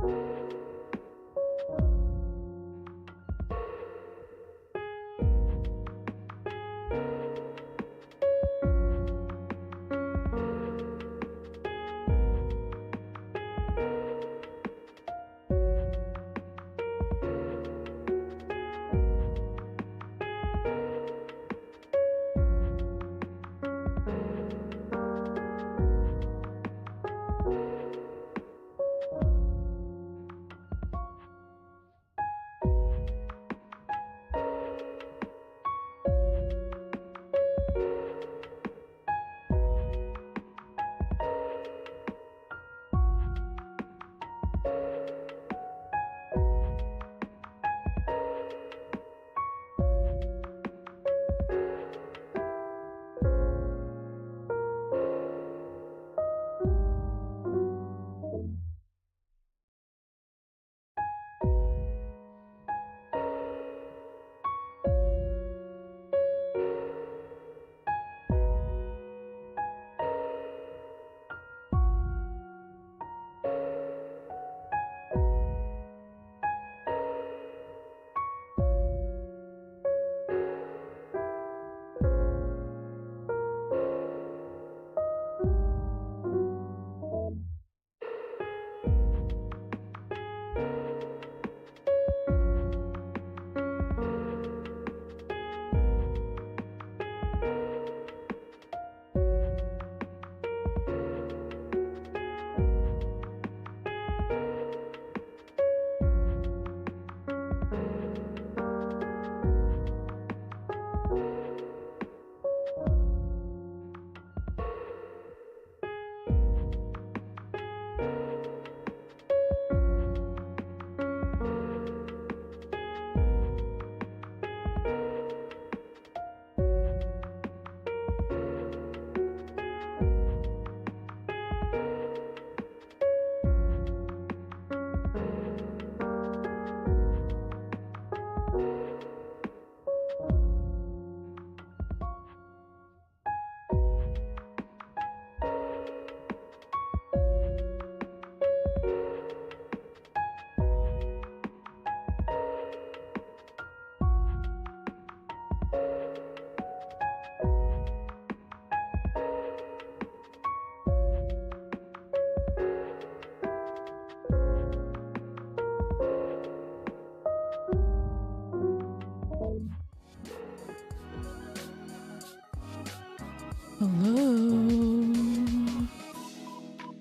Hello.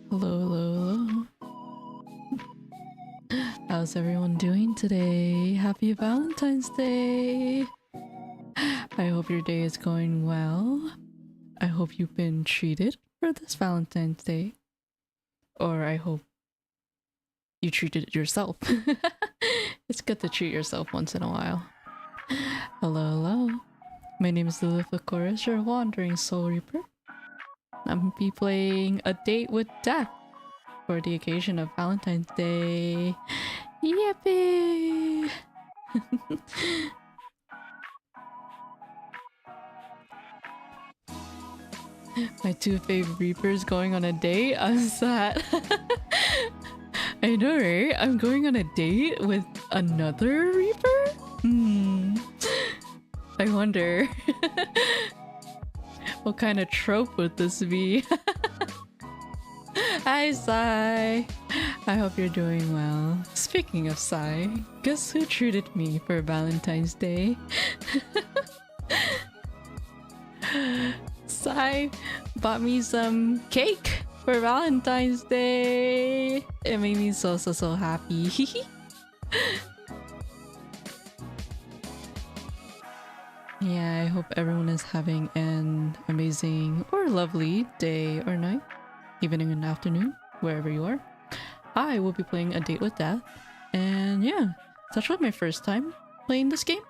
Hello, hello, hello. How's everyone doing today? Happy Valentine's Day! I hope your day is going well. I hope you've been treated for this Valentine's Day. Or I hope you treated it yourself. It's good to treat yourself once in a while. Hello, hello. My name is Lilith Lycoris, your wandering soul reaper. I'm be playing A Date with Death for the occasion of Valentine's Day. Yippee! My two favorite reapers going on a date? I'm sad. I know, right? I'm going on a date with another reaper? I wonder. What kind of trope would this be? Hi, Sai! I hope you're doing well. Speaking of Sai, guess who treated me for Valentine's Day? Sai bought me some cake for Valentine's Day. It made me so happy. Yeah, I hope everyone is having an amazing or lovely day or night, evening and afternoon, wherever you are. I will be playing A Date with Death, and yeah, it's actually my first time playing this game.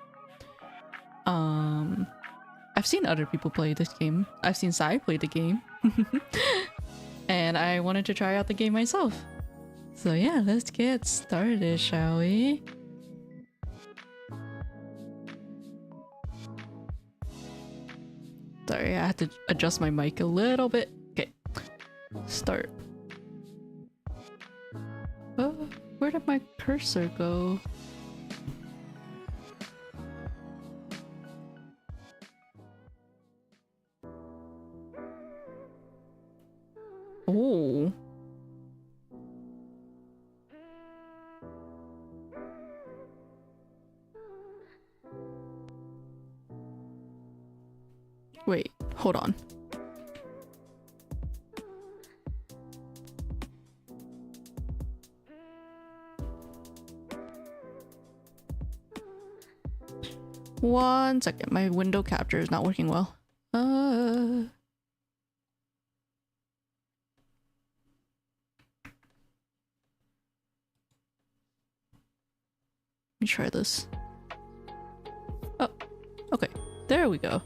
I've seen other people play this game. I've seen Sai play the game. And I wanted to try out the game myself. So yeah, let's get started, shall we? Sorry, I had to adjust my mic a little bit. Okay, start. Oh, Where did my cursor go? Oh. Wait, hold on. One second, my window capture is not working well. Let me try this. Oh, okay. There we go.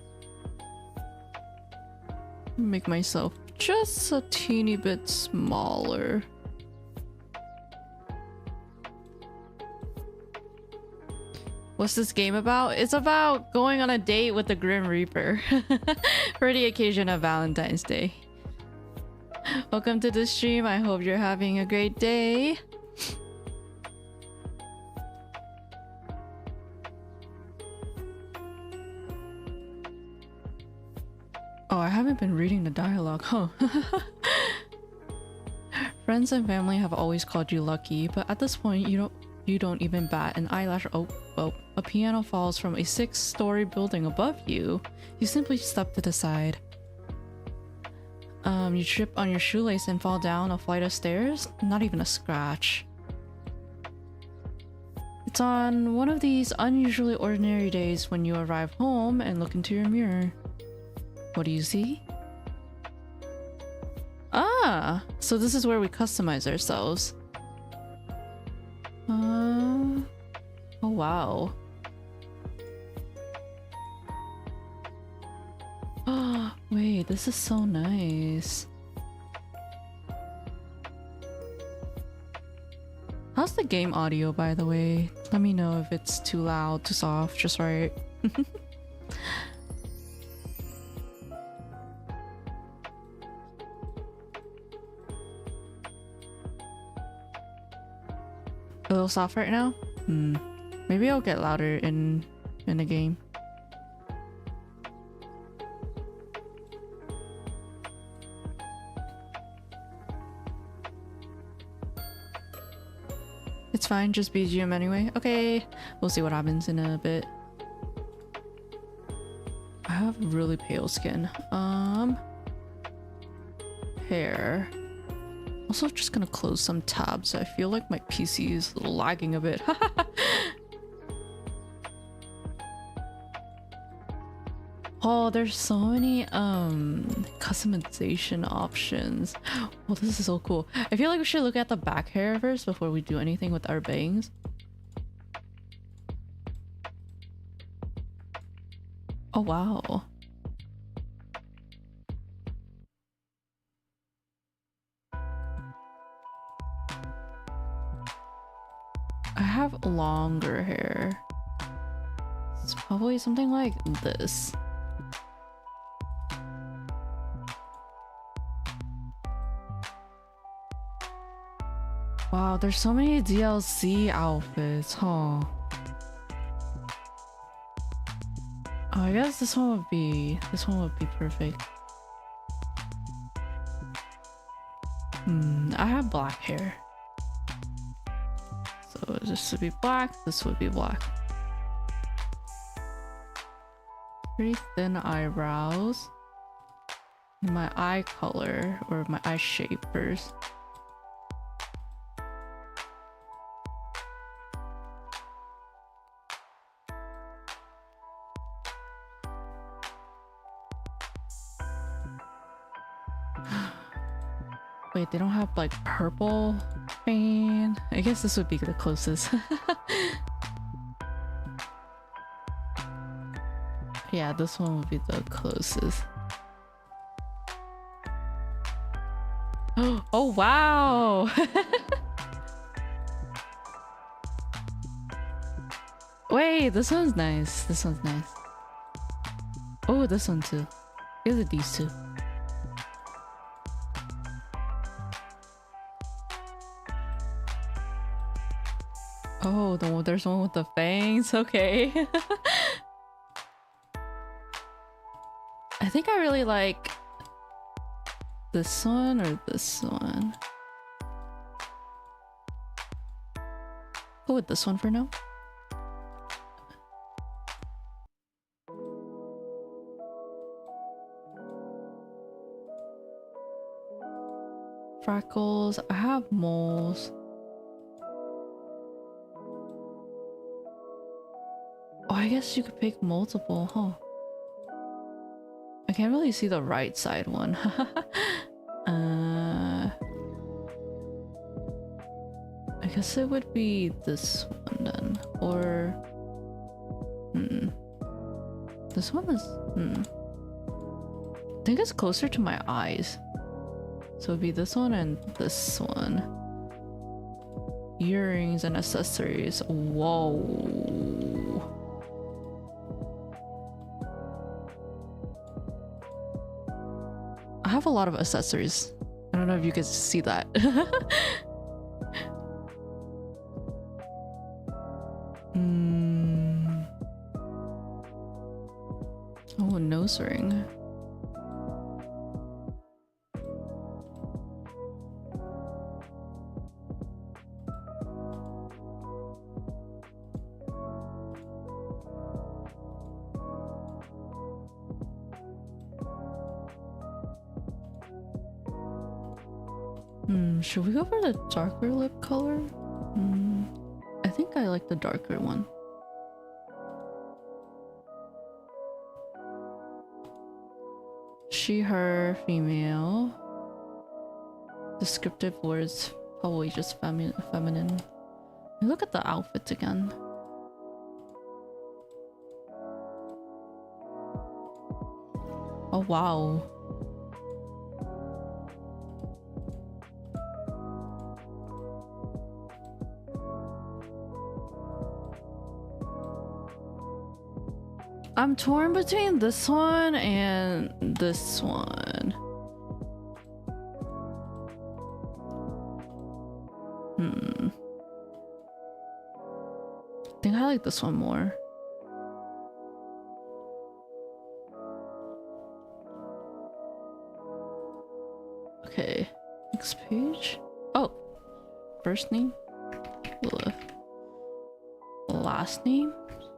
Make myself just a teeny bit smaller. What's this game about? It's about going on a date with the Grim Reaper for the occasion of Valentine's Day. Welcome to the stream. I hope you're having a great day. Oh, I haven't been reading the dialogue, huh? Friends and family have always called you lucky, but at this point you don't even bat an eyelash. Oh, well, a piano falls from a 6-story building above you. You simply step to the side. You trip on your shoelace and fall down a flight of stairs? Not even a scratch. It's on one of these unusually ordinary days when you arrive home and look into your mirror. What do you see? Ah, so this is where we customize ourselves. Oh wow. Oh, wait, this is so nice. How's the game audio, by the way? Let me know if it's too loud, too soft, just right. A little soft right now? Maybe I'll get louder in the game. It's fine, just BGM anyway. Okay, we'll see what happens in a bit. I have really pale skin. Hair. Also just gonna close some tabs. I feel like my PC is lagging a bit. Oh, there's so many customization options. Well, this is so cool. I feel like we should look at the back hair first before we do anything with our bangs. Oh wow. I have longer hair. It's probably something like this. Wow, there's so many DLC outfits, huh? Oh, I guess this one would be perfect. I have black hair. So this would be black, this would be black. Pretty thin eyebrows. And my eye color, or my eye shape first. Wait, they don't have like purple paint? I guess this would be the closest. Yeah, this one would be the closest. Oh wow! Wait, this one's nice. This one's nice. Oh, this one too. Look at these two. Oh, there's one with the fangs. Okay. I think I really like this one or this one. Go with this one for now. Freckles. I have moles. Oh, I guess you could pick multiple, huh? I can't really see the right side one. I guess it would be this one then. Or... This one is... I think it's closer to my eyes. So it'd be this one and this one. Earrings and accessories. Whoa. I have a lot of accessories. I don't know if you can see that. Oh, a nose ring. Should we go for the darker lip color? I think I like the darker one. She, her, female. Descriptive words, probably just feminine. Look at the outfits again. Oh wow. I'm torn between this one and this one. I think I like this one more. Okay, next page. Oh, first name, Lilith. Last name,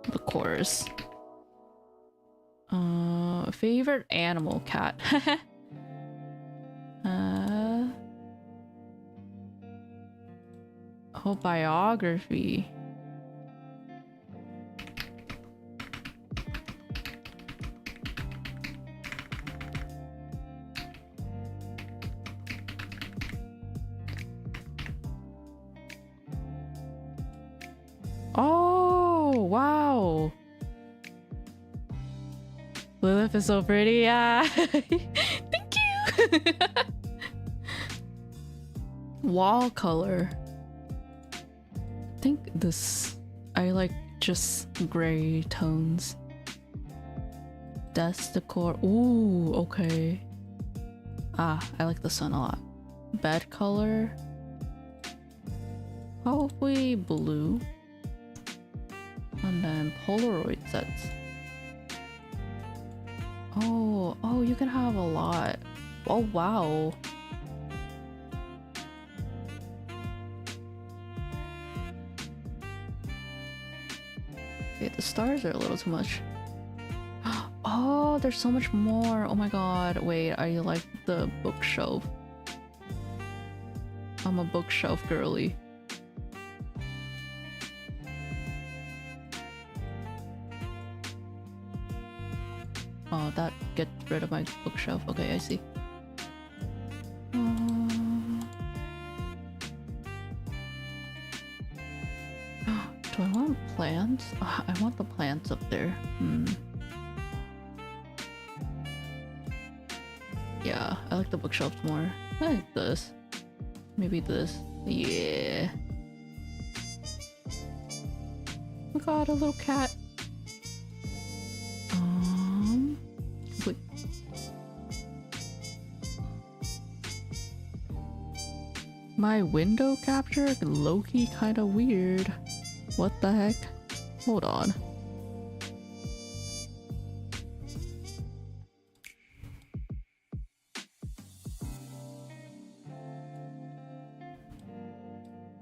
Lycoris. Favorite animal, cat. Oh, biography. Oh, wow. Lilith is so pretty, yeah. Thank you. Wall color. I think this, I like just gray tones. Desk decor. Ooh, okay. Ah, I like this one a lot. Bed color. Probably blue. And then Polaroid sets. Oh, you can have a lot. Oh, wow. Okay, the stars are a little too much. Oh, there's so much more. Oh my god. Wait, I like the bookshelf. I'm a bookshelf girly. Oh, that gets rid of my bookshelf. Okay, I see. Do I want plants? I want the plants up there. Yeah, I like the bookshelves more. I like this. Maybe this. Yeah. Oh god, a little cat. Wait. My window capture? Low-key kinda weird. What the heck? Hold on.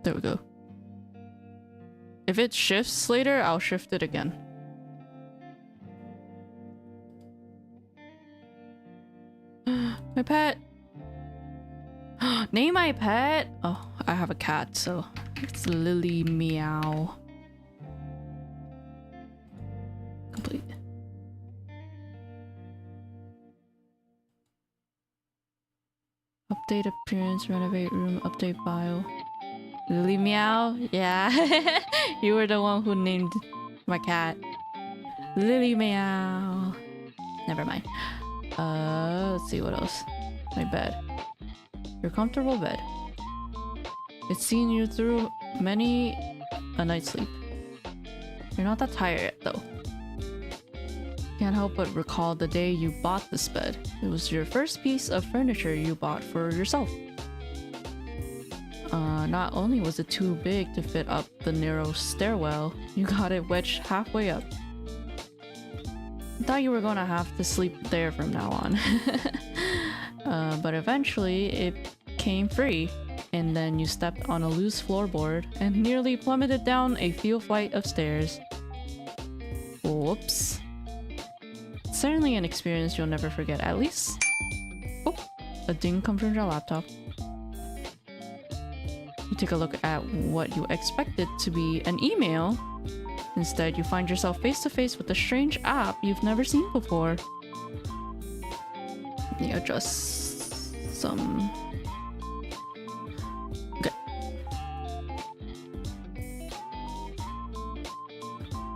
There we go. If it shifts later, I'll shift it again. My pet! Name my pet! Oh, I have a cat, so it's Lillie Meow. Complete. Update appearance, renovate room, update bio. Lillie Meow? Yeah. You were the one who named my cat. Lillie Meow. Never mind. Let's see what else. My bed. Your comfortable bed. It's seen you through many a night's sleep. You're not that tired yet, though. Can't help but recall the day you bought this bed. It was your first piece of furniture you bought for yourself. Not only was it too big to fit up the narrow stairwell, you got it wedged halfway up. I thought you were gonna have to sleep there from now on. But eventually it came free, and then you stepped on a loose floorboard and nearly plummeted down a few flight of stairs. Whoops. Certainly an experience you'll never forget, at least. Oh, a ding comes from your laptop. You take a look at what you expected to be an email. Instead, you find yourself face to face with a strange app you've never seen before. Let me adjust some... Okay.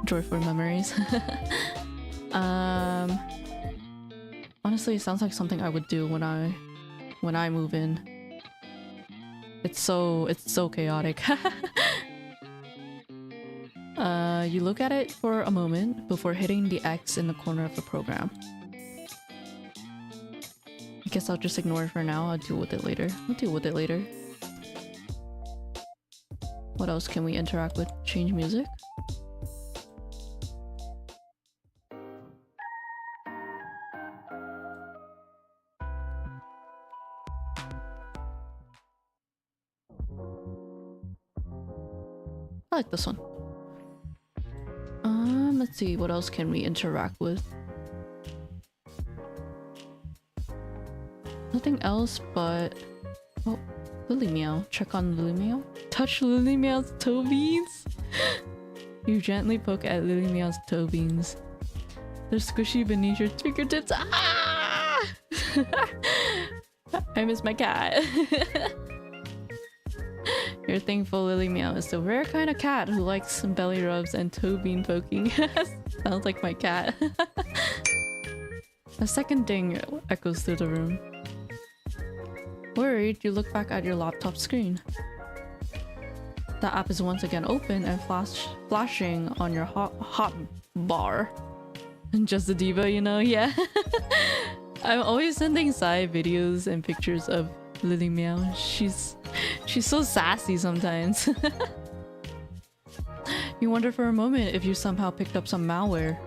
Joyful memories. Honestly, it sounds like something I would do when I move in. It's so chaotic. You look at it for a moment before hitting the X in the corner of the program. I guess I'll just ignore it for now. I'll deal with it later. What else can we interact with? Change music? I like this one. Let's see, what else can we interact with? Nothing else but... Oh, Lillie Meow. Check on Lillie Meow. Touch Lillie Meow's toe beans? You gently poke at Lillie Meow's toe beans. They're squishy beneath your fingertips. Ah! I miss my cat. You're thankful Lillie Meow is the rare kind of cat who likes some belly rubs and toe bean poking. Sounds like my cat. A second ding echoes through the room. Worried, you look back at your laptop screen. The app is once again open and flashing on your hot bar. Just a diva, you know? Yeah. I'm always sending side videos and pictures of Lillie Meow. She's so sassy sometimes. You wonder for a moment if you somehow picked up some malware.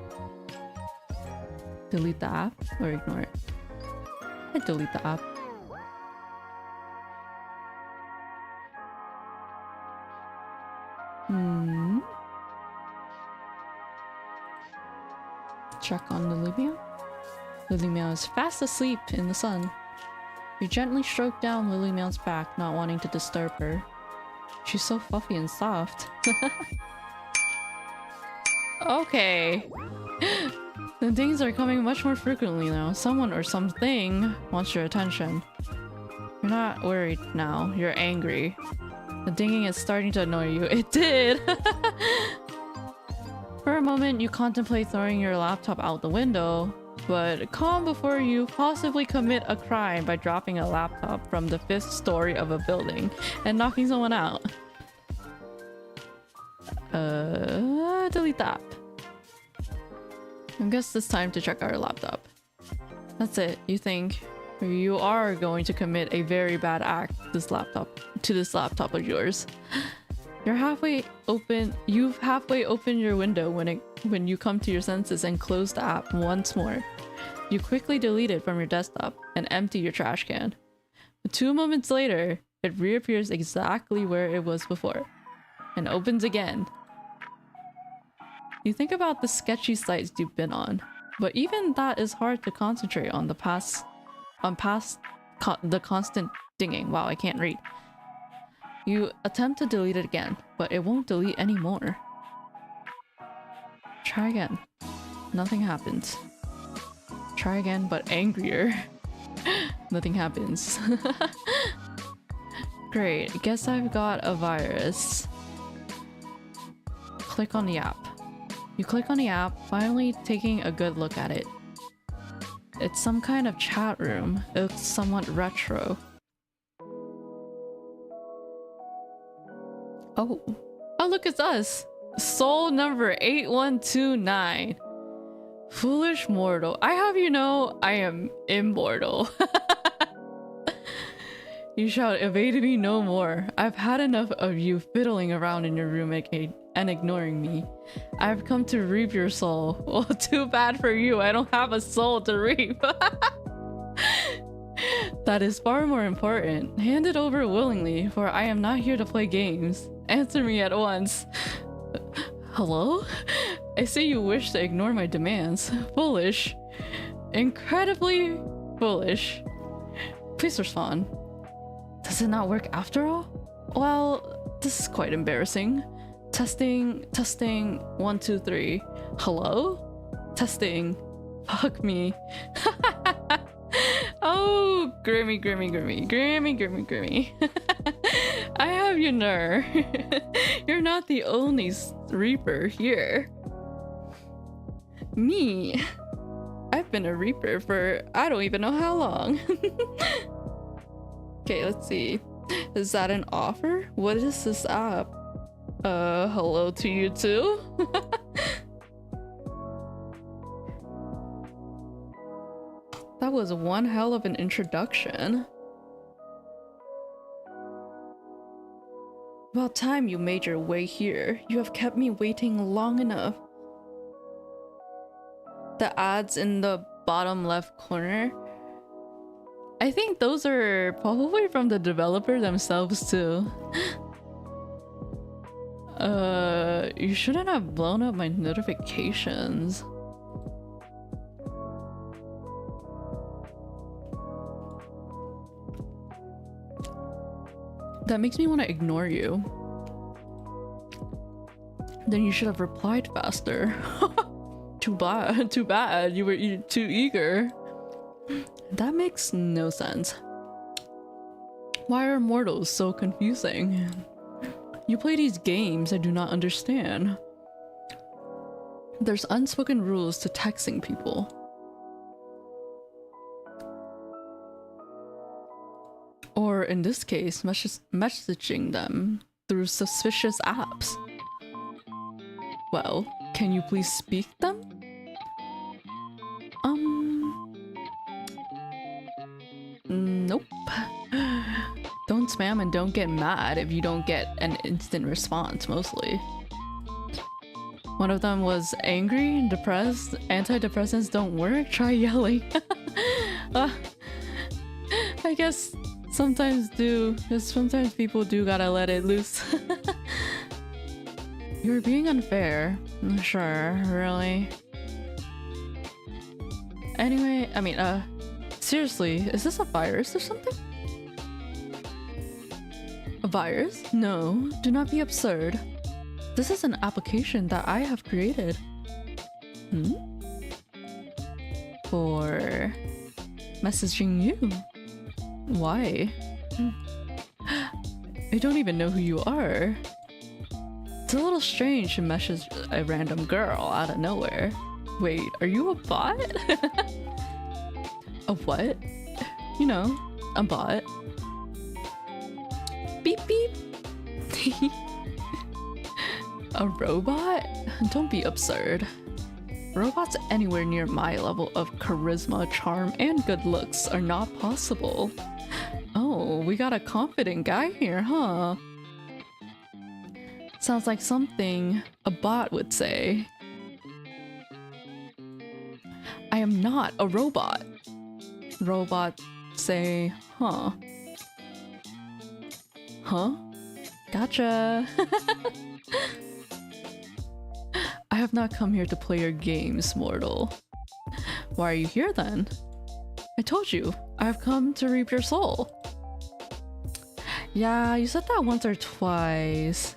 Delete the app or ignore it? I delete the app. Check on Lillie Meow. Lillie Meow is fast asleep in the sun. You gently stroke down Lillie Meow's back, not wanting to disturb her. She's so fluffy and soft. Okay. The dings are coming much more frequently now. Someone or something wants your attention. You're not worried now. You're angry. The dinging is starting to annoy you. It did! For a moment, you contemplate throwing your laptop out the window, but calm before you possibly commit a crime by dropping a laptop from the 5th story of a building and knocking someone out. Delete the app. I guess it's time to check our laptop. That's it, you think. You are going to commit a very bad act to this laptop of yours. You've halfway opened your window when you come to your senses and close the app once more. You quickly delete it from your desktop and empty your trash can. 2 moments later, it reappears exactly where it was before and opens again. You think about the sketchy sites you've been on, but even that is hard to concentrate on the constant dinging. Wow, I can't read. You attempt to delete it again, but it won't delete anymore. Try again. Nothing happens. Try again, but angrier. Nothing happens. Great, guess I've got a virus. Click on the app. You click on the app, finally taking a good look at it. It's some kind of chat room. It looks somewhat retro. Oh, look, it's us! Soul number 8129. Foolish mortal. I have you know I am immortal. You shall evade me no more. I've had enough of you fiddling around in your room and ignoring me. I've come to reap your soul. Well, too bad for you. I don't have a soul to reap. That is far more important. Hand it over willingly, for I am not here to play games. Answer me at once. Hello? I see you wish to ignore my demands. Foolish. Incredibly foolish. Please respond. Does it not work after all? Well, this is quite embarrassing. Testing, 1, 2, 3. Hello? Testing. Fuck me. Oh, Grimmy. I have you know. You're not the only reaper here. Me? I've been a reaper for I don't even know how long. Okay, let's see. Is that an offer? What is this app? Hello to you too? That was one hell of an introduction. About time you made your way here. You have kept me waiting long enough. The ads in the bottom left corner, I think those are probably from the developer themselves too. You shouldn't have blown up my notifications. That makes me want to ignore you. Then you should have replied faster. Too bad. You were too eager. That makes no sense. Why are mortals so confusing? You play these games I do not understand. There's unspoken rules to texting people. Or in this case, messaging them through suspicious apps. Well, can you please speak them? Nope. Don't spam and don't get mad if you don't get an instant response, mostly. One of them was angry, depressed, antidepressants don't work, try yelling. I guess sometimes people do gotta let it loose. You're being unfair. Sure, really. Anyway, I mean, seriously, is this a virus or something? A virus? No, do not be absurd. This is an application that I have created. For messaging you. Why? I don't even know who you are. It's a little strange to message a random girl out of nowhere. Wait, are you a bot? A what? You know, a bot. Beep beep. A robot? Don't be absurd. Robots anywhere near my level of charisma, charm, and good looks are not possible. Oh, we got a confident guy here, huh? Sounds like something a bot would say. I am not a robot. Robot say, huh? Huh? Gotcha. I have not come here to play your games, mortal. Why are you here then? I told you, I have come to reap your soul. Yeah, you said that once or twice.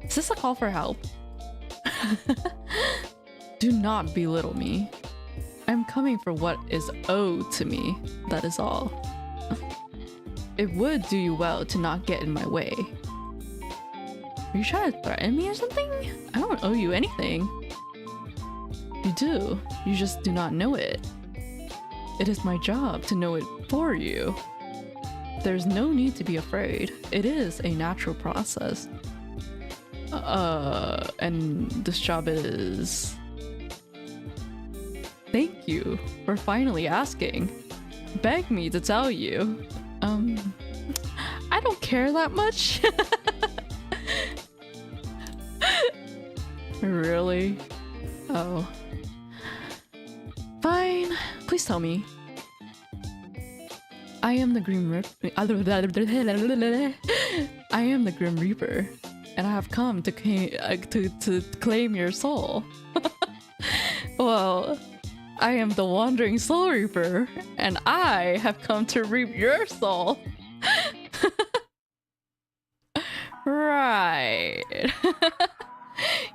Is this a call for help? Do not belittle me. I'm coming for what is owed to me, that is all. It would do you well to not get in my way. Are you trying to threaten me or something? I don't owe you anything. You do, you just do not know it. It is my job to know it for you. There's no need to be afraid. It is a natural process. And this job is... Thank you for finally asking. Beg me to tell you. I don't care that much. Really? Oh. Fine. Please tell me. I am the Grim Reaper. I am the Grim Reaper, and I have come to claim your soul. Well, I am the Wandering Soul Reaper, and I have come to reap your soul. Right.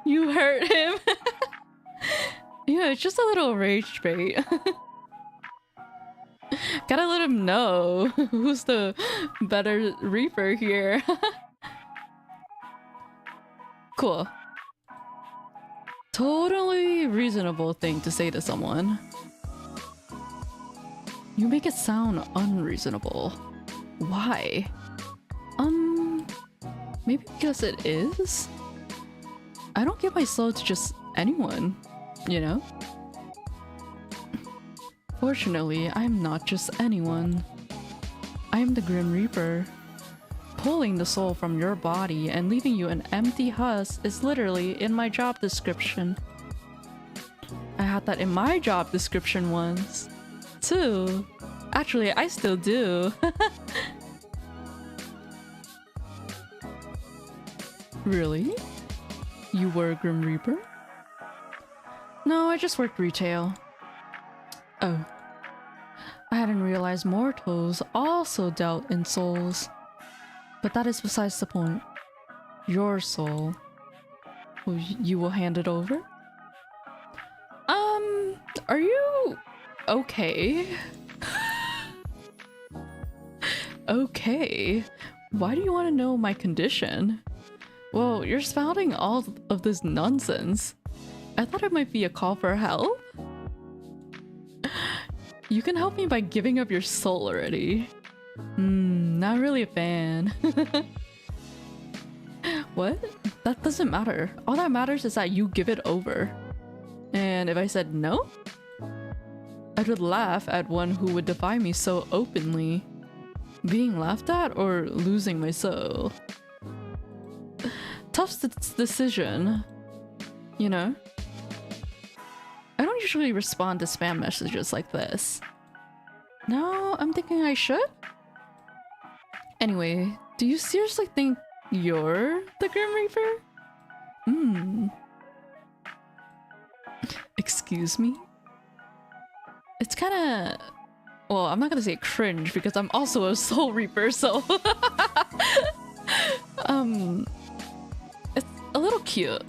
You hurt him. Yeah, it's just a little rage bait. Gotta let him know who's the better reaper here. Cool. Totally reasonable thing to say to someone. You make it sound unreasonable. Why? Maybe because it is? I don't give my soul to just anyone, you know? Fortunately, I'm not just anyone. I am the Grim Reaper. Pulling the soul from your body and leaving you an empty husk is literally in my job description. I had that in my job description once, too. Actually, I still do. Really? You were a Grim Reaper? No, I just worked retail. Oh. I hadn't realized mortals also dealt in souls. But that is besides the point. Your soul. You will hand it over? Are you... okay? Okay. Why do you want to know my condition? Well, you're spouting all of this nonsense. I thought it might be a call for help. You can help me by giving up your soul already. Not really a fan. What? That doesn't matter. All that matters is that you give it over. And if I said no, I would laugh at one who would defy me so openly. Being laughed at or losing my soul? Tough decision, you know? I don't usually respond to spam messages like this. No, I'm thinking I should? Anyway, do you seriously think you're the Grim Reaper? Excuse me? It's kinda... well, I'm not gonna say cringe because I'm also a Soul Reaper, so... it's a little cute.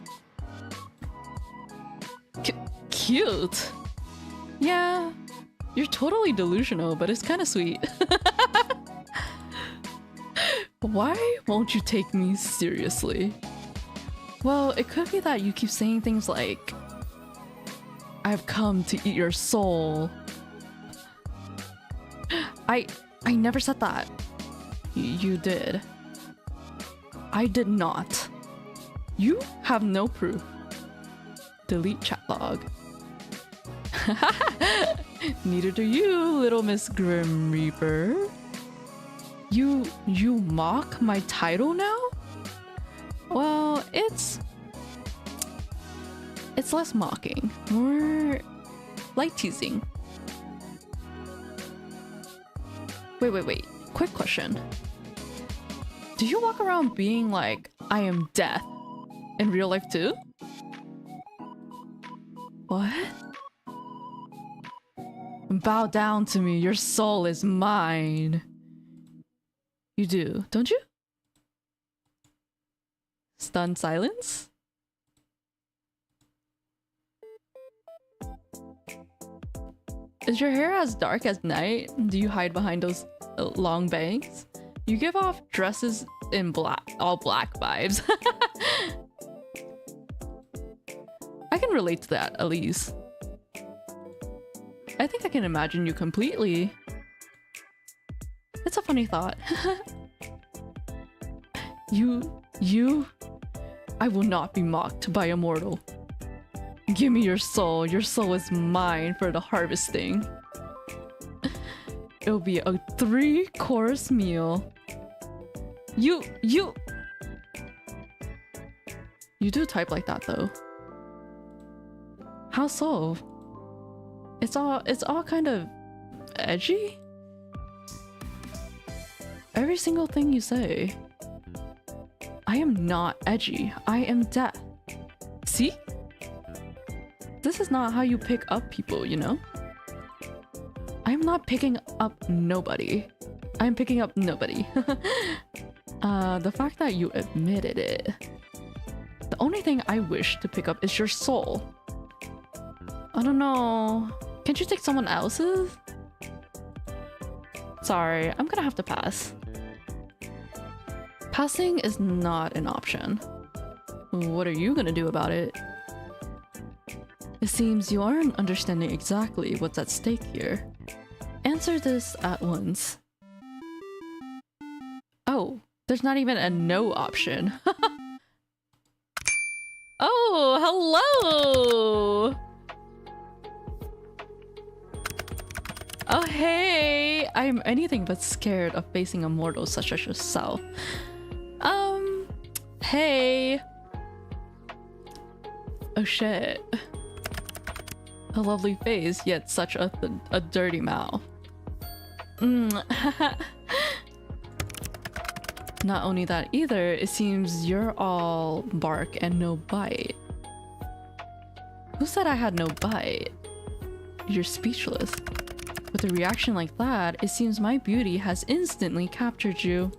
Cute? Yeah, you're totally delusional, but it's kinda sweet. Why won't you take me seriously? Well, it could be that you keep saying things like, I've come to eat your soul. I never said that. You did. I did not. You have no proof. Delete chat log. Neither do you, little Miss Grim Reaper. You mock my title now? it's less mocking, more light teasing. Wait. Quick question. Do you walk around being like, I am death in real life too? What? Bow down to me, your soul is mine. You do, don't you? Stunned silence? Is your hair as dark as night? Do you hide behind those long bangs? You give off dresses in black, all black vibes. I can relate to that, at least. I think I can imagine you completely. It's a funny thought. You... I will not be mocked by a mortal. Give me your soul is mine for the harvesting. It'll be a 3-course meal. You do type like that though. How so? It's all kind of edgy? Every single thing you say. I am not edgy. I am death. See? This is not how you pick up people, you know? I'm not picking up nobody. I'm picking up nobody. The fact that you admitted it. The only thing I wish to pick up is your soul. I don't know. Can't you take someone else's? Sorry, I'm gonna have to pass. Passing is not an option. What are you gonna do about it? It seems you aren't understanding exactly what's at stake here. Answer this at once. Oh, there's not even a no option. Oh, hello! Oh, hey! I'm anything but scared of facing a mortal such as yourself. Hey! Oh shit. A lovely face, yet such a dirty mouth. Not only that either, it seems you're all bark and no bite. Who said I had no bite? You're speechless. With a reaction like that, it seems my beauty has instantly captured you.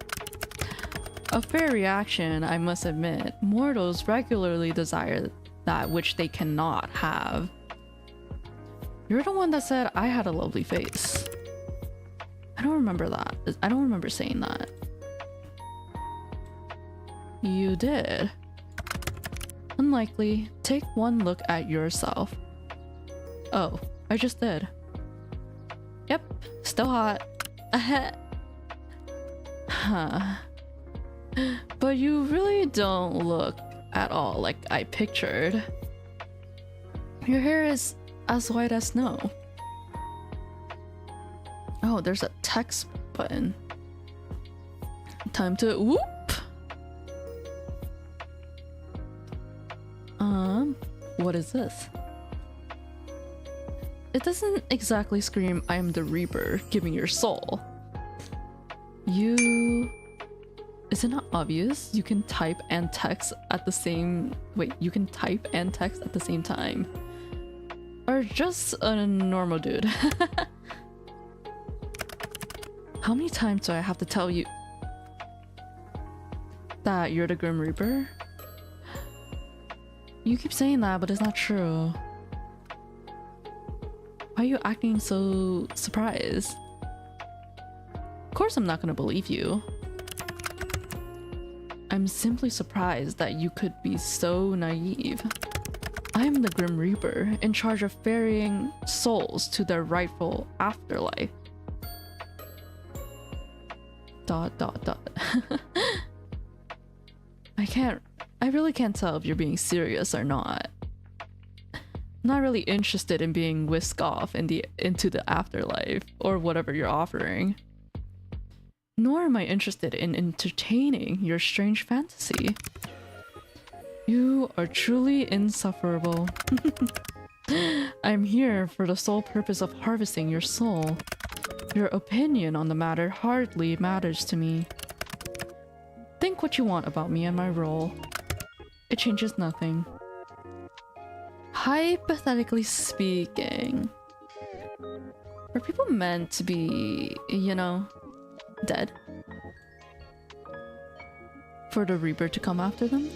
A fair reaction, I must admit. Mortals regularly desire that which they cannot have. You're the one that said I had a lovely face. I don't remember that. I don't remember saying that. You did. Unlikely. Take one look at yourself. Oh, I just did. Yep, still hot. Huh. But you really don't look at all like I pictured. Your hair is as white as snow. Oh, there's a text button. Time to whoop. What is this? It doesn't exactly scream, I am the Reaper, giving your soul. You... Is it not obvious? You can type and text at the same... Wait, you can type and text at the same time. Or just a normal dude. How many times do I have to tell you that you're the Grim Reaper? You keep saying that, but it's not true. Why are you acting so surprised? Of course I'm not gonna believe you. I'm simply surprised that you could be so naive. I'm the Grim Reaper, in charge of ferrying souls to their rightful afterlife. ... I really can't tell if you're being serious or not. I'm not really interested in being whisked off into the afterlife, or whatever you're offering. Nor am I interested in entertaining your strange fantasy. You are truly insufferable. I'm here for the sole purpose of harvesting your soul. Your opinion on the matter hardly matters to me. Think what you want about me and my role. It changes nothing. Hypothetically speaking, are people meant to be, you know, dead? For the Reaper to come after them?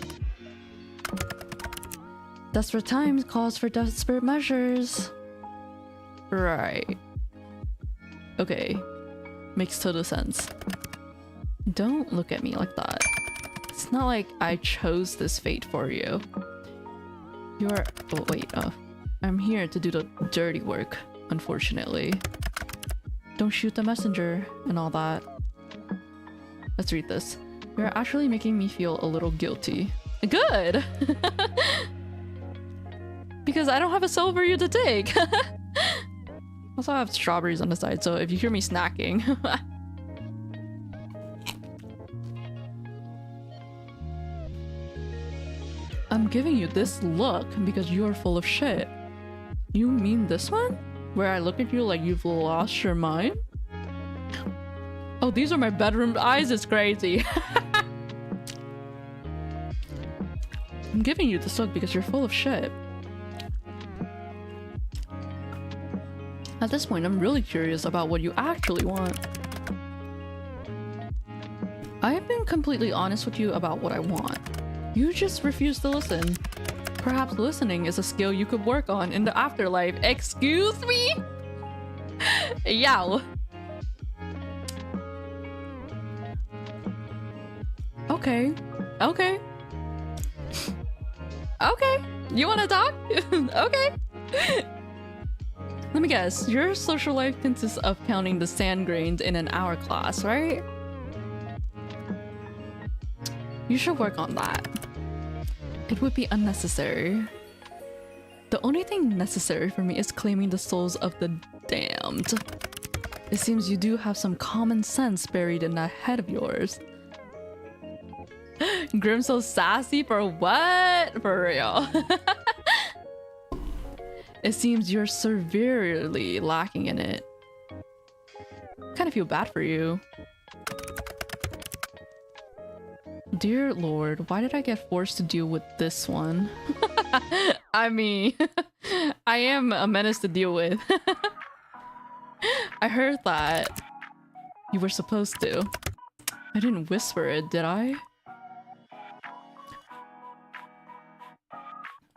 Desperate times calls for desperate measures. Right. Okay. Makes total sense. Don't look at me like that. It's not like I chose this fate for you. You're... oh, wait. Oh. I'm here to do the dirty work, unfortunately. Don't shoot the messenger and all that. Let's read this. You're actually making me feel a little guilty. Good! Because I don't have a soul for you to take. Also, I have strawberries on the side, so if you hear me snacking... I'm giving you this look because you're full of shit. You mean this one? Where I look at you like you've lost your mind? Oh, these are my bedroom eyes, it's crazy. I'm giving you this look because you're full of shit. At this point, I'm really curious about what you actually want. I've been completely honest with you about what I want. You just refuse to listen. Perhaps listening is a skill you could work on in the afterlife. Excuse me? Yow. Okay. Okay. Okay. You wanna talk? Okay. Let me guess, your social life consists of counting the sand grains in an hourglass, right? You should work on that. It would be unnecessary. The only thing necessary for me is claiming the souls of the damned. It seems you do have some common sense buried in that head of yours. Grim so sassy for what? For real. It seems you're severely lacking in it. Kind of feel bad for you. Dear Lord, why did I get forced to deal with this one? I mean, I am a menace to deal with. I heard that you were supposed to. I didn't whisper it, did I?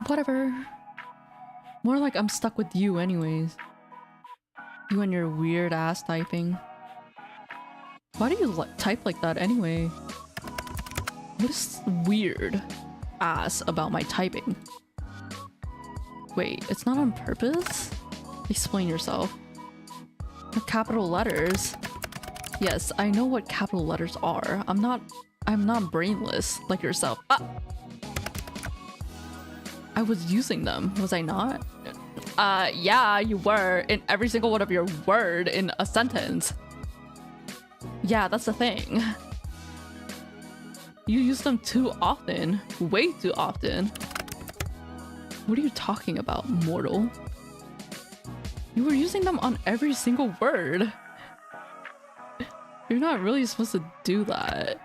Whatever. More like I'm stuck with you anyways. You and your weird ass typing. Why do you type like that anyway? What is weird ass about my typing? Wait, it's not on purpose? Explain yourself. The capital letters. Yes, I know what capital letters are. I'm not brainless like yourself. Ah! I was using them, was I not? Yeah, you were in every single one of your word in a sentence. Yeah, that's the thing. You use them too often. Way too often. What are you talking about, mortal? You were using them on every single word. You're not really supposed to do that.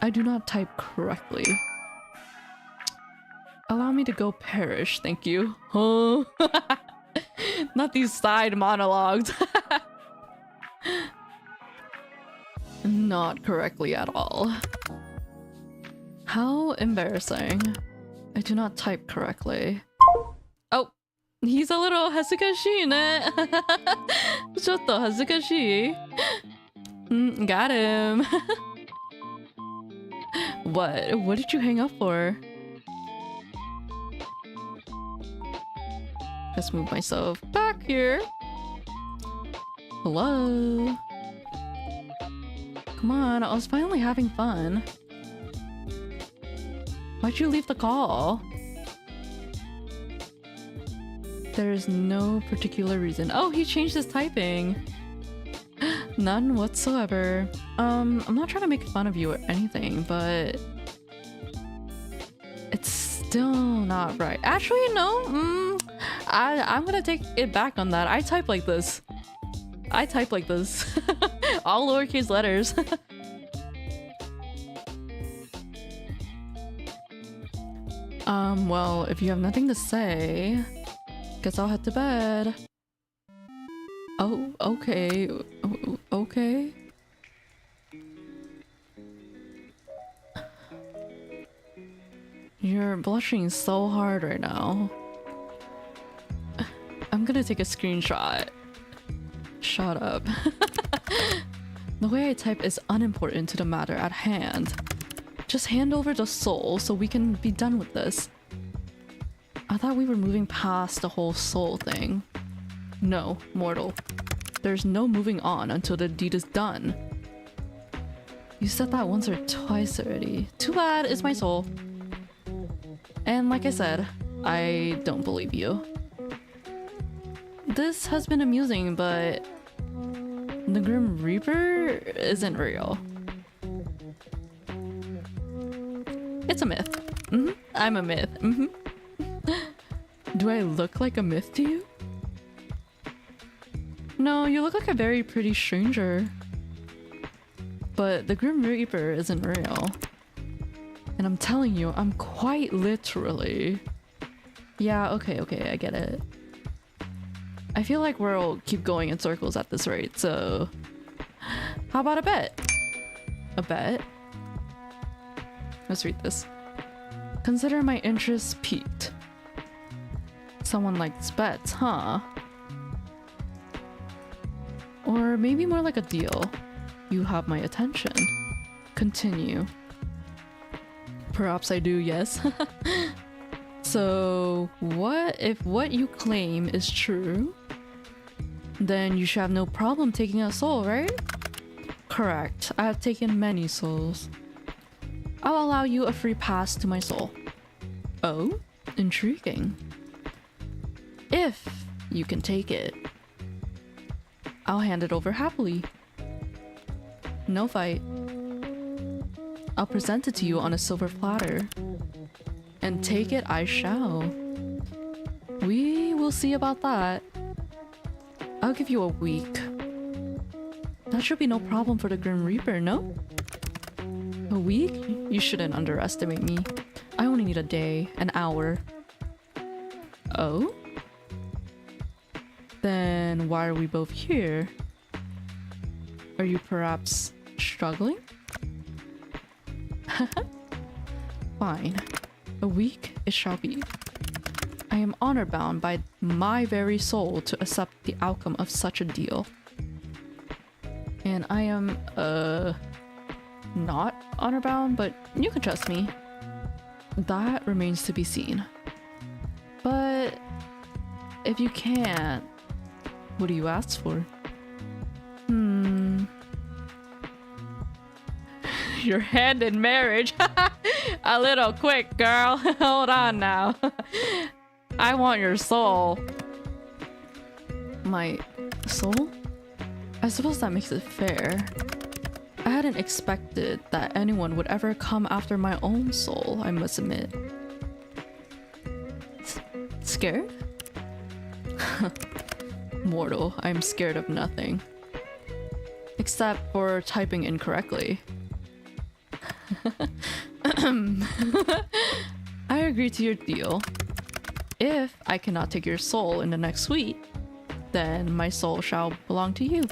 I do not type correctly. Allow me to go perish, thank you. Huh? Not these side monologues. Not correctly at all. How embarrassing. I do not type correctly. Oh, he's a little hazukashii ne. Chotto hazukashii. Got him. What? What did you hang up for? Let's move myself back here. Hello? Come on, I was finally having fun. Why'd you leave the call? There's no particular reason. Oh, he changed his typing. None whatsoever. I'm not trying to make fun of you or anything, but it's still not right. Actually, no. I'm gonna take it back on that. I type like this. I type like this. All lowercase letters. Well, if you have nothing to say, guess I'll head to bed. Oh, okay. Okay. You're blushing so hard right now. I'm gonna take a screenshot. Shut up. The way I type is unimportant to the matter at hand. Just hand over the soul so we can be done with this. I thought we were moving past the whole soul thing. No, mortal. There's no moving on until the deed is done. You said that once or twice already. Too bad, it's my soul. And like I said, I don't believe you. This has been amusing, but the Grim Reaper isn't real. It's a myth. I'm a myth. Do I look like a myth to you? No, you look like a very pretty stranger. But the Grim Reaper isn't real. And I'm telling you, I'm quite literally... Yeah, okay, I get it. I feel like we'll keep going in circles at this rate, so... How about a bet? A bet? Let's read this. Consider my interest piqued. Someone likes bets, huh? Or maybe more like a deal. You have my attention. Continue. Perhaps I do, yes. So, what if what you claim is true? Then you should have no problem taking a soul, right? Correct. I have taken many souls. I'll allow you a free pass to my soul. Oh, intriguing. If you can take it, I'll hand it over happily. No fight. I'll present it to you on a silver platter. And take it I shall. We will see about that. I'll give you a week. That should be no problem for the Grim Reaper, no? A week? You shouldn't underestimate me. I only need a day, an hour. Oh? Then why are we both here? Are you perhaps struggling? Fine. A week it shall be. I am honor bound by my very soul to accept the outcome of such a deal. And I am, not honor bound, but you can trust me. That remains to be seen. But if you can't, what do you ask for? Your hand in marriage. A little quick, girl. Hold on now. I want your soul. My soul? I suppose that makes it fair. I hadn't expected that anyone would ever come after my own soul, I must admit. Scared? Mortal, I'm scared of nothing. Except for typing incorrectly. I agree to your deal. If I cannot take your soul in the next week, then my soul shall belong to you.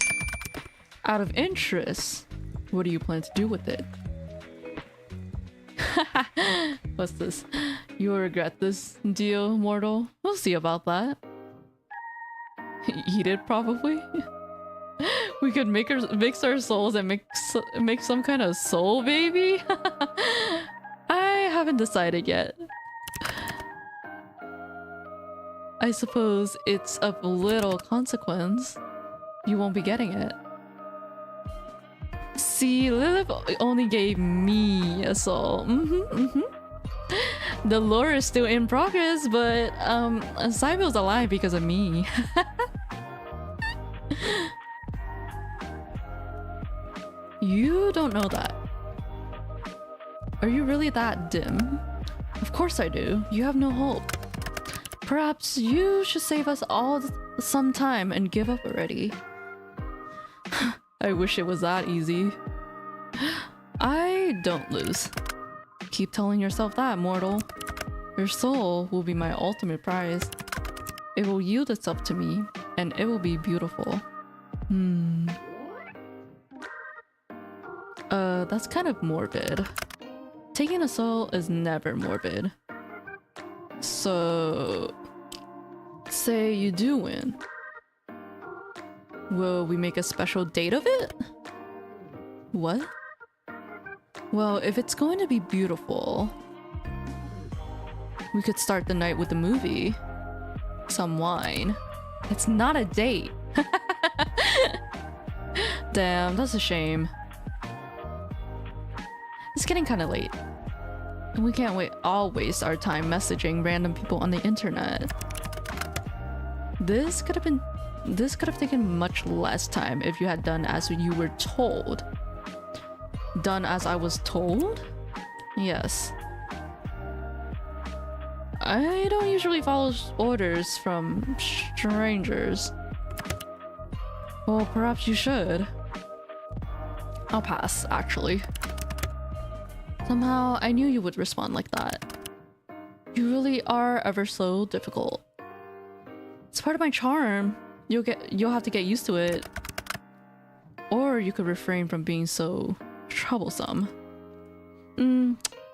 Out of interest, what do you plan to do with it? What's this? You'll regret this deal, mortal. We'll see about that. Eat it, probably. We could mix our souls and make some kind of soul baby. I haven't decided yet. I suppose it's of little consequence. You won't be getting it. See, Lilith only gave me a soul. The lore is still in progress, but Sybil's alive because of me. You don't know that. Are you really that dim? Of course I do. You have no hope. Perhaps you should save us all some time and give up already. I wish it was that easy. I don't lose. Keep telling yourself that, mortal. Your soul will be my ultimate prize. It will yield itself to me, and it will be beautiful. That's kind of morbid. Taking a soul is never morbid. So, say you do win. Will we make a special date of it? What? Well, if it's going to be beautiful, we could start the night with the movie. Some wine. It's not a date. Damn, that's a shame. It's getting kind of late. And we can't all waste our time messaging random people on the internet. This could have taken much less time if you had done as you were told. Done as I was told? Yes. I don't usually follow orders from strangers. Well, perhaps you should. I'll pass, actually. Somehow, I knew you would respond like that. You really are ever so difficult. It's part of my charm. You'll have to get used to it. Or you could refrain from being so troublesome.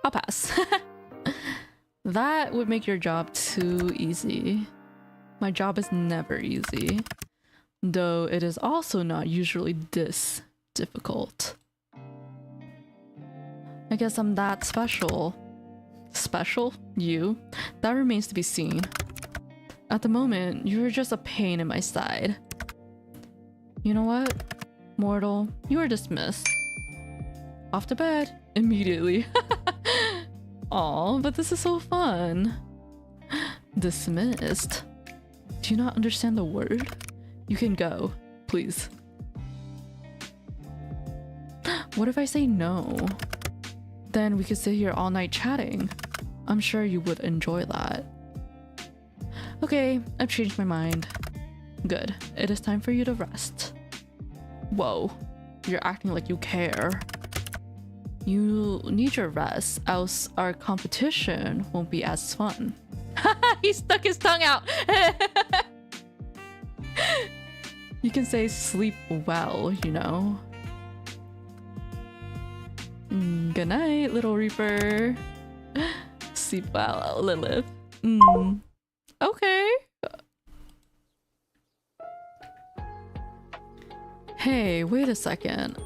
I'll pass. That would make your job too easy. My job is never easy. Though it is also not usually this difficult. I guess I'm that special. Special? You? That remains to be seen. At the moment, you're just a pain in my side. You know what? Mortal, you are dismissed. Off to bed. Immediately. Aw, but this is so fun. Dismissed. Do you not understand the word? You can go, please. What if I say no? Then we could sit here all night chatting. I'm sure you would enjoy that. Okay, I've changed my mind. Good. It is time for you to rest. Whoa, you're acting like you care. You need your rest, else our competition won't be as fun. He stuck his tongue out. You can say sleep well, you know. Good night, little Reaper. Sleep well, Lilith. Okay. Hey, wait a second.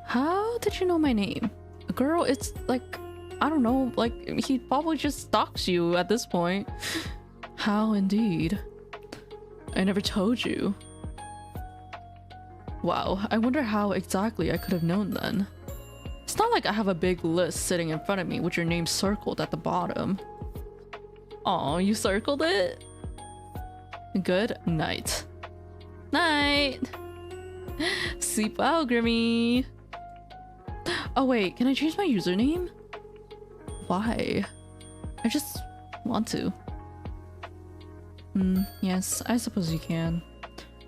How did you know my name? Girl, it's like, I don't know, like he probably just stalks you at this point. How indeed. I never told you. Wow, I wonder how exactly I could have known then. It's not like I have a big list sitting in front of me with your name circled at the bottom. Aw, you circled it? Good night. Night! Sleep well, Grimmy! Oh wait, can I change my username? Why? I just want to. Yes, I suppose you can.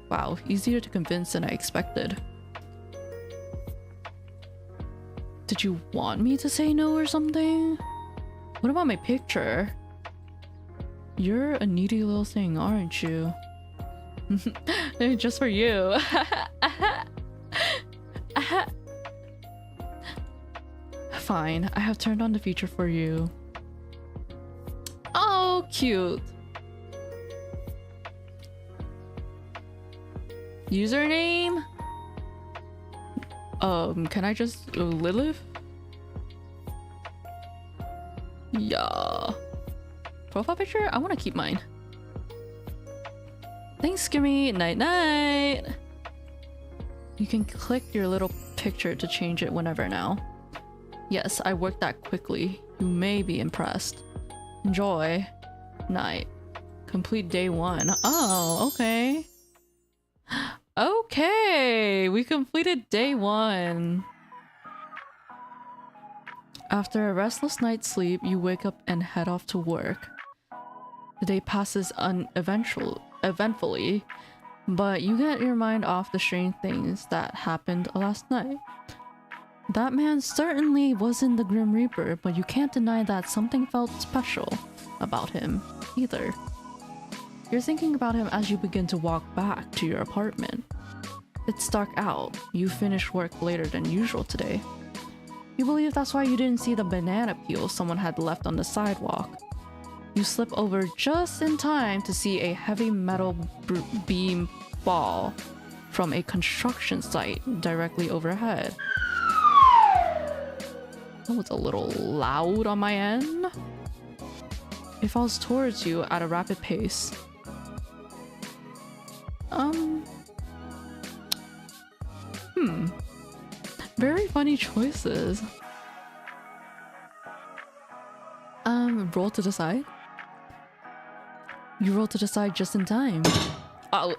Wow, easier to convince than I expected. Did you want me to say no or something? What about my picture? You're a needy little thing, aren't you? Just for you. Fine, I have turned on the feature for you. Oh, cute. Username? Can I just Lilith? Yeah. Profile picture? I want to keep mine. Thanks, Skimmy. Night night. You can click your little picture to change it whenever now. Yes, I worked that quickly. You may be impressed. Enjoy. Night. Complete day 1. Oh, okay. Okay, we completed day 1. After a restless night's sleep, you wake up and head off to work. The day passes eventfully, but you get your mind off the strange things that happened last night. That man certainly wasn't the Grim Reaper, but you can't deny that something felt special about him either. You're thinking about him as you begin to walk back to your apartment. It's dark out. You finished work later than usual today. You believe that's why you didn't see the banana peel someone had left on the sidewalk. You slip over just in time to see a heavy metal beam fall from a construction site directly overhead. That was a little loud on my end. It falls towards you at a rapid pace. Very funny choices. Roll to the side. You roll to the side just in time. Oh,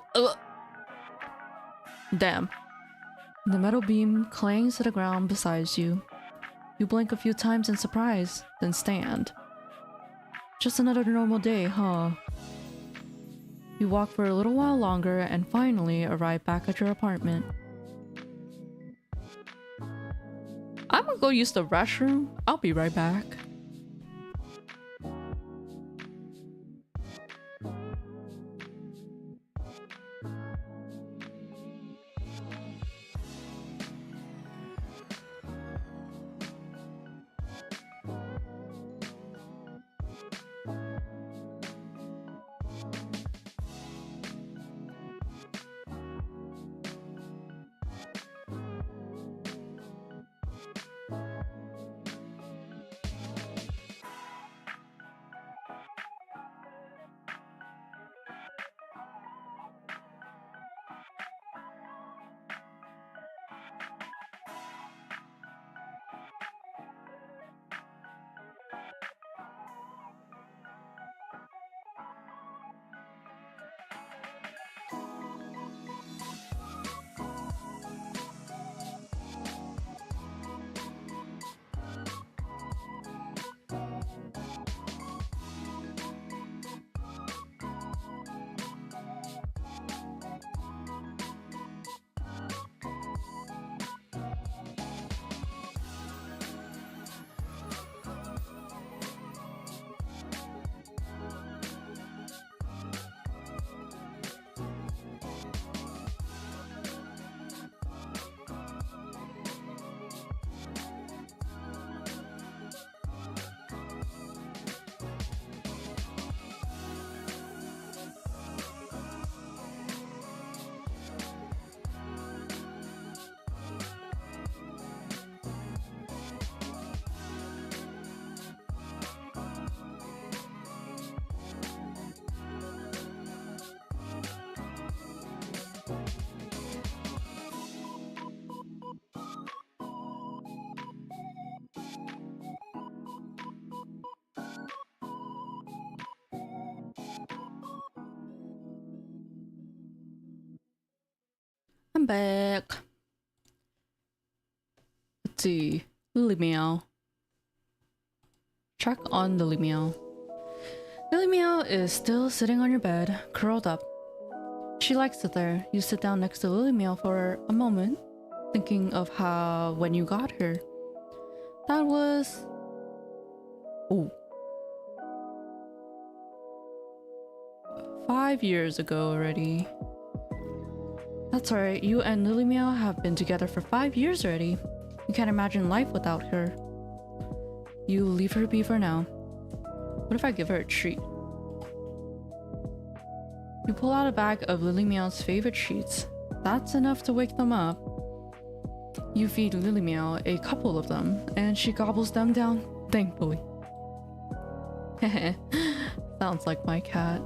damn. The metal beam clangs to the ground beside you. You blink a few times in surprise, then stand. Just another normal day, huh? You walk for a little while longer and finally arrive back at your apartment. I'm gonna go use the restroom. I'll be right back. I'm back. Let's see. Lily Meow. Check on Lily Meow. Lily Meow is still sitting on your bed, curled up. She likes it there. You sit down next to Lily Meow for a moment, thinking of how when you got her. That was... oh. 5 years ago already. That's right, you and Lily Meow have been together for 5 years already. You can't imagine life without her. You leave her be for now. What if I give her a treat? You pull out a bag of Lily Meow's favorite treats. That's enough to wake them up. You feed Lily Meow a couple of them, and she gobbles them down, thankfully. Heh. Sounds like my cat.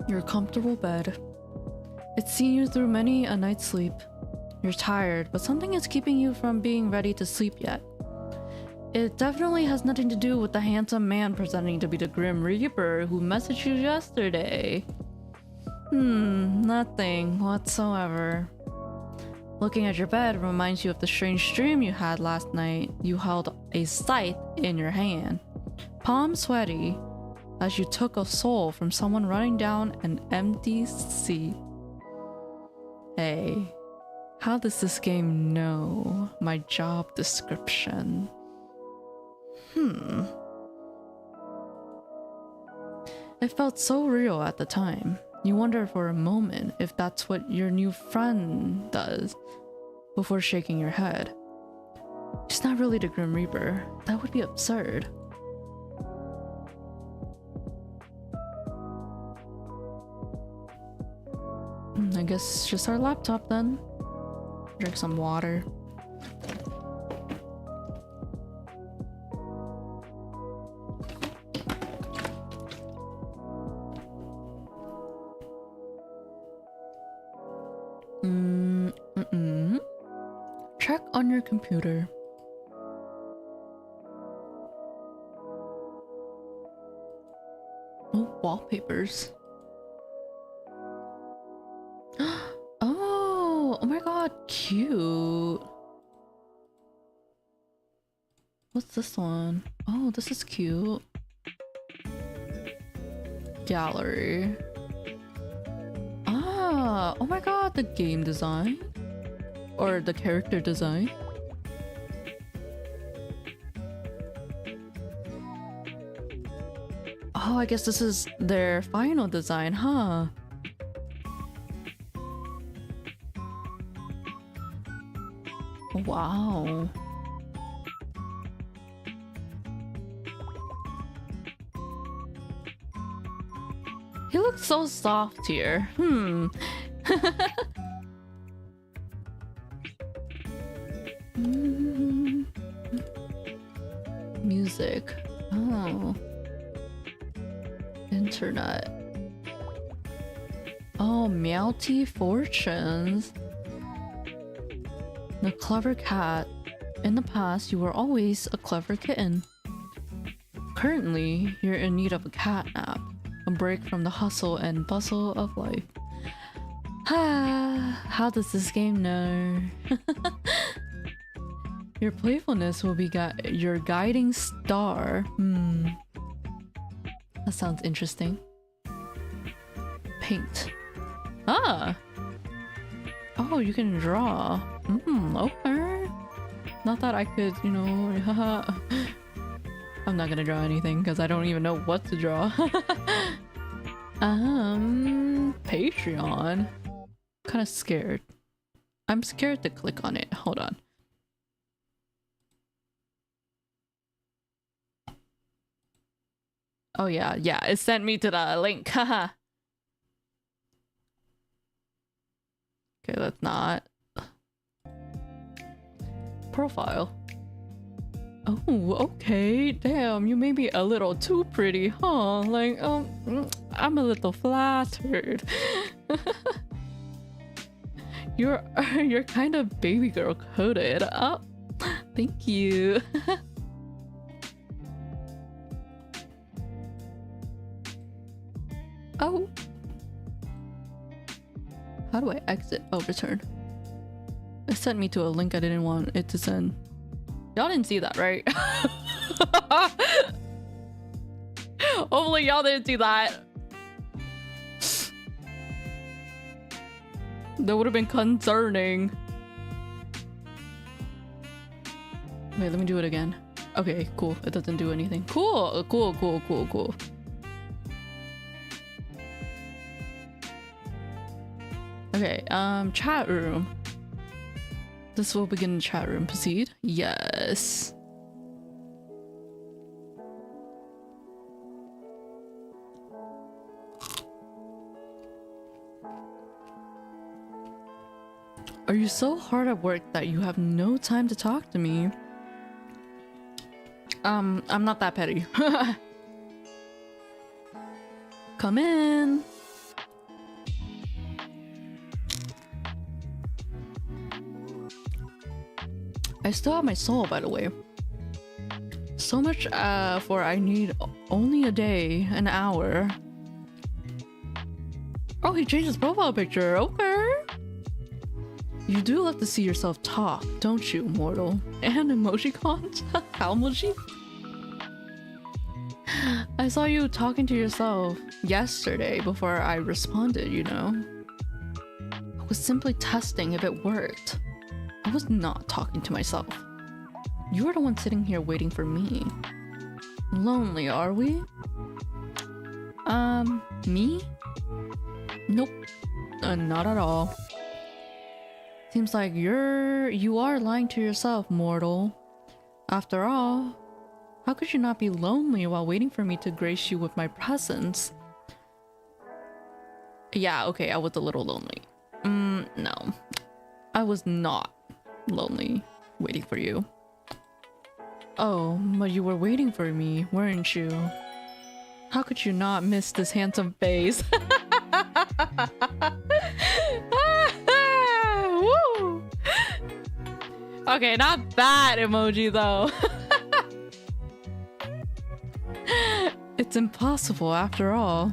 Your comfortable bed. It's seen you through many a night's sleep. You're tired, but something is keeping you from being ready to sleep yet. It definitely has nothing to do with the handsome man pretending to be the Grim Reaper who messaged you yesterday. Nothing whatsoever. Looking at your bed reminds you of the strange dream you had last night. You held a scythe in your hand, palm sweaty, as you took a soul from someone running down an empty seat. Hey, how does this game know my job description? It felt so real at the time. You wondered for a moment if that's what your new friend does, before shaking your head. She's not really the Grim Reaper. That would be absurd. I guess it's just our laptop then. Drink some water. Check on your computer. Oh, wallpapers. Oh my god, cute. What's this one? Oh, this is cute. Gallery. Ah, oh my god, the game design. Or the character design. Oh, I guess this is their final design, huh? Wow. He looks so soft here. Music. Oh. Internet. Oh, Meowty Fortunes. The clever cat. In the past, you were always a clever kitten. Currently, you're in need of a cat nap. A break from the hustle and bustle of life. How does this game know? Your playfulness will be your guiding star. That sounds interesting. Paint. Ah! Oh, you can draw. Okay. Not that I could, you know, haha. I'm not gonna draw anything because I don't even know what to draw. Patreon. Kind of scared. I'm scared to click on it. Hold on. Oh yeah, it sent me to the link. Haha. Okay, let's not. Profile. Oh, okay. Damn, you may be a little too pretty, huh? Like, I'm a little flattered. You're kind of baby girl coded. Oh, thank you. Oh. How do I exit? Oh, return. It sent me to a link I didn't want it to send. Y'all didn't see that, right? Hopefully y'all didn't see that. That would have been concerning. Wait, let me do it again. Okay, cool. It doesn't do anything. Cool. Okay, chat room. This will begin the chat room. Proceed. Yes. Are you so hard at work that you have no time to talk to me? I'm not that petty. Come in. I still have my soul, by the way. So much for I need only a day, an hour. Oh, he changed his profile picture. Okay. You do love to see yourself talk, don't you, mortal? And emojicons? How emoji? I saw you talking to yourself yesterday before I responded, you know? I was simply testing if it worked. I was not talking to myself. You were the one sitting here waiting for me. Lonely, are we? Me? Nope. Not at all. Seems like you are lying to yourself, mortal. After all, how could you not be lonely while waiting for me to grace you with my presence? Yeah, okay, I was a little lonely. No. I was not lonely waiting for you. Oh, but you were waiting for me, weren't you? How could you not miss this handsome face? Woo! Okay, not that emoji though. It's impossible after all.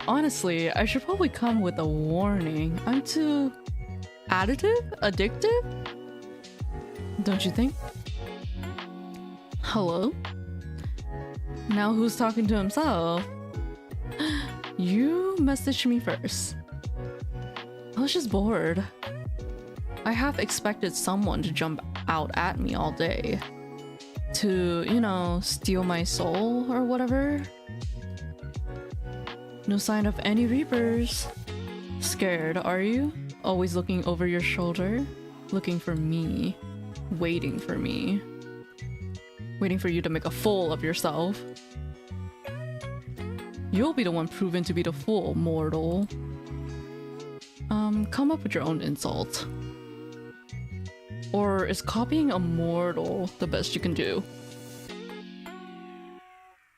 Honestly, I should probably come with a warning. I'm too addictive? Don't you think? Hello? Now who's talking to himself? You messaged me first. I was just bored. I half expected someone to jump out at me all day. To, you know, steal my soul or whatever. No sign of any reapers. Scared, are you? Always looking over your shoulder? Looking for me. Waiting for me. Waiting for you to make a fool of yourself. You'll be the one proven to be the fool, mortal. Come up with your own insult. Or is copying a mortal the best you can do?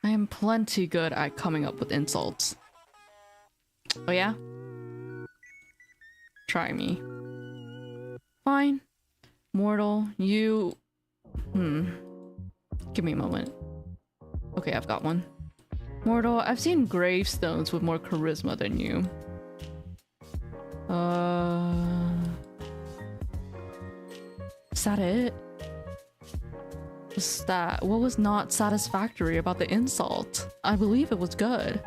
I am plenty good at coming up with insults. Oh yeah? Try me. Fine. Mortal, you... Give me a moment. Okay, I've got one. Mortal, I've seen gravestones with more charisma than you. Is that it? What was not satisfactory about the insult? I believe it was good.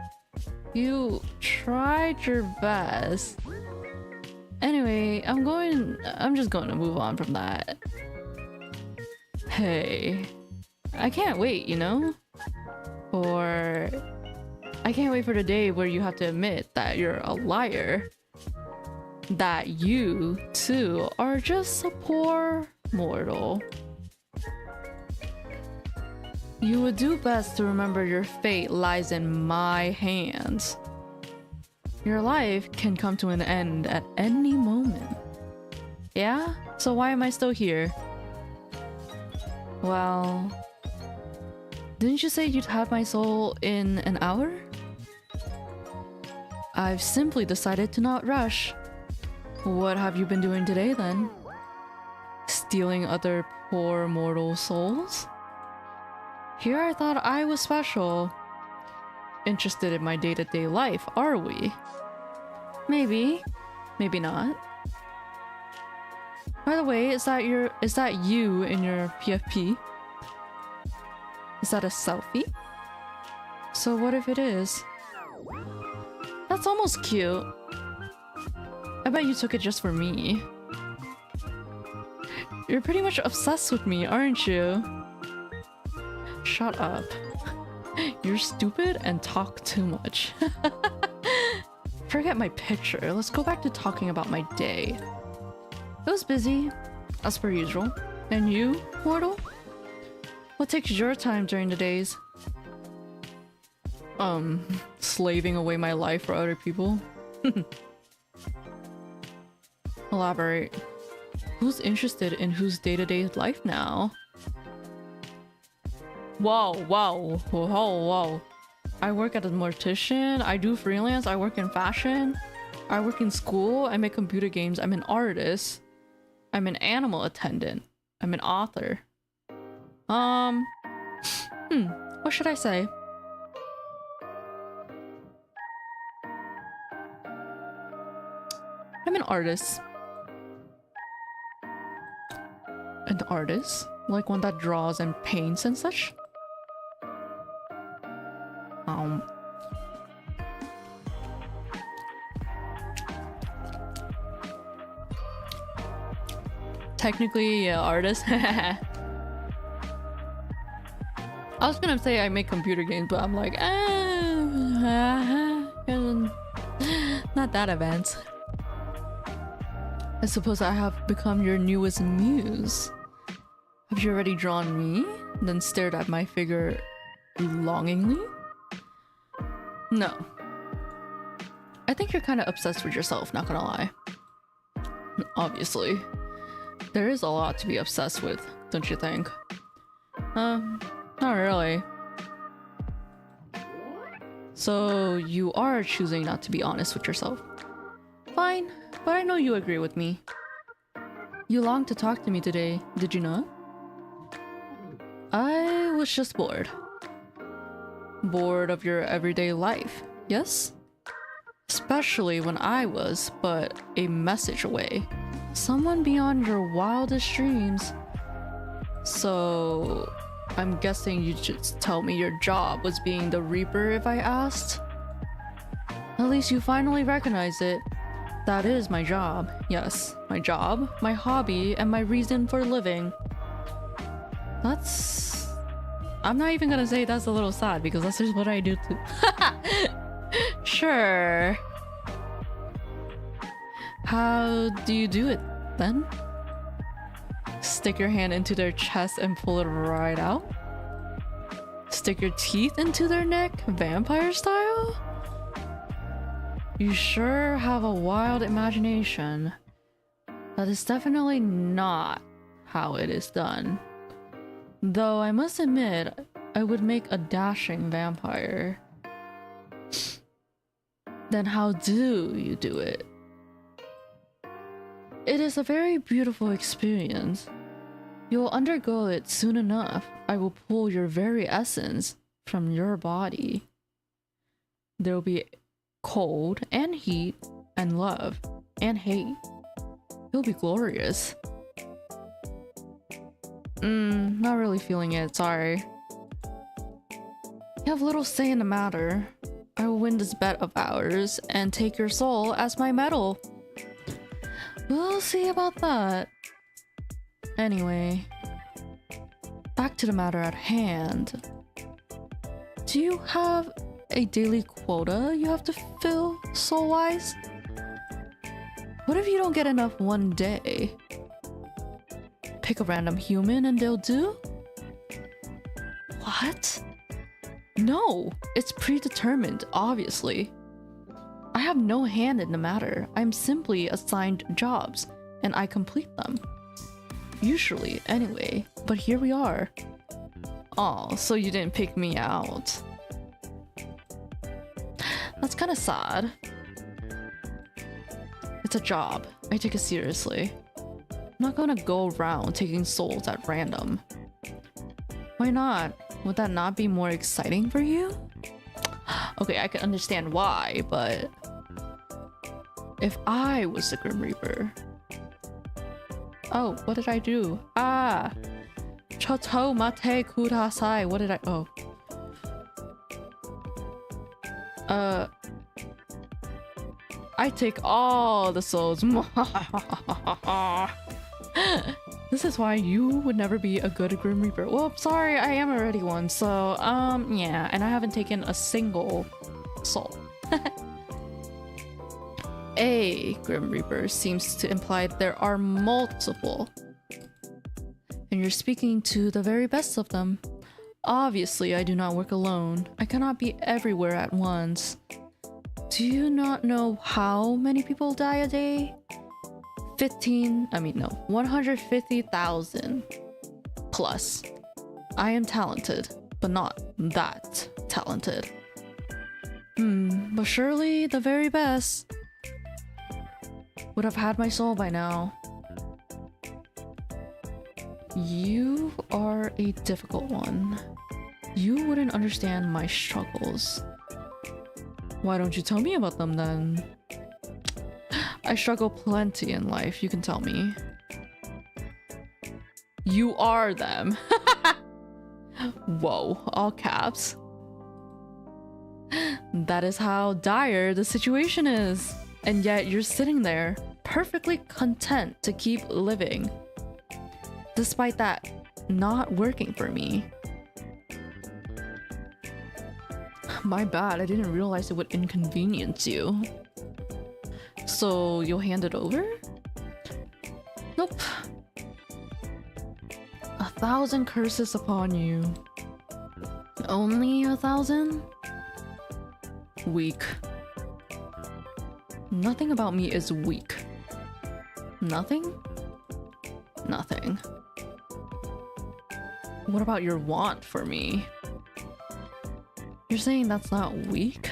You tried your best. Anyway, I'm just going to move on from that. Hey, I can't wait, you know? Or I can't wait for the day where you have to admit that you're a liar. That you, too, are just a poor mortal. You would do best to remember your fate lies in my hands. Your life can come to an end at any moment. Yeah? So why am I still here? Well... Didn't you say you'd have my soul in an hour? I've simply decided to not rush. What have you been doing today then? Stealing other poor mortal souls? Here I thought I was special. Interested in my day-to-day life, are we? Maybe. Maybe not. By the way, is that you in your PFP? Is that a selfie? So what if it is? That's almost cute. I bet you took it just for me. You're pretty much obsessed with me, aren't you? Shut up. You're stupid and talk too much. Forget my picture. Let's go back to talking about my day. It was busy, as per usual. And you, mortal? What takes your time during the days? Slaving away my life for other people? Elaborate. Who's interested in whose day-to-day life now? Whoa. I work as a mortician, I do freelance, I work in fashion, I work in school, I make computer games, I'm an artist, I'm an animal attendant, I'm an author. What should I say? I'm an artist. An artist? Like one that draws and paints and such? Technically, yeah, artist. I was gonna say I make computer games, but I'm like, not that advanced. I suppose I have become your newest muse. Have you already drawn me? Then stared at my figure longingly? No. I think you're kind of obsessed with yourself, not gonna lie. Obviously. There is a lot to be obsessed with, don't you think? Not really. So you are choosing not to be honest with yourself. Fine, but I know you agree with me. You longed to talk to me today, did you not? I was just bored. Bored of your everyday life, yes? Especially when I was but a message away. Someone beyond your wildest dreams. So, I'm guessing you just tell me your job was being the Reaper if I asked? At least you finally recognize it. That is my job. Yes, my job, my hobby, and my reason for living. That's... I'm not even gonna say that's a little sad because that's just what I do too. Sure. How do you do it then? Stick your hand into their chest and pull it right out? Stick your teeth into their neck, vampire style? You sure have a wild imagination. That is definitely not how it is done. Though I must admit, I would make a dashing vampire. Then how do you do it? It is a very beautiful experience. You will undergo it soon enough. I will pull your very essence from your body. There will be cold and heat and love and hate. It'll be glorious. Not really feeling it, sorry. You have little say in the matter. I will win this bet of ours and take your soul as my medal. We'll see about that. Anyway, back to the matter at hand. Do you have a daily quota you have to fill, soul-wise? What if you don't get enough one day? Pick a random human and they'll do? What? No, it's predetermined, obviously. I have no hand in the matter. I'm simply assigned jobs, and I complete them. Usually, anyway, but here we are. Oh, so you didn't pick me out. That's kind of sad. It's a job. I take it seriously. I'm not gonna go around taking souls at random. Why not? Would that not be more exciting for you? Okay, I can understand why, but... if I was the Grim Reaper... Oh, what did I do? Ah! Choto mate kudasai. What did I... oh. I take all the souls. This is why you would never be a good Grim Reaper. Well, sorry, I am already one, so, yeah, and I haven't taken a single soul. A Grim Reaper seems to imply there are multiple. And you're speaking to the very best of them. Obviously, I do not work alone. I cannot be everywhere at once. Do you not know how many people die a day? 150,000 plus. I am talented, but not that talented. But surely the very best would have had my soul by now. You are a difficult one. You wouldn't understand my struggles. Why don't you tell me about them then? I struggle plenty in life, you can tell me. You are them. Whoa, all caps. That is how dire the situation is. And yet you're sitting there, perfectly content to keep living. Despite that not working for me. My bad, I didn't realize it would inconvenience you. So you'll hand it over? Nope. 1,000 curses upon you. Only 1,000? Weak. Nothing about me is weak. Nothing? Nothing. What about your want for me? You're saying that's not weak?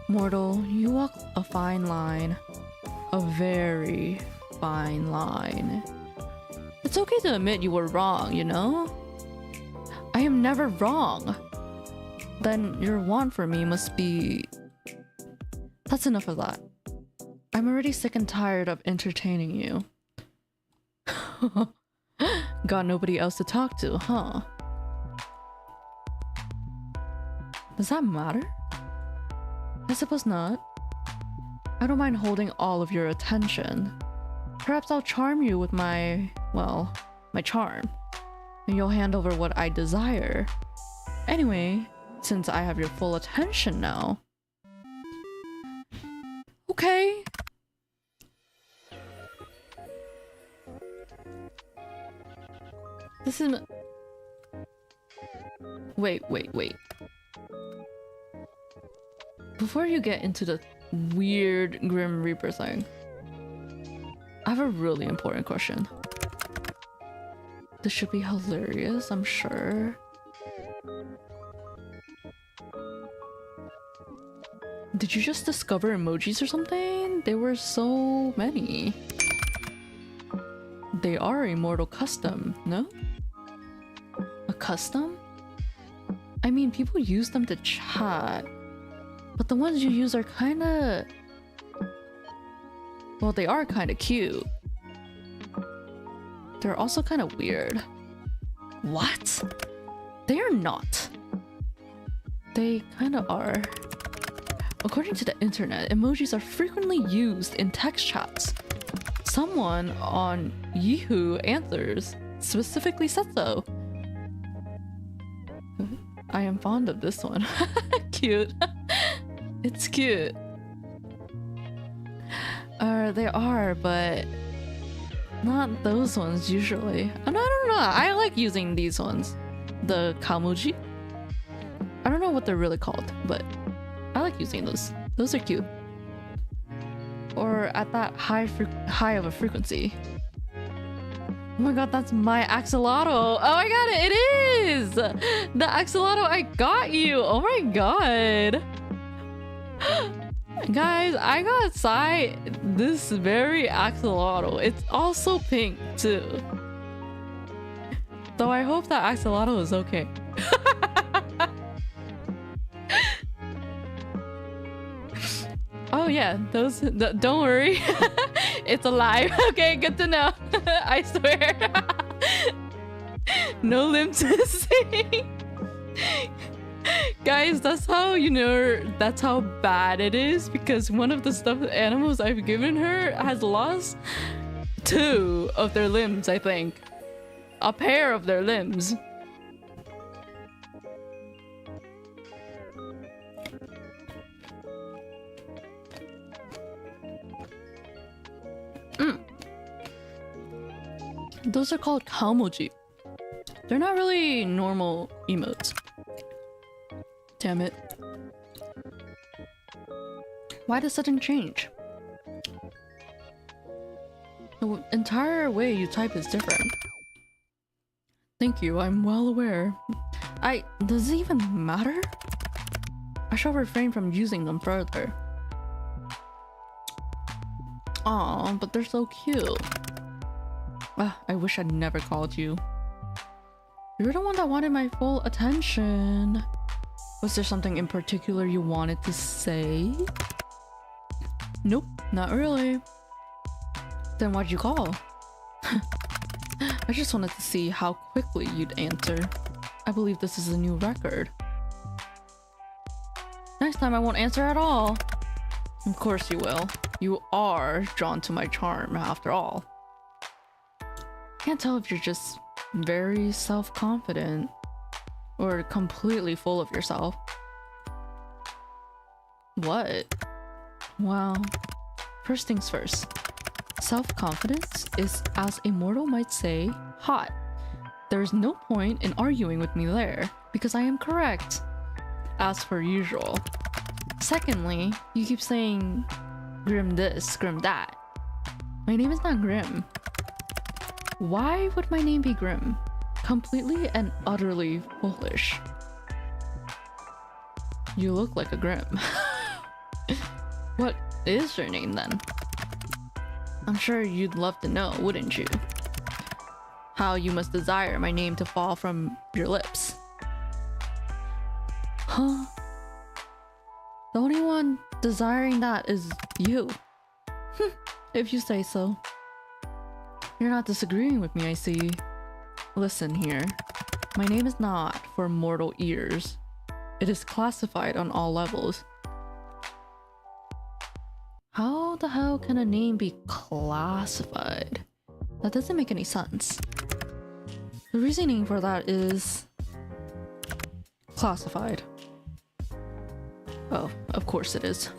Mortal, you walk a fine line. A very fine line. It's okay to admit you were wrong, you know? I am never wrong. Then your want for me must be... That's enough of that. I'm already sick and tired of entertaining you. Got nobody else to talk to, huh? Does that matter? I suppose not. I don't mind holding all of your attention. Perhaps I'll charm you with my, well, my charm. And you'll hand over what I desire. Anyway, since I have your full attention now. Okay. This is... Wait. Before you get into the weird Grim Reaper thing, I have a really important question. This should be hilarious, I'm sure. Did you just discover emojis or something? There were so many. They are a mortal custom, no? A custom? I mean, people use them to chat. But the ones you use are kinda... Well, they are kinda cute. They're also kinda weird. What? They are not. They kinda are. According to the internet, emojis are frequently used in text chats. Someone on Yahoo Answers specifically said so. I am fond of this one. Cute. It's cute. They are, but not those ones usually. I don't know. I like using these ones. The kamuji. I don't know what they're really called, but I like using those. Those are cute. Or at that high of a frequency. Oh my god, that's my axolotl. Oh my god, it is! The axolotl I got you. Oh my god. Guys, I got Sai this very axolotl. It's also pink too. Though I hope that axolotl is okay. Oh yeah, those don't worry. It's alive. Okay, good to know. I swear. No limbs missing. Guys, that's how you know that's how bad it is, because one of the stuffed animals I've given her has lost 2 of their limbs, I think. A pair of their limbs. Those are called kamoji. They're not really normal emotes. Damn it. Why the sudden change? The entire way you type is different. Thank you, I'm well aware. Does it even matter? I shall refrain from using them further. Aw, but they're so cute. I wish I'd never called you. You're the one that wanted my full attention. Was there something in particular you wanted to say? Nope, not really. Then why'd you call? I just wanted to see how quickly you'd answer. I believe this is a new record. Next time I won't answer at all. Of course you will. You are drawn to my charm, after all. Can't tell if you're just very self-confident or completely full of yourself. What? Well, first things first. Self-confidence is, as a mortal might say, hot. There's no point in arguing with me there, because I am correct, as per usual. Secondly, you keep saying Grim this, Grim that. My name is not Grim. Why would my name be Grim? Completely and utterly foolish. You look like a Grim. What is your name then? I'm sure you'd love to know, wouldn't you? How you must desire my name to fall from your lips. Huh? The only one desiring that is you. If you say so. You're not disagreeing with me, I see. Listen here. My name is not for mortal ears. It is classified on all levels. How the hell can a name be classified? That doesn't make any sense. The reasoning for that is classified. Oh, of course it is.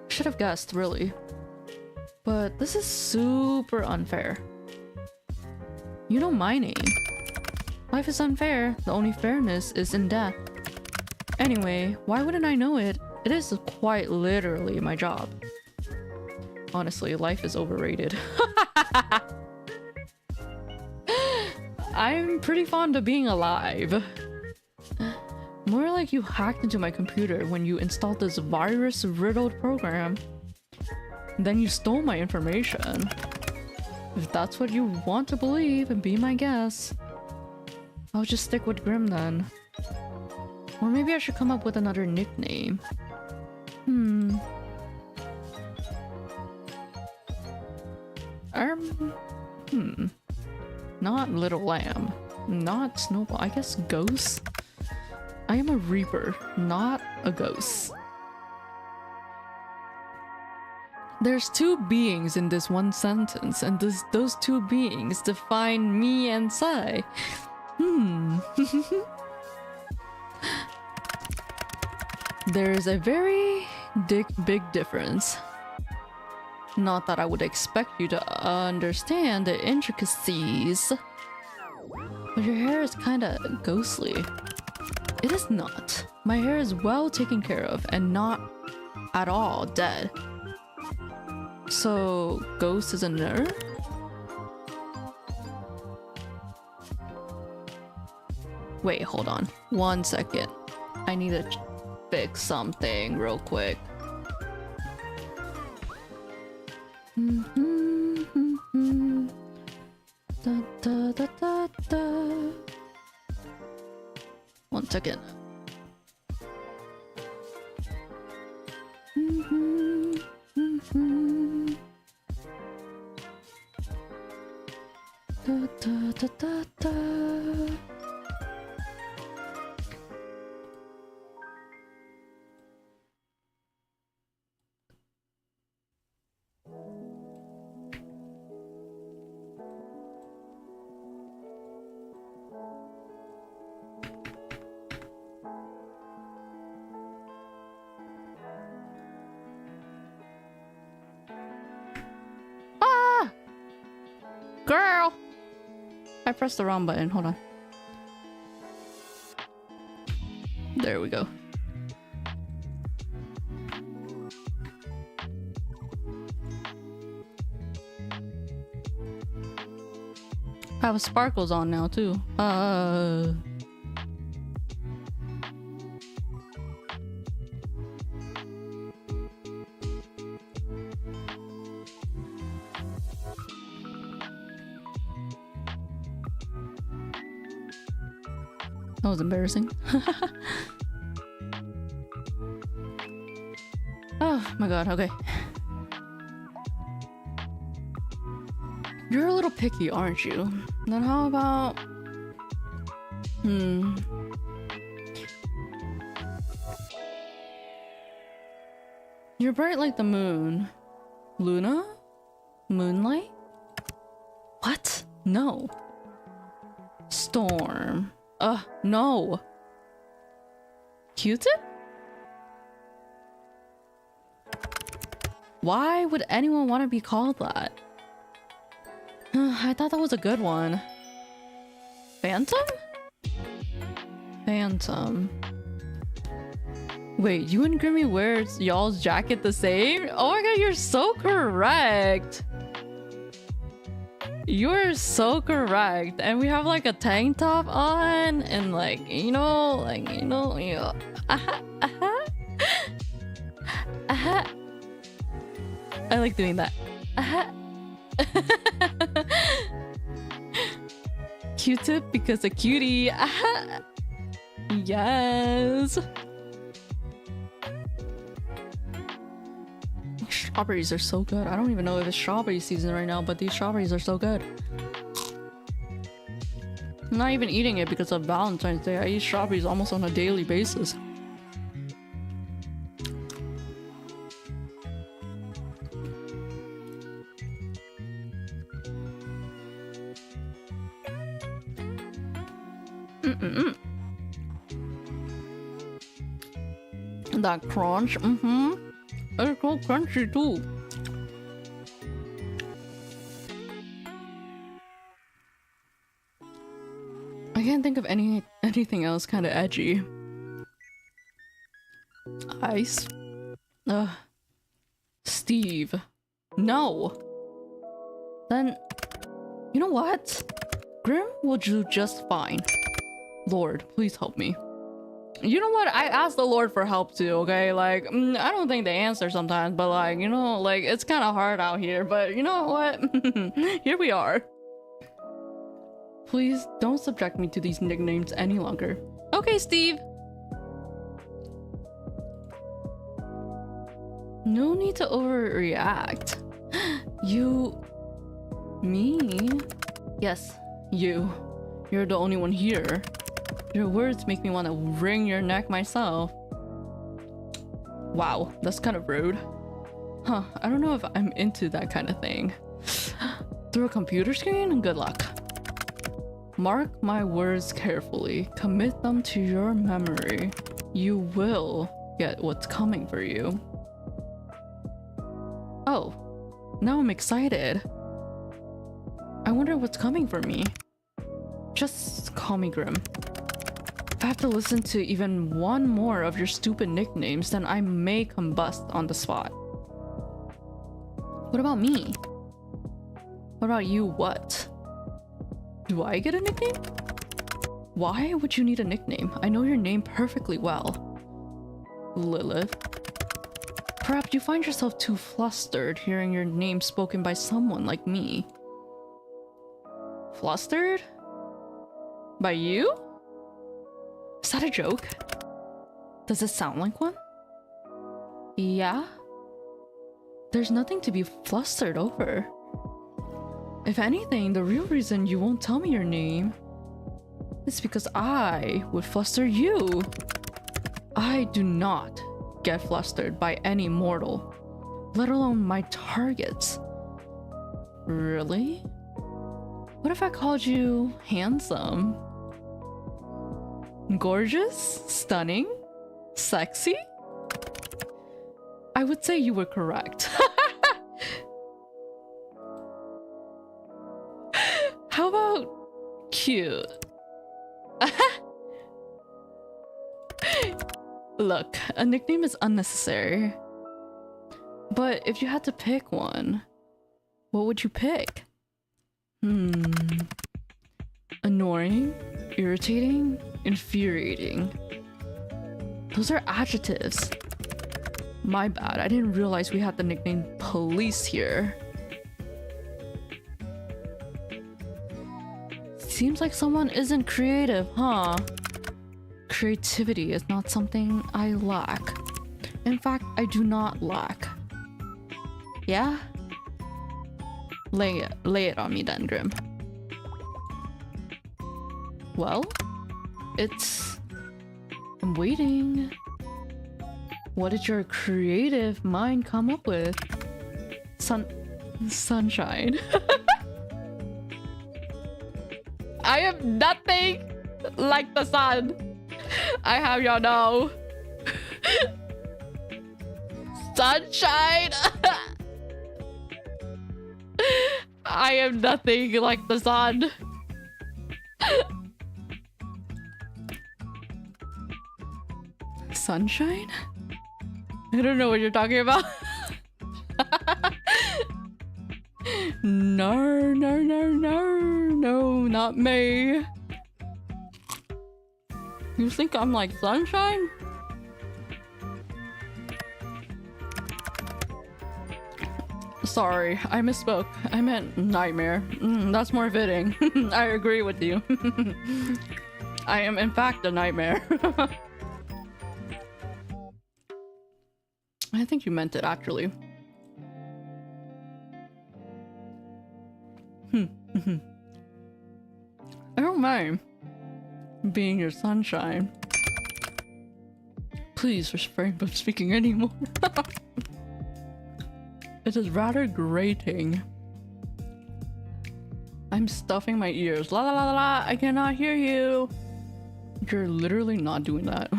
Should have guessed, really. But this is super unfair. You know my name. Life is unfair. The only fairness is in death. Anyway, why wouldn't I know it? It is quite literally my job. Honestly, life is overrated. I'm pretty fond of being alive. More like you hacked into my computer when you installed this virus-riddled program. Then you stole my information. If that's what you want to believe and be my guess, I'll just stick with Grim then. Or maybe I should come up with another nickname. Not Little Lamb. Not Snowball. I guess Ghost? I am a Reaper, not a ghost. There's two beings in this one sentence, and those two beings define me and Sai. There's a very big difference. Not that I would expect you to understand the intricacies, but your hair is kinda ghostly. It is not. My hair is well taken care of and not at all dead. So, Ghost is a nerd? Wait, hold on. 1 second. I need to fix something real quick. Da, da, da, da, da. 1 second. Da, da, da, da, da. Girl! I pressed the wrong button. Hold on. There we go. I have sparkles on now too. That was embarrassing. Oh my god, okay. You're a little picky, aren't you? Then how about... You're bright like the moon. Luna? Moonlight? What? No. Storm. No. Q-tip? Why would anyone want to be called that? I thought that was a good one. Phantom? Phantom. Wait, you and Grimmy wear y'all's jacket the same? Oh my god, you're so correct. You're so correct. And we have like a tank top on and like, you know. I like doing that. Q-tip because a cutie. Yes. Strawberries are so good. I don't even know if it's strawberry season right now, but these strawberries are so good. I'm not even eating it because of Valentine's Day. I eat strawberries almost on a daily basis. That crunch, it's so crunchy too. I can't think of anything else kind of edgy. Ice. Steve. No. Then, you know what? Grim will do just fine. Lord, please help me. You know what? I asked the Lord for help too, okay? Like, I don't think they answer sometimes, but like, you know, like, it's kind of hard out here, but you know what? Here we are. Please don't subject me to these nicknames any longer. Okay, Steve. No need to overreact. You... Me? Yes, you. You're the only one here. Your words make me want to wring your neck myself. Wow, that's kind of rude. Huh, I don't know if I'm into that kind of thing. Through a computer screen? Good luck. Mark my words carefully. Commit them to your memory. You will get what's coming for you. Oh, now I'm excited. I wonder what's coming for me. Just call me Grim. If I have to listen to even one more of your stupid nicknames, then I may combust on the spot. What about me? What about you, what? Do I get a nickname? Why would you need a nickname? I know your name perfectly well. Lilith. Perhaps you find yourself too flustered hearing your name spoken by someone like me. Flustered? By you? Is that a joke? Does it sound like one? Yeah? There's nothing to be flustered over. If anything, the real reason you won't tell me your name is because I would fluster you. I do not get flustered by any mortal, let alone my targets. Really? What if I called you handsome? Gorgeous? Stunning? Sexy? I would say you were correct. How about cute? Look, a nickname is unnecessary. But if you had to pick one, what would you pick? Annoying, irritating, infuriating. Those are adjectives. My bad, I didn't realize we had the nickname Police here. Seems like someone isn't creative, huh? creativity is not something I lack. In fact, I do not lack. Yeah? Lay it on me then, Grim. Well, I'm waiting. What did your creative mind come up with? Sunshine. I am nothing like the sun. I have y'all know. Sunshine. I am nothing like the sun. Sunshine? I don't know what you're talking about. No, no, no, no, no, not me. You think I'm like sunshine? Sorry, I misspoke. I meant nightmare. That's more fitting. I agree with you. I am in fact a nightmare. I think you meant it actually. I don't mind being your sunshine. Please refrain from speaking anymore. It is rather grating. I'm stuffing my ears. La la la la, I cannot hear you. You're literally not doing that.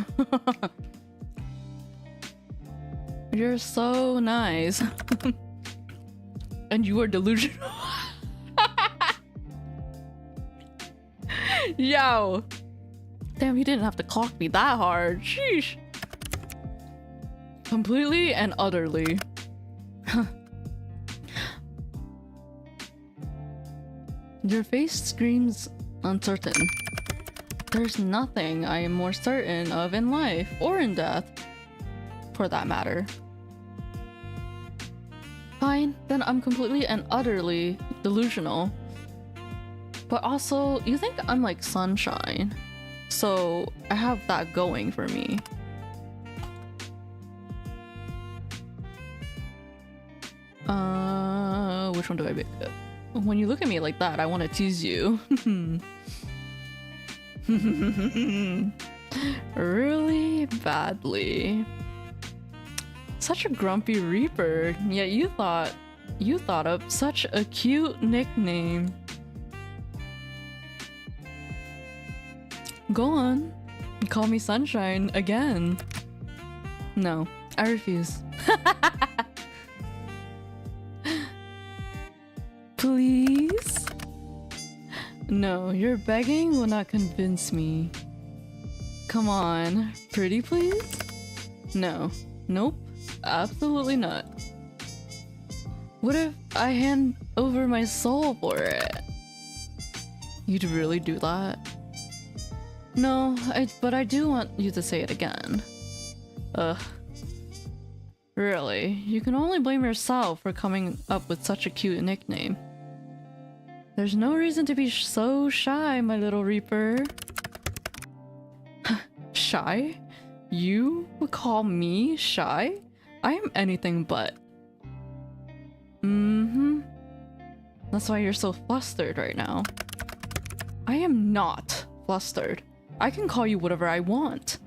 You're so nice. And you are delusional. Yo. Damn, you didn't have to clock me that hard. Sheesh. Completely and utterly. Your face screams uncertain. There's nothing I am more certain of in life or in death, for that matter. Fine, then I'm completely and utterly delusional. But also, you think I'm like sunshine, so I have that going for me. Which one do I pick up? When you look at me like that, I want to tease you. Really badly. Such a grumpy reaper, yet you thought up such a cute nickname. Go on, call me Sunshine again. No, I refuse. Please? No, your begging will not convince me. Come on, pretty please? No, nope, absolutely not. What if I hand over my soul for it? You'd really do that? No, but I do want you to say it again. Ugh. Really, you can only blame yourself for coming up with such a cute nickname. There's no reason to be so shy, my little reaper. Shy? You would call me shy? I am anything but. That's why you're so flustered right now. I am not flustered. I can call you whatever I want.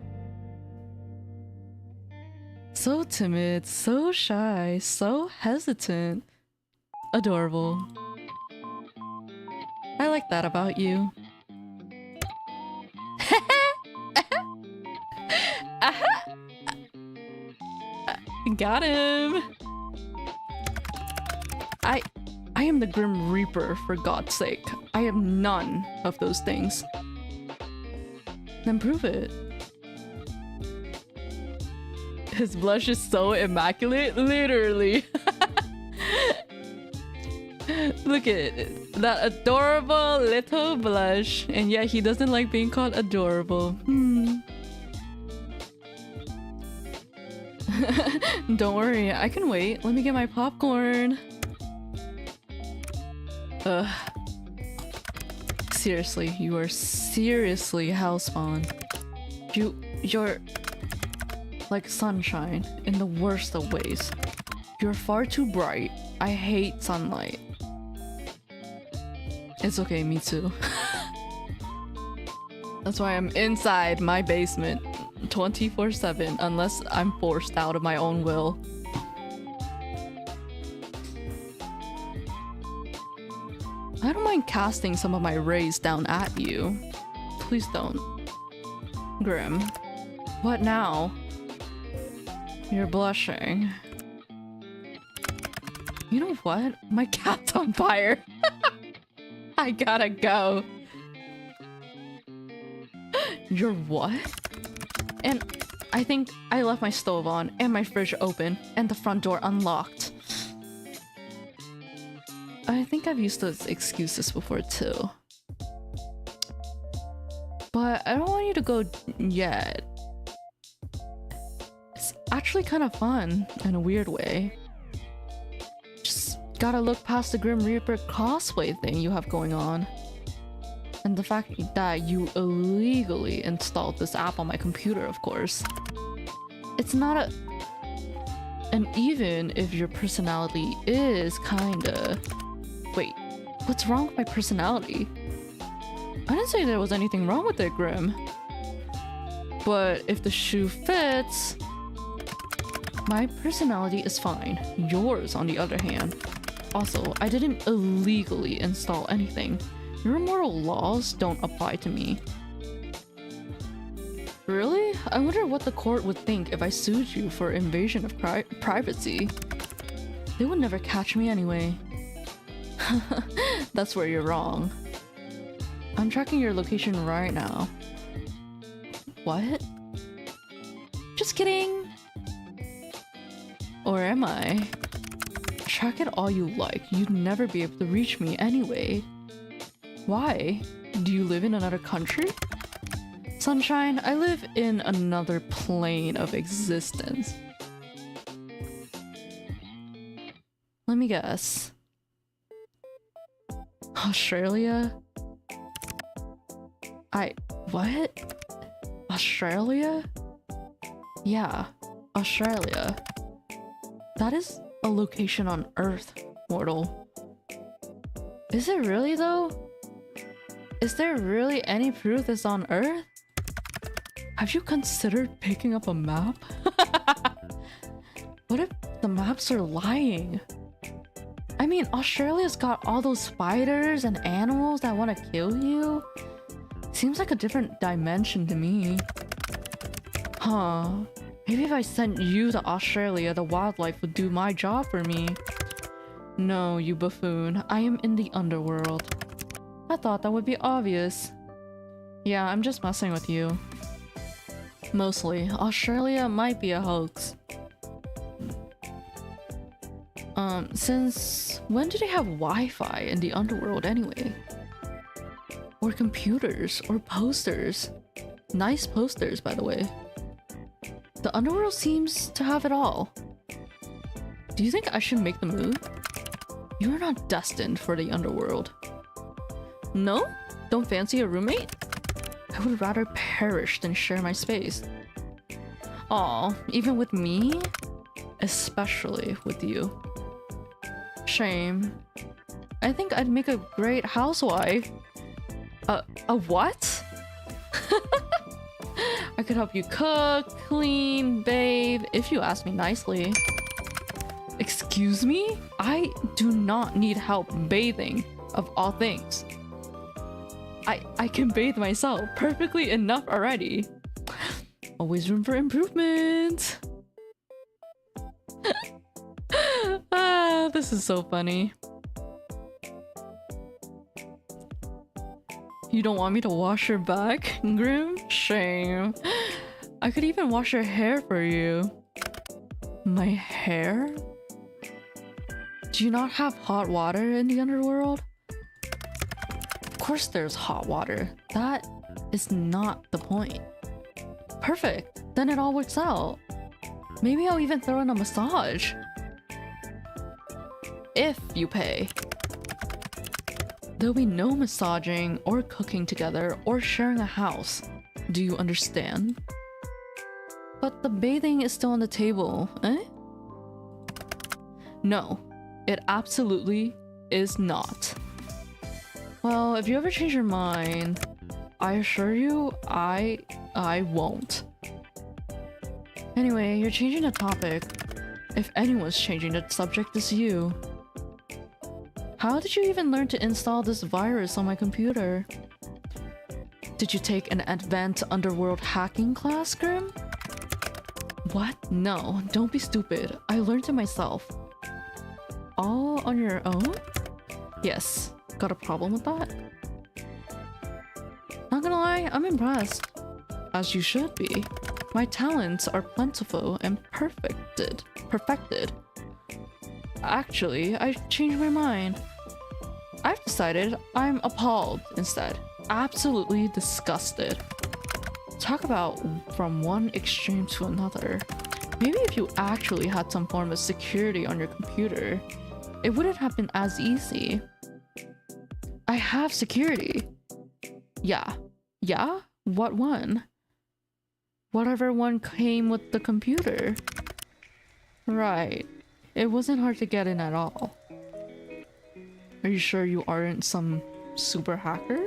So timid, so shy, so hesitant. Adorable. I like that about you. Got him. I am the Grim Reaper, for God's sake. I am none of those things. Then prove it. His blush is so immaculate, literally. Look at it. That adorable little blush. And yet he doesn't like being called adorable. Don't worry, I can wait. Let me get my popcorn. Ugh. Seriously, you are seriously housebound. You're like sunshine in the worst of ways. You're far too bright. I hate sunlight. It's okay, me too. That's why I'm inside my basement 24/7 unless I'm forced out of my own will. I don't mind casting some of my rays down at you. Please don't. Grim. What now? You're blushing. You know what? My cat's on fire. I gotta go. You're what? And I think I left my stove on and my fridge open and the front door unlocked. I think I've used those excuses before too. But I don't want you to go yet. It's actually kind of fun in a weird way. Just gotta look past the Grim Reaper cosplay thing you have going on. And the fact that you illegally installed this app on my computer, of course. It's not a... And even if your personality is kinda... Wait, what's wrong with my personality? I didn't say there was anything wrong with it, Grim. But if the shoe fits... My personality is fine. Yours, on the other hand. Also, I didn't illegally install anything. Your immortal laws don't apply to me. Really? I wonder what the court would think if I sued you for invasion of privacy. They would never catch me anyway. That's where you're wrong. I'm tracking your location right now. What? Just kidding! Or am I? Track it all you like, you'd never be able to reach me anyway. Why? Do you live in another country? Sunshine, I live in another plane of existence. Let me guess. Australia? What? Australia? Yeah, Australia. That is a location on Earth, mortal. Is it really though? Is there really any proof it's on Earth? Have you considered picking up a map? What if the maps are lying? I mean, Australia's got all those spiders and animals that want to kill you. Seems like a different dimension to me. Huh. Maybe if I sent you to Australia, the wildlife would do my job for me. No, you buffoon. I am in the underworld. I thought that would be obvious. Yeah, I'm just messing with you. Mostly. Australia might be a hoax. Since when do they have Wi-Fi in the underworld anyway? Or computers, or posters. Nice posters, by the way. The underworld seems to have it all. Do you think I should make the move? You are not destined for the underworld. No? Don't fancy a roommate? I would rather perish than share my space. Aw, even with me? Especially with you. Shame. I think I'd make a great housewife. A what? I could help you cook, clean, bathe, if you ask me nicely. Excuse me? I do not need help bathing, of all things. I can bathe myself perfectly enough already. Always room for improvement. Ah, this is so funny. You don't want me to wash your back, Grim? Shame. I could even wash your hair for you. My hair? Do you not have hot water in the underworld? Of course there's hot water. That is not the point. Perfect. Then it all works out. Maybe I'll even throw in a massage. If you pay. There'll be no massaging or cooking together or sharing a house. Do you understand? But the bathing is still on the table, eh? No, it absolutely is not. Well, if you ever change your mind, I assure you, I won't. Anyway, you're changing the topic. If anyone's changing the subject, it's you. How did you even learn to install this virus on my computer? Did you take an advanced underworld hacking class, Grim? What? No, don't be stupid. I learned it myself. All on your own? Yes. Got a problem with that? Not gonna lie, I'm impressed. As you should be. My talents are plentiful and perfected. Actually, I've changed my mind. I've decided I'm appalled instead. Absolutely disgusted. Talk about from one extreme to another. Maybe if you actually had some form of security on your computer, it wouldn't have been as easy. I have security. Yeah? What one? Whatever one came with the computer. Right. It wasn't hard to get in at all. Are you sure you aren't some super hacker?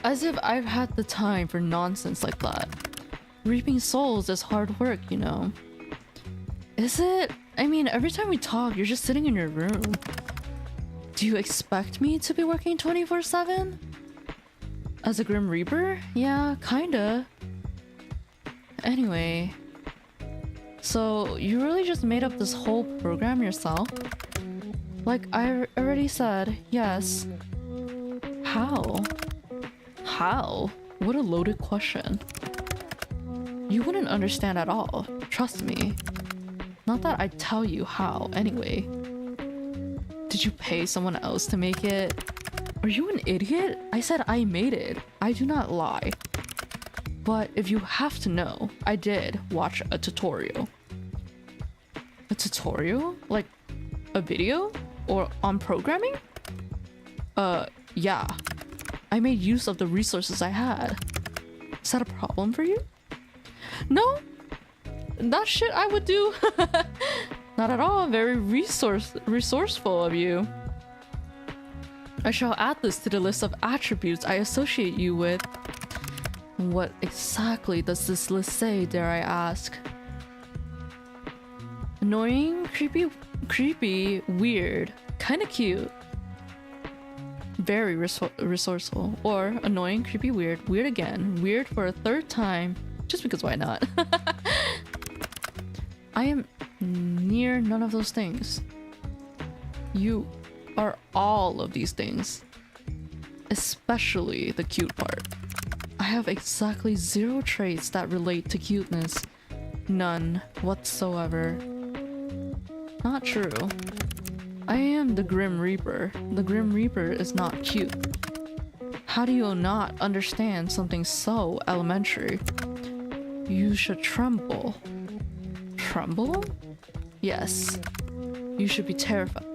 As if I've had the time for nonsense like that. Reaping souls is hard work, you know. Is it? I mean, every time we talk, you're just sitting in your room. Do you expect me to be working 24/7? As a Grim Reaper? Yeah, kinda. Anyway. So, you really just made up this whole program yourself? Like I already said, yes. How? How? What a loaded question. You wouldn't understand at all, trust me. Not that I'd tell you how, anyway. Did you pay someone else to make it? Are you an idiot? I said I made it. I do not lie. But if you have to know, I did watch a tutorial. A tutorial? Like a video? Or on programming? Yeah. I made use of the resources I had. Is that a problem for you? No? That shit I would do. Not at all. Very resourceful of you. I shall add this to the list of attributes I associate you with. What exactly does this list say, dare I ask? Annoying, creepy, weird, kinda cute. Very resourceful. Or annoying, creepy, weird, weird again, weird for a third time, just because why not? I am near none of those things. You are all of these things. Especially the cute part. I have exactly 0 traits that relate to cuteness. None whatsoever. Not true. I am the Grim Reaper. The Grim Reaper is not cute. How do you not understand something so elementary? You should tremble. Tremble? Yes. You should be terrified.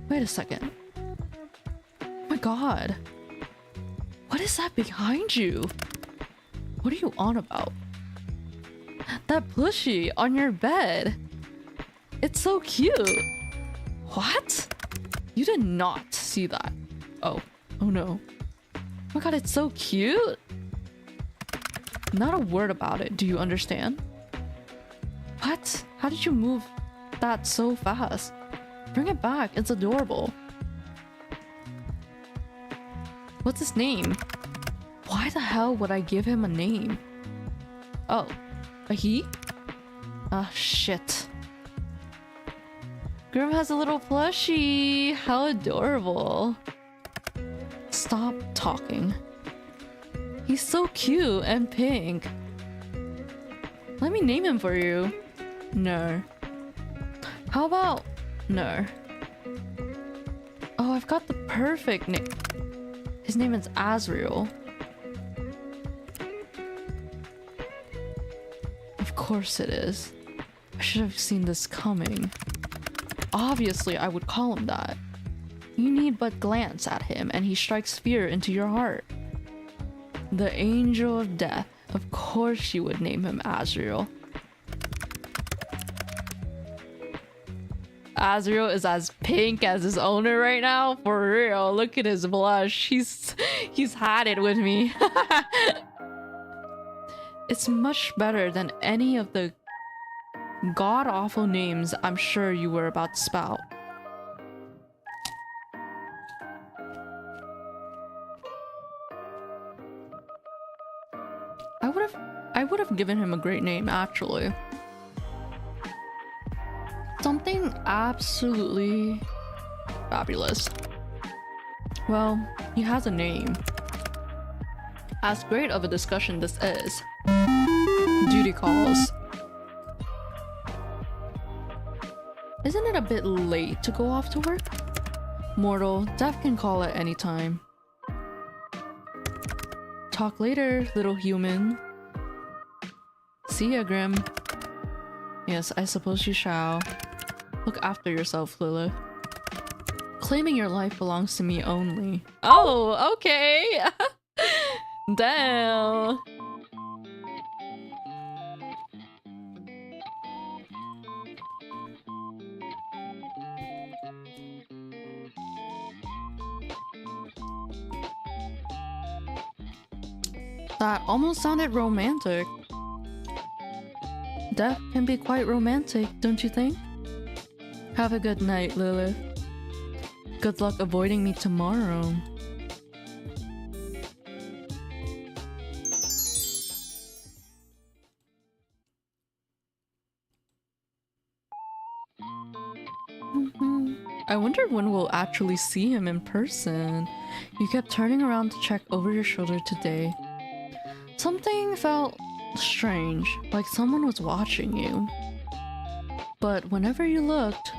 Wait a second. Oh my god. What is that behind you? What are you on about? That plushie on your bed. It's so cute. What? You did not see that. Oh no. Oh my god, it's so cute. Not a word about it. Do you understand? What? How did you move that so fast? Bring it back. It's adorable. What's his name? Why the hell would I give him a name? Oh, a he? Ah, shit. Grim has a little plushie. How adorable. Stop talking. He's so cute and pink. Let me name him for you. No. How about... No. Oh, I've got the perfect name. His name is Azrael. Of course it is. I should have seen this coming. Obviously, I would call him that. You need but glance at him and he strikes fear into your heart. The angel of death. Of course she would name him Azrael. Azrael is as pink as his owner right now. For real. Look at his blush. He's had it with me. It's much better than any of the god-awful names I'm sure you were about to spout. I would have given him a great name, actually. Something absolutely fabulous. Well, he has a name. As great of a discussion this is. Duty calls. Isn't it a bit late to go off to work? Mortal, Death can call at any time. Talk later, little human. See ya, Grim. Yes, I suppose you shall. Look after yourself, Lilith. Claiming your life belongs to me only. Oh, okay! Damn! That almost sounded romantic. Death can be quite romantic, don't you think? Have a good night, Lilith. Good luck avoiding me tomorrow. I wonder when we'll actually see him in person. You kept turning around to check over your shoulder today. Something felt strange, like someone was watching you. But whenever you looked,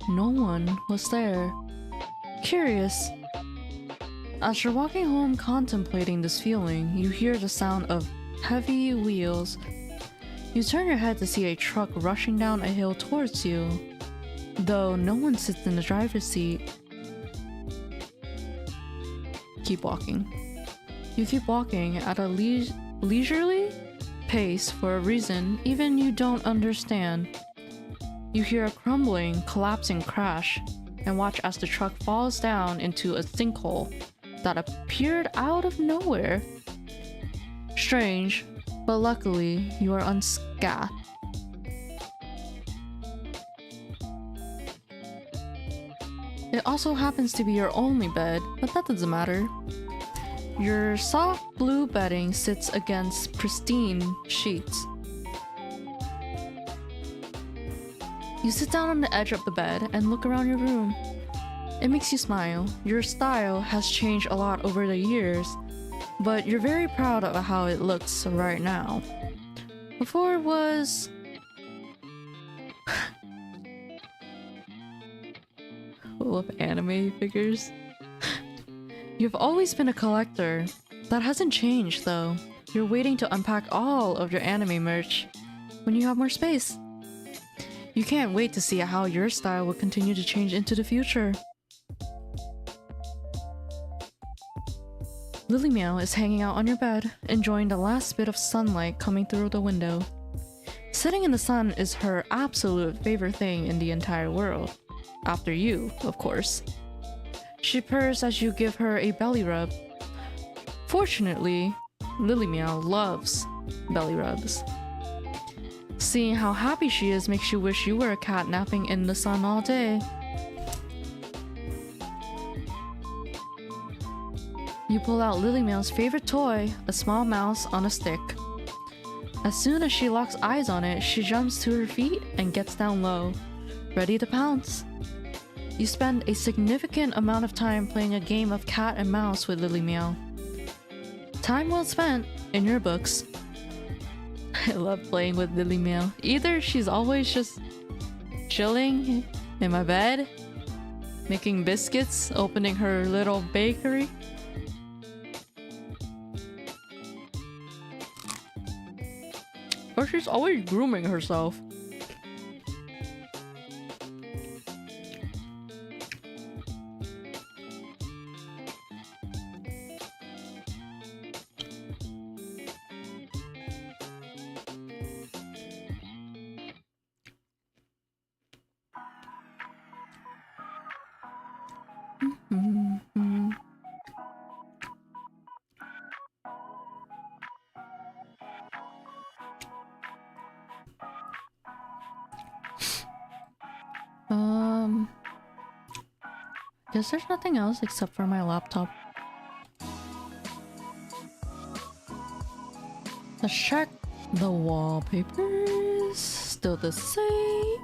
no one was there. Curious. As you're walking home contemplating this feeling, you hear the sound of heavy wheels. You turn your head to see a truck rushing down a hill towards you, though no one sits in the driver's seat. Keep walking. You keep walking at a leisurely pace for a reason even you don't understand. You hear a crumbling, collapsing crash and watch as the truck falls down into a sinkhole that appeared out of nowhere. Strange, but luckily you are unscathed. It also happens to be your only bed, but that doesn't matter. Your soft blue bedding sits against pristine sheets. You sit down on the edge of the bed and look around your room. It makes you smile. Your style has changed a lot over the years, but you're very proud of how it looks right now. Before it was... full of anime figures. You've always been a collector. That hasn't changed though. You're waiting to unpack all of your anime merch when you have more space. You can't wait to see how your style will continue to change into the future. Lily Meow is hanging out on your bed, enjoying the last bit of sunlight coming through the window. Sitting in the sun is her absolute favorite thing in the entire world. After you, of course. She purrs as you give her a belly rub. Fortunately, Lily Meow loves belly rubs. Seeing how happy she is makes you wish you were a cat napping in the sun all day. You pull out Lily Meow's favorite toy, a small mouse on a stick. As soon as she locks eyes on it, she jumps to her feet and gets down low, ready to pounce. You spend a significant amount of time playing a game of cat and mouse with Lily Meow. Time well spent, in your books. I love playing with Lily Meow. Either she's always just chilling in my bed, making biscuits, opening her little bakery. Or she's always grooming herself. Guess there's nothing else except for my laptop. Let's check the wallpapers. Still the same.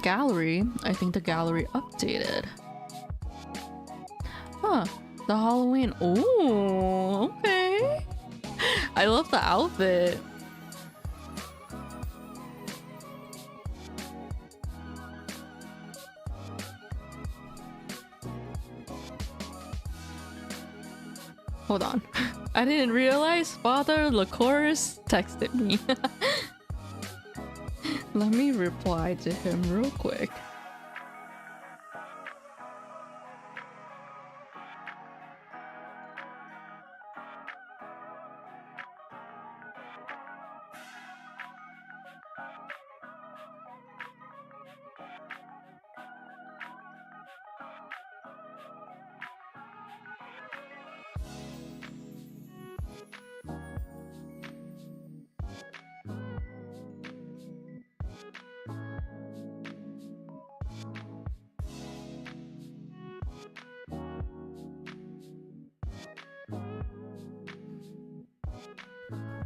Gallery. I think the gallery updated. Huh. The Halloween. Oh, okay. I love the outfit. Hold on. I didn't realize Father Lycoris texted me. Let me reply to him real quick.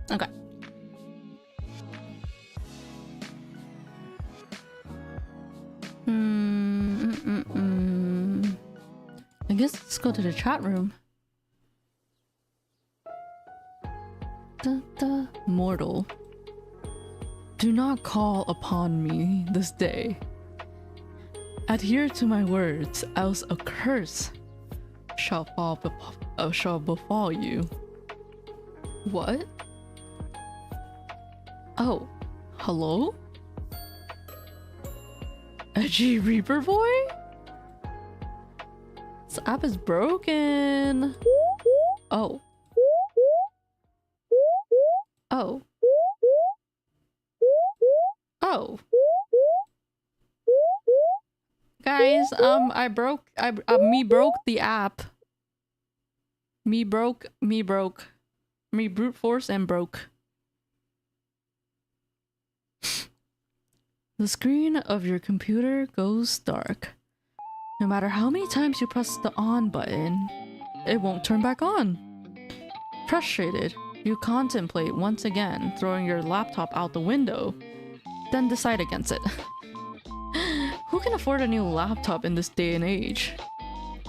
Okay. I guess let's go to the chat room. Mortal. Do not call upon me this day. Adhere to my words, else a curse shall befall you. What? Oh, hello? Edgy Reaper boy? This app is broken. Oh. Oh. Oh. Guys, I broke the app. Me brute force and broke. The screen of your computer goes dark. No matter how many times you press the on button, it won't turn back on. Frustrated, you contemplate once again throwing your laptop out the window, then decide against it. Who can afford a new laptop in this day and age?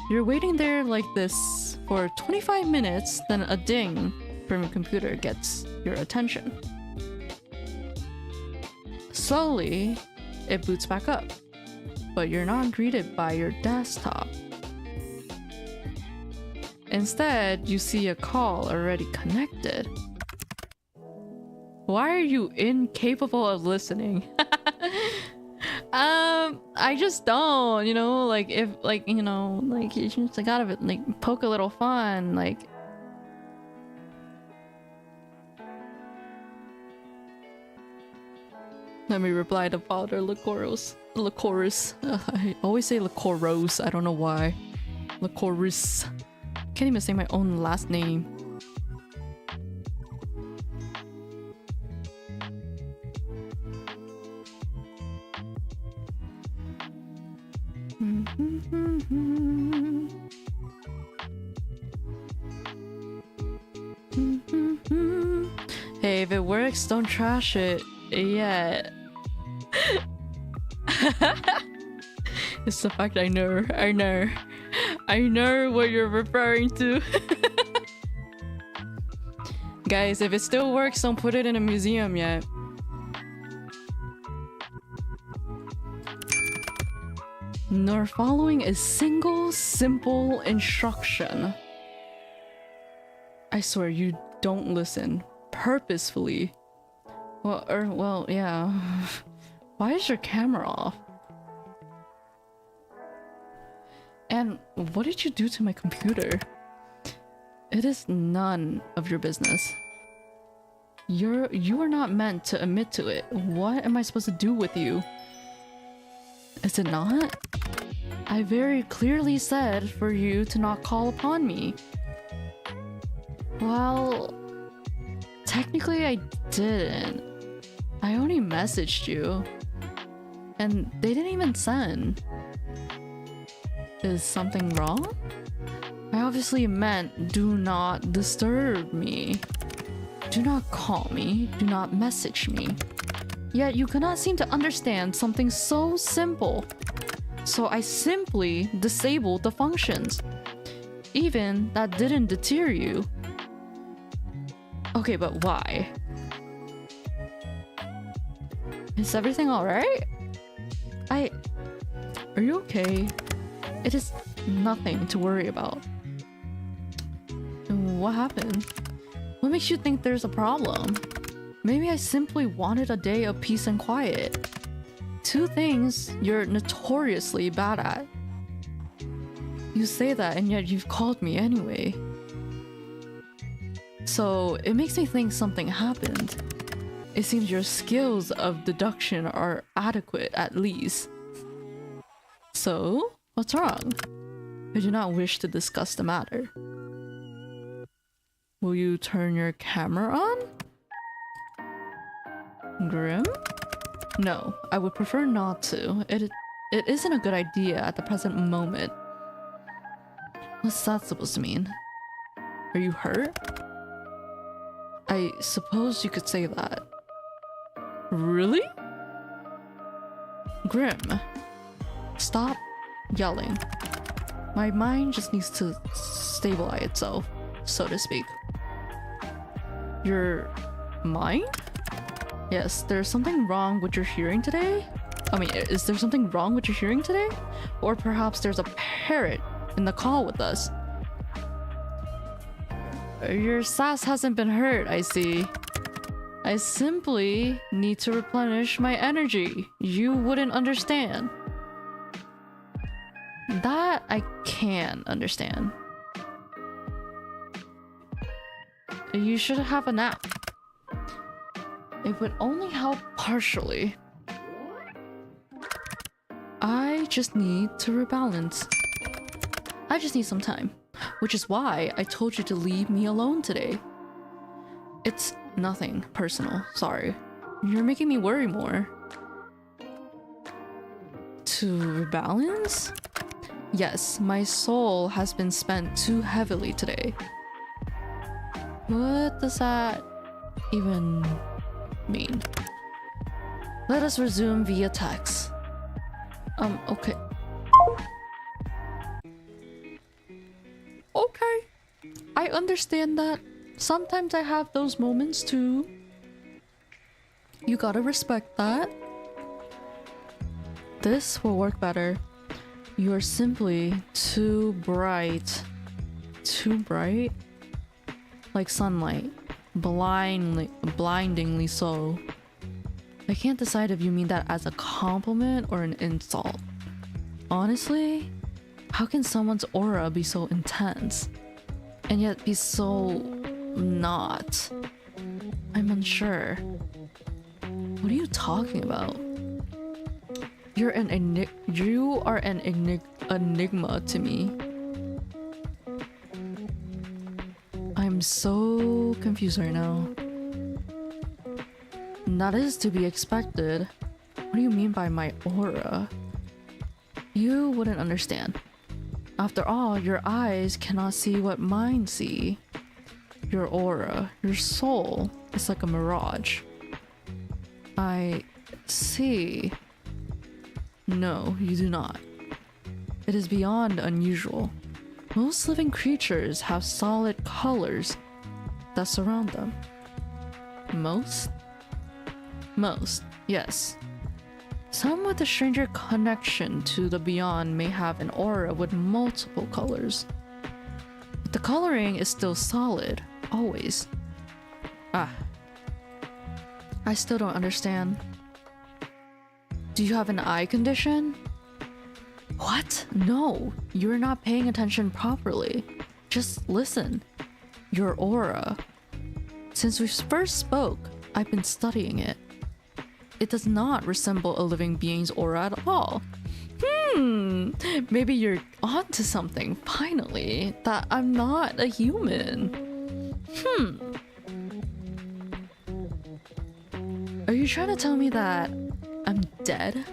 You're waiting there like this for 25 minutes, then a ding from your computer gets your attention. Slowly, it boots back up, but you're not greeted by your desktop. Instead, you see a call already connected. Why are you incapable of listening? I just don't, you know, like if, like, you know, like you just gotta like poke a little fun, like. Let me reply to Father Lycoris. I always say Lycoris. I don't know why. Lycoris. Can't even say my own last name. Hey, if it works, don't trash it. Yeah. It's the fact I know what you're referring to. Guys, if it still works, don't put it in a museum yet. Nor following a single simple instruction. I swear you don't listen purposefully. Well, yeah. Why is your camera off? And what did you do to my computer? It is none of your business. You are not meant to admit to it. What am I supposed to do with you? Is it not? I very clearly said for you to not call upon me. Well, technically I didn't. I only messaged you. And they didn't even send. Is something wrong? I obviously meant do not disturb me. Do not call me. Do not message me. Yet you cannot seem to understand something so simple. So I simply disabled the functions. Even that didn't deter you. Okay, but why? Is everything alright? Are you okay? It is nothing to worry about. What happened? What makes you think there's a problem? Maybe I simply wanted a day of peace and quiet. Two things you're notoriously bad at. You say that and yet you've called me anyway. So it makes me think something happened. It seems your skills of deduction are adequate at least. So, what's wrong? I do not wish to discuss the matter. Will you turn your camera on? Grim? No, I would prefer not to. It isn't a good idea at the present moment. What's that supposed to mean? Are you hurt? I suppose you could say that. Really? Grim. Stop yelling. My mind just needs to stabilize itself, so to speak. Your mind? Yes, there's something wrong with your hearing today? I mean, is there something wrong with your hearing today? Or perhaps there's a parrot in the call with us. Your sass hasn't been hurt, I see. I simply need to replenish my energy. You wouldn't understand. That I can understand. You should have a nap. It would only help partially. I just need to rebalance. I just need some time, which is why I told you to leave me alone today. It's nothing personal, sorry. You're making me worry more. To rebalance? Yes, my soul has been spent too heavily today. What does that even mean? Let us resume via text. Okay. Okay. I understand that. Sometimes I have those moments too. You gotta respect that. This will work better. You are simply too bright. Too bright? Like sunlight. Blindingly so. I can't decide if you mean that as a compliment or an insult. Honestly, how can someone's aura be so intense and yet be so not? I'm unsure. What are you talking about? You are an enigma to me. I'm so confused right now. That is to be expected. What do you mean by my aura? You wouldn't understand. After all, your eyes cannot see what mine see. Your aura, your soul, is like a mirage. I see. No, you do not. It is beyond unusual. Most living creatures have solid colors that surround them. Most? Most, yes. Some with a stranger connection to the beyond may have an aura with multiple colors. But the coloring is still solid, always. Ah. I still don't understand. Do you have an eye condition? What? No, you're not paying attention properly. Just listen. Your aura. Since we first spoke, I've been studying it. It does not resemble a living being's aura at all. Maybe you're onto something, finally, that I'm not a human. Are you trying to tell me that I'm dead?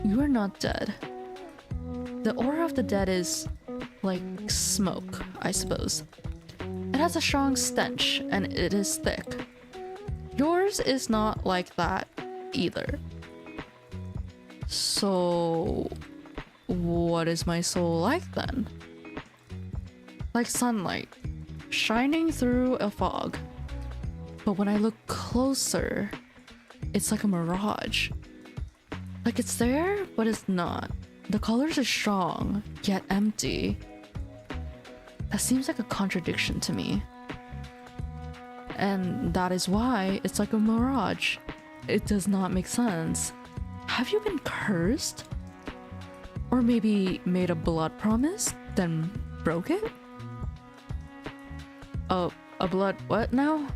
You are not dead. The aura of the dead is like smoke, I suppose. It has a strong stench and it is thick. Yours is not like that either. So, what is my soul like then? Like sunlight, shining through a fog. But when I look closer, it's like a mirage. Like it's there, but it's not. The colors are strong, yet empty. That seems like a contradiction to me. And that is why it's like a mirage. It does not make sense. Have you been cursed? Or maybe made a blood promise, then broke it? A blood what now?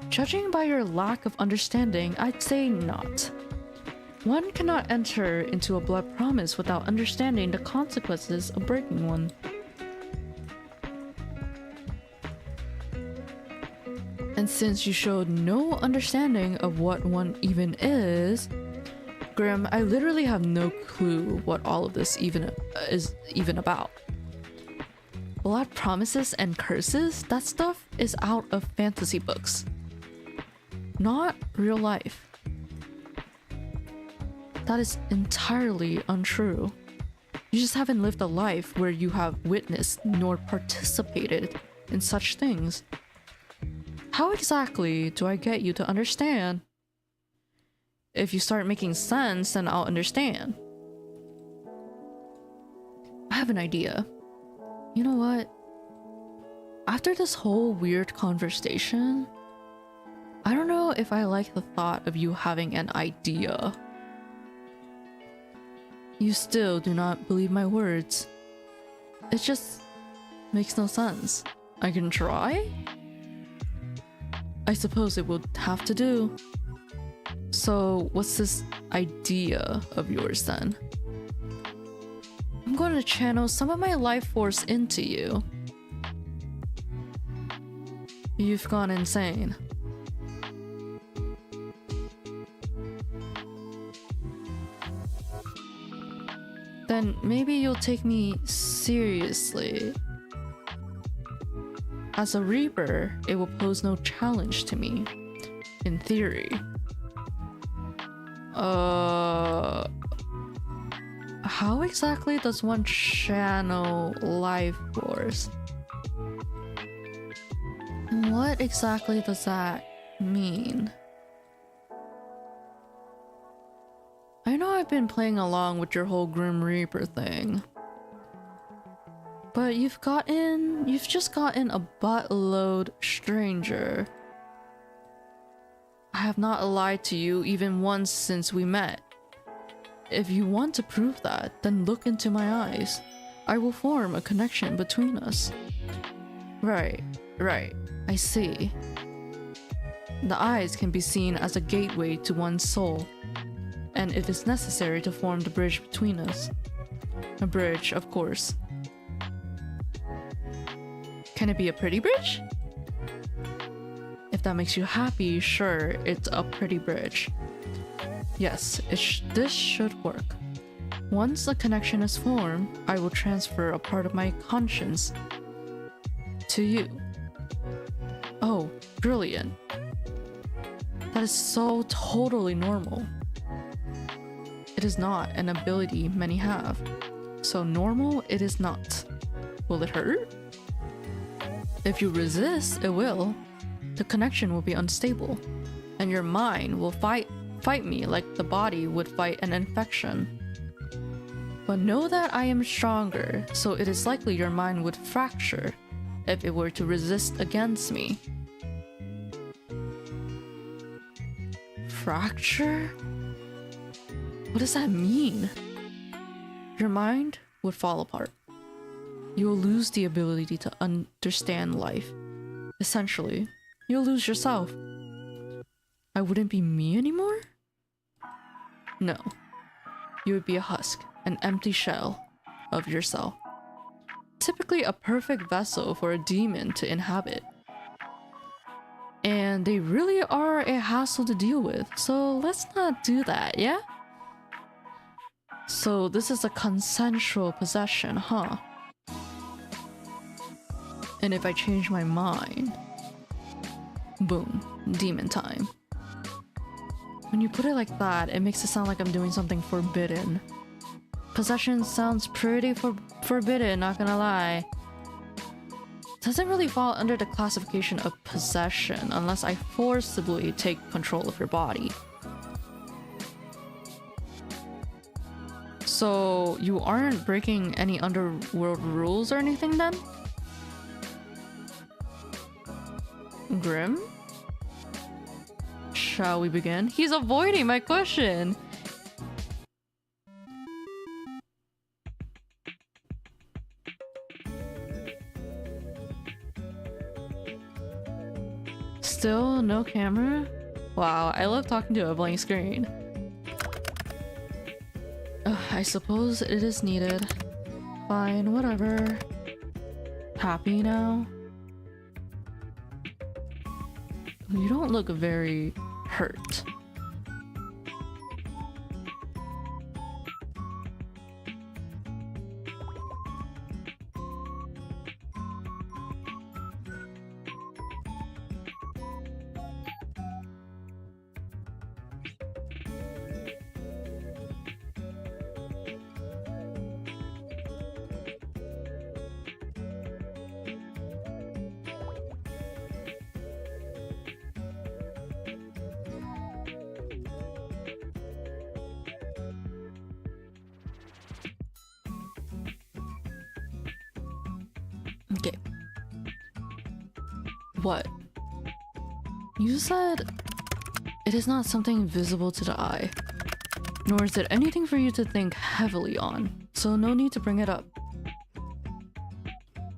Judging by your lack of understanding, I'd say not. One cannot enter into a blood promise without understanding the consequences of breaking one. And since you showed no understanding of what one even is, Grim, I literally have no clue what all of this is even about. Blood promises and curses, that stuff is out of fantasy books. Not real life. That is entirely untrue. You just haven't lived a life where you have witnessed nor participated in such things. How exactly do I get you to understand? If you start making sense, then I'll understand. I have an idea. You know what? After this whole weird conversation, I don't know if I like the thought of you having an idea. You still do not believe my words. It just makes no sense. I can try? I suppose it would have to do. So what's this idea of yours then? I'm going to channel some of my life force into you. You've gone insane. Then maybe you'll take me seriously. As a Reaper, it will pose no challenge to me, in theory. How exactly does one channel life force? And what exactly does that mean? I know I've been playing along with your whole Grim Reaper thing, but you've just gotten a buttload stranger. I have not lied to you even once since we met. If you want to prove that, then look into my eyes. I will form a connection between us. Right, I see. The eyes can be seen as a gateway to one's soul, and it is necessary to form the bridge between us. A bridge, of course. Can it be a pretty bridge? If that makes you happy, sure, it's a pretty bridge. Yes, this should work. Once a connection is formed, I will transfer a part of my conscience to you. Oh, brilliant. That is so totally normal. It is not an ability many have. So normal it is not. Will it hurt? If you resist, it will. The connection will be unstable, and your mind will fight me like the body would fight an infection. But know that I am stronger, so it is likely your mind would fracture if it were to resist against me. Fracture? What does that mean? Your mind would fall apart. You will lose the ability to understand life. Essentially, you'll lose yourself. I wouldn't be me anymore? No. you would be a husk, an empty shell of yourself. Typically a perfect vessel for a demon to inhabit. And they really are a hassle to deal with, so let's not do that, yeah? So this is a consensual possession, huh? And if I change my mind, boom, demon time. When you put it like that, it makes it sound like I'm doing something forbidden. Possession sounds pretty forbidden, not gonna lie. Doesn't really fall under the classification of possession unless I forcibly take control of your body. So you aren't breaking any underworld rules or anything then? Grim? Shall we begin? He's avoiding my question! Still no camera? Wow, I love talking to a blank screen. I suppose it is needed. Fine, whatever. Happy now? You don't look very hurt. Okay. What? You said it is not something visible to the eye, nor is it anything for you to think heavily on, so no need to bring it up.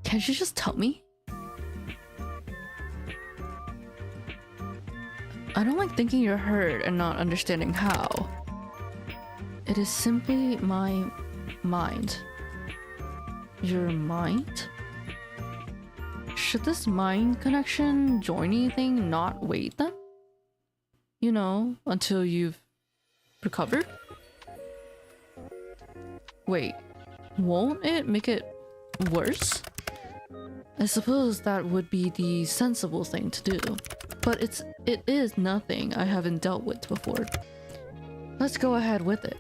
Can't you just tell me? I don't like thinking you're hurt and not understanding how. It is simply my mind. Your mind? Should this mind connection join anything not wait then? You know, until you've recovered? Wait, won't it make it worse? I suppose that would be the sensible thing to do, but it is nothing I haven't dealt with before. Let's go ahead with it.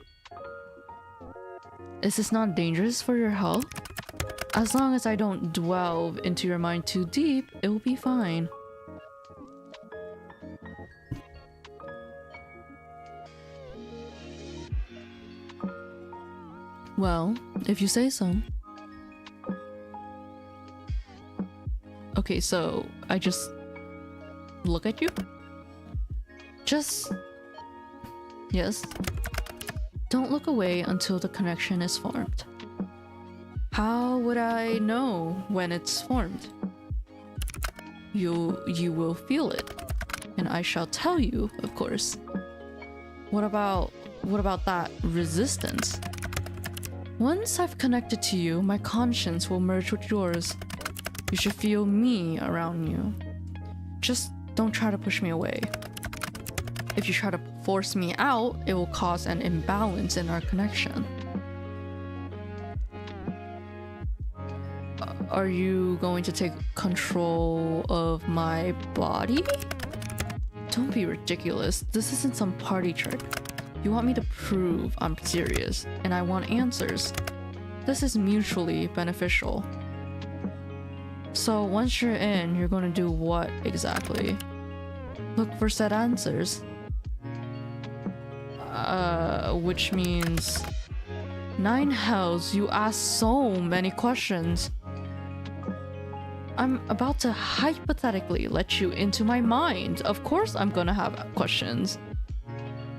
Is this not dangerous for your health? As long as I don't delve into your mind too deep, it will be fine. Well, if you say so. Okay, so I just look at you? Just... yes. Don't look away until the connection is formed. How would I know when it's formed? You will feel it, and I shall tell you, of course. What about that resistance? Once I've connected to you, my conscience will merge with yours. You should feel me around you. Just don't try to push me away. If you try to force me out, it will cause an imbalance in our connection. Are you going to take control of my body? Don't be ridiculous. This isn't some party trick. You want me to prove I'm serious, and I want answers. This is mutually beneficial. So once you're in, you're going to do what exactly? Look for said answers. Which means... 9 hells, you ask so many questions. I'm about to hypothetically let you into my mind. Of course I'm gonna have questions.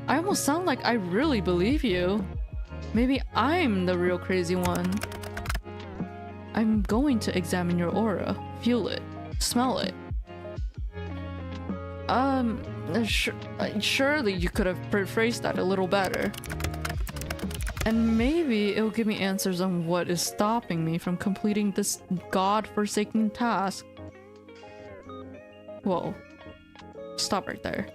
I almost sound like I really believe you. Maybe I'm the real crazy one. I'm going to examine your aura, feel it, smell it. Surely you could have phrased that a little better. And maybe it'll give me answers on what is stopping me from completing this god-forsaken task. Whoa. Stop right there.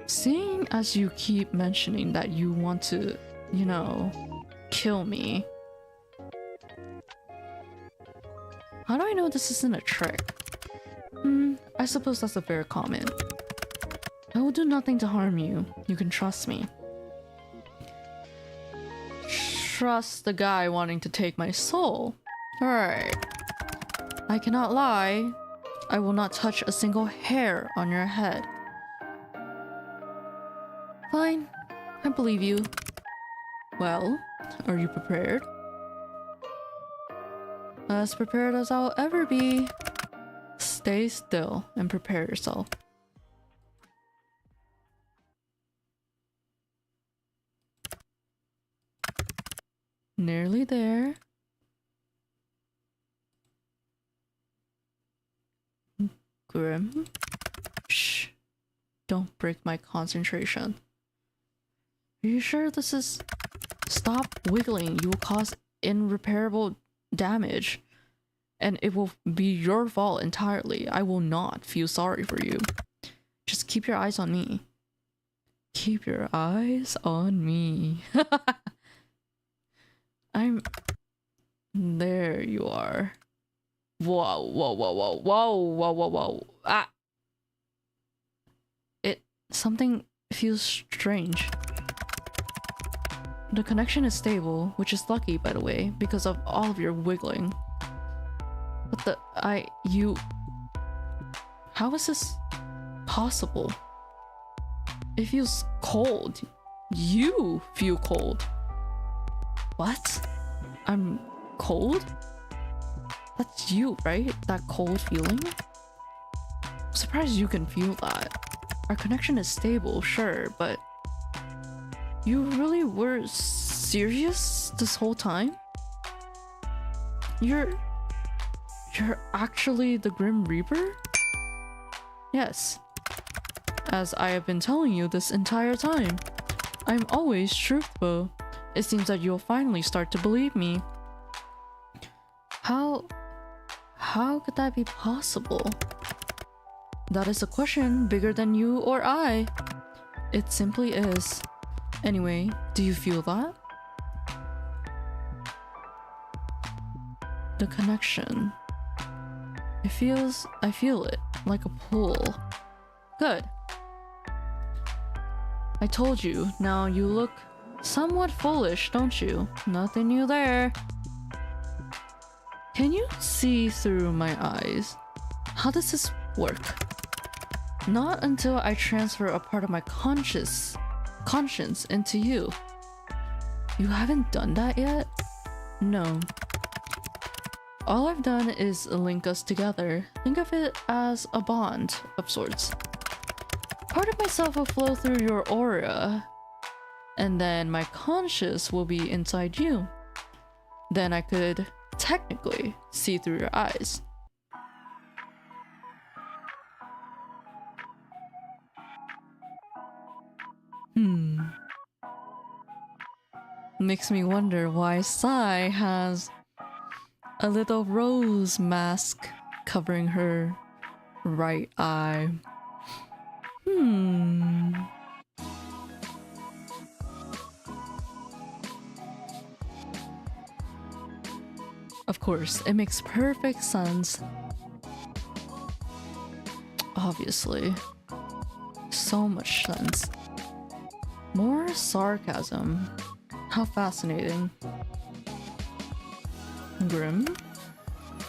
Seeing as you keep mentioning that you want to, you know, kill me, how do I know this isn't a trick? I suppose that's a fair comment. I will do nothing to harm you. You can trust me. Trust the guy wanting to take my soul. Alright. I cannot lie. I will not touch a single hair on your head. Fine. I believe you. Well, are you prepared? As prepared as I'll ever be. Stay still and prepare yourself. Nearly there. Grim. Shh. Don't break my concentration. Are you sure this is... Stop wiggling. You will cause irreparable damage. And it will be your fault entirely. I will not feel sorry for you. Just keep your eyes on me. Keep your eyes on me. I'm... There you are. Whoa, whoa, whoa, whoa, whoa, whoa, whoa, whoa. Ah! Something feels strange. The connection is stable, which is lucky, by the way, because of all of your wiggling. But how is this possible? It feels cold. You feel cold. What? I'm cold? That's you, right? That cold feeling? I'm surprised you can feel that. Our connection is stable, sure, but... You really were serious this whole time? You're actually the Grim Reaper? Yes. As I have been telling you this entire time. I'm always truthful. It seems that you'll finally start to believe me. How could that be possible? That is a question bigger than you or I. It simply is. Anyway, do you feel that? The connection. I feel it, like a pull. Good. I told you, now you look somewhat foolish, don't you? Nothing new there. Can you see through my eyes? How does this work? Not until I transfer a part of my conscience into you. You haven't done that yet? No. All I've done is link us together. Think of it as a bond of sorts. Part of myself will flow through your aura, and then my conscious will be inside you. Then I could technically see through your eyes. Makes me wonder why Sai has a little rose mask covering her right eye. Of course, it makes perfect sense. Obviously. So much sense. More sarcasm. How fascinating. Grim?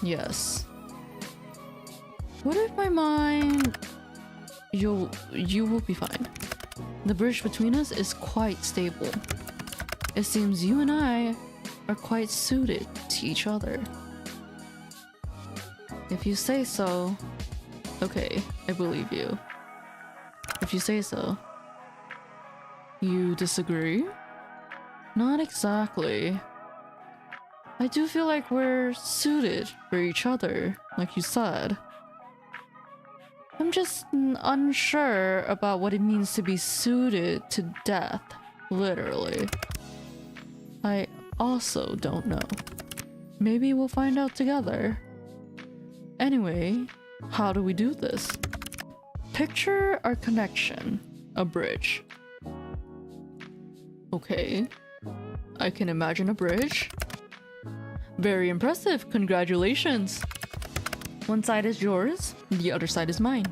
Yes. What if my mind... You will be fine. The bridge between us is quite stable. It seems you and I are quite suited to each other. If you say so... Okay, I believe you. If you say so. You disagree? Not exactly. I do feel like we're suited for each other, like you said. I'm just unsure about what it means to be suited to death, literally. I also don't know. Maybe we'll find out together. Anyway, how do we do this? Picture our connection. A bridge. Okay. I can imagine a bridge. Very impressive. Congratulations. One side is yours, the other side is mine.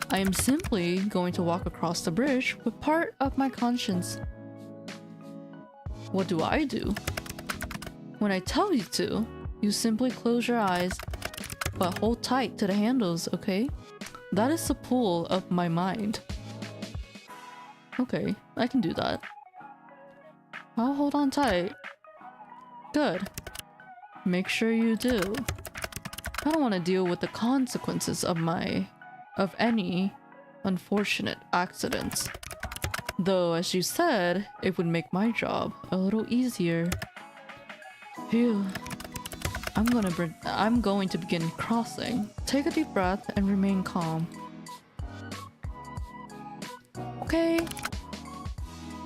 I am simply going to walk across the bridge with part of my conscience. What do I do? When I tell you to, you simply close your eyes, but hold tight to the handles, okay? That is the pull of my mind. Okay, I can do that. I'll hold on tight. Good. Make sure you do. I don't want to deal with the consequences of any unfortunate accidents. Though, as you said, it would make my job a little easier. Phew. I'm going to begin crossing. Take a deep breath and remain calm. Okay.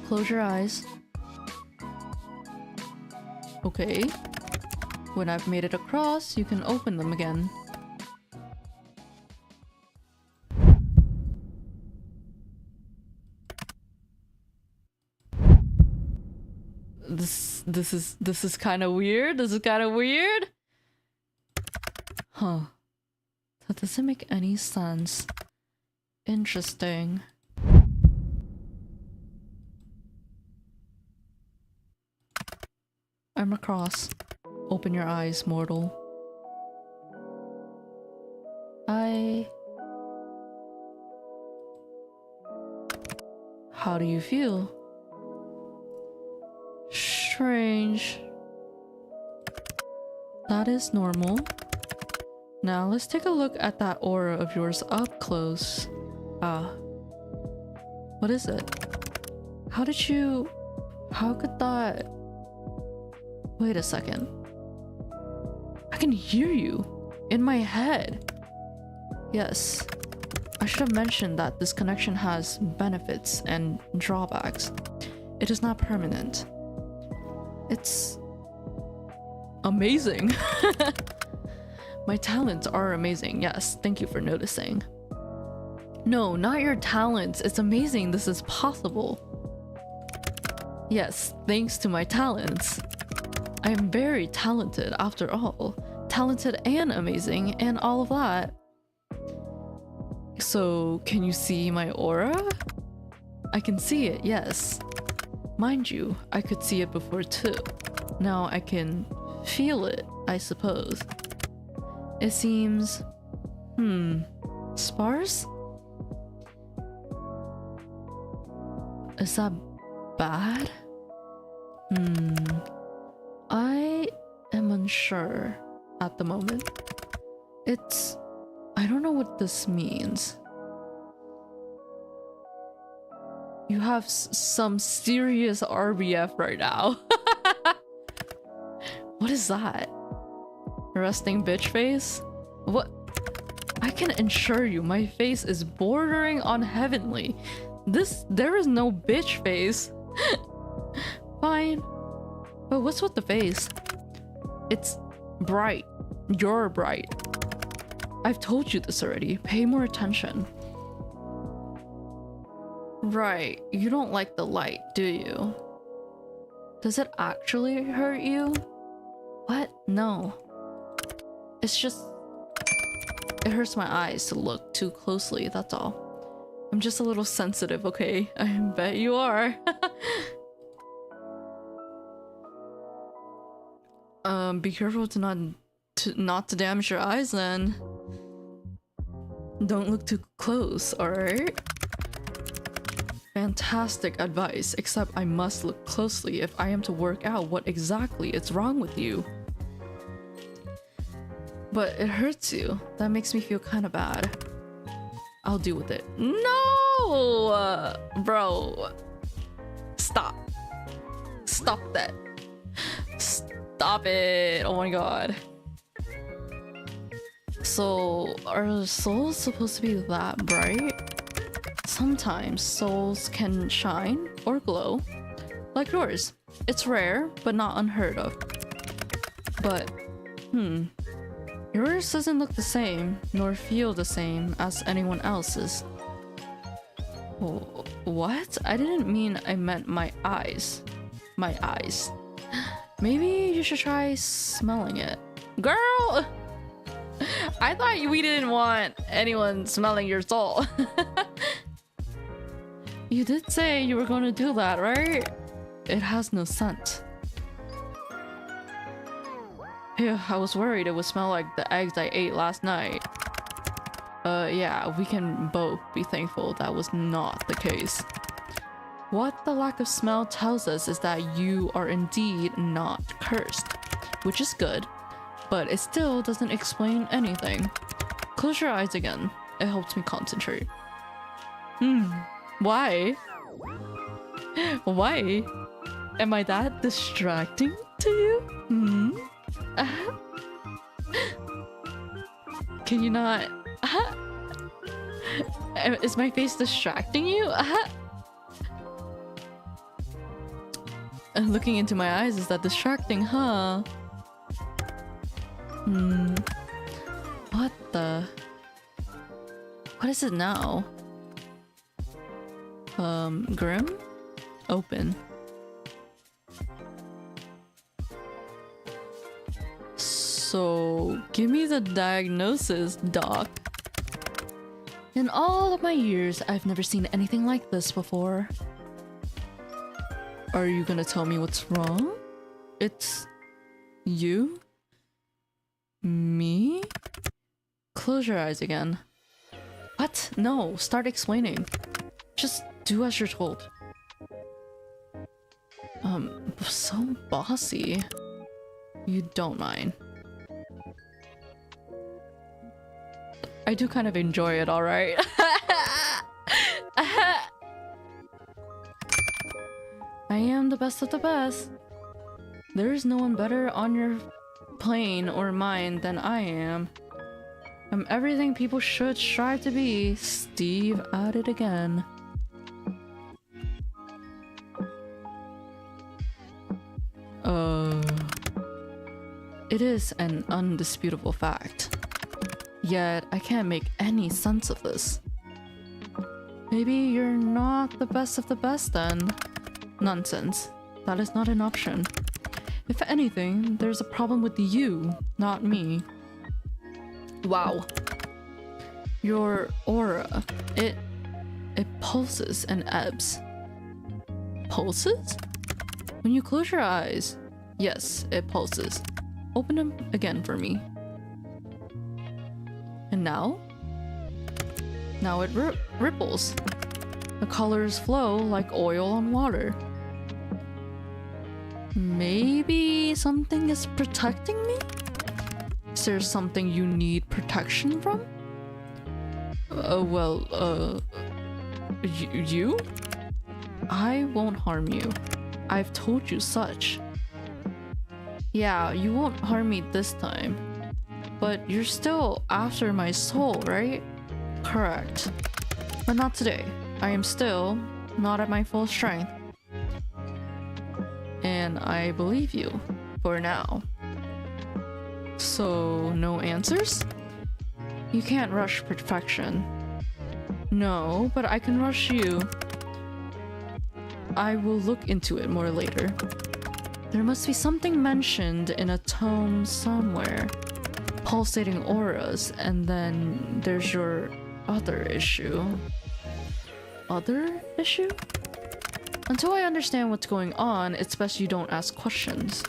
Close your eyes. Okay. When I've made it across, you can open them again. This is kind of weird. This is kind of weird. Huh. That doesn't make any sense. Interesting. I'm across. Open your eyes, mortal. How do you feel? Strange. That is normal. Now let's take a look at that aura of yours up close. What is it? How could that... Wait a second. I can hear you in my head. Yes. I should have mentioned that this connection has benefits and drawbacks. It is not permanent. It's amazing. My talents are amazing. Yes, thank you for noticing. No, not your talents. It's amazing this is possible. Yes, thanks to my talents. I am very talented after all. Talented and amazing and all of that. So, can you see my aura? I can see it, yes. Mind you, I could see it before too. Now I can feel it, I suppose. It seems... sparse? Is that bad? I am unsure at the moment. I don't know what this means. You have some serious RBF right now. What is that? Resting bitch face? What? I can assure you my face is bordering on heavenly. There is no bitch face. Fine. But what's with the face? It's bright. You're bright. I've told you this already. Pay more attention. Right. You don't like the light, do you? Does it actually hurt you? What? No. It's just... It hurts my eyes to look too closely, that's all. I'm just a little sensitive, okay? I bet you are. Be careful not to damage your eyes then. Don't look too close, alright? Fantastic advice, except I must look closely if I am to work out what exactly is wrong with you. But it hurts you. That makes me feel kind of bad. I'll deal with it. No! Bro. Stop. Stop that. Stop it. Oh my god. So, are souls supposed to be that bright? Sometimes souls can shine or glow, like yours. It's rare, but not unheard of. But, yours doesn't look the same, nor feel the same as anyone else's. What? I didn't mean I meant my eyes. My eyes. Maybe you should try smelling it. Girl! I thought we didn't want anyone smelling your soul. You did say you were going to do that, right? It has no scent. Yeah, I was worried it would smell like the eggs I ate last night. Yeah, we can both be thankful that was not the case. What the lack of smell tells us is that you are indeed not cursed, which is good, but it still doesn't explain anything. Close your eyes again. It helps me concentrate. Why? Why? Am I that distracting to you? Can you not? Is my face distracting you? Looking into my eyes, is that distracting, huh? What the? What is it now? Grim? Open. So, give me the diagnosis, doc. In all of my years, I've never seen anything like this before. Are you gonna tell me what's wrong? It's... you? Me? Close your eyes again. What? No, start explaining. Just do as you're told. So bossy. You don't mind. I do kind of enjoy it, alright? I am the best of the best. There is no one better on your plane or mine than I am. I'm everything people should strive to be. Steve at it again. It is an undisputable fact. Yet, I can't make any sense of this. Maybe you're not the best of the best then. Nonsense. That is not an option. If anything, there's a problem with you, not me. Wow. Your aura, it pulses and ebbs. Pulses? When you close your eyes, yes, it pulses. Open them again for me. And now? Now it ripples. The colors flow like oil on water. Maybe something is protecting me? Is there something you need protection from? You? I won't harm you. I've told you such. Yeah, you won't harm me this time. But you're still after my soul, right? Correct. But not today. I am still not at my full strength. And I believe you. For now. So, no answers? You can't rush perfection. No, but I can rush you. I will look into it more later. There must be something mentioned in a tome somewhere. Pulsating auras, and then there's your other issue. Other issue? Until I understand what's going on, it's best you don't ask questions.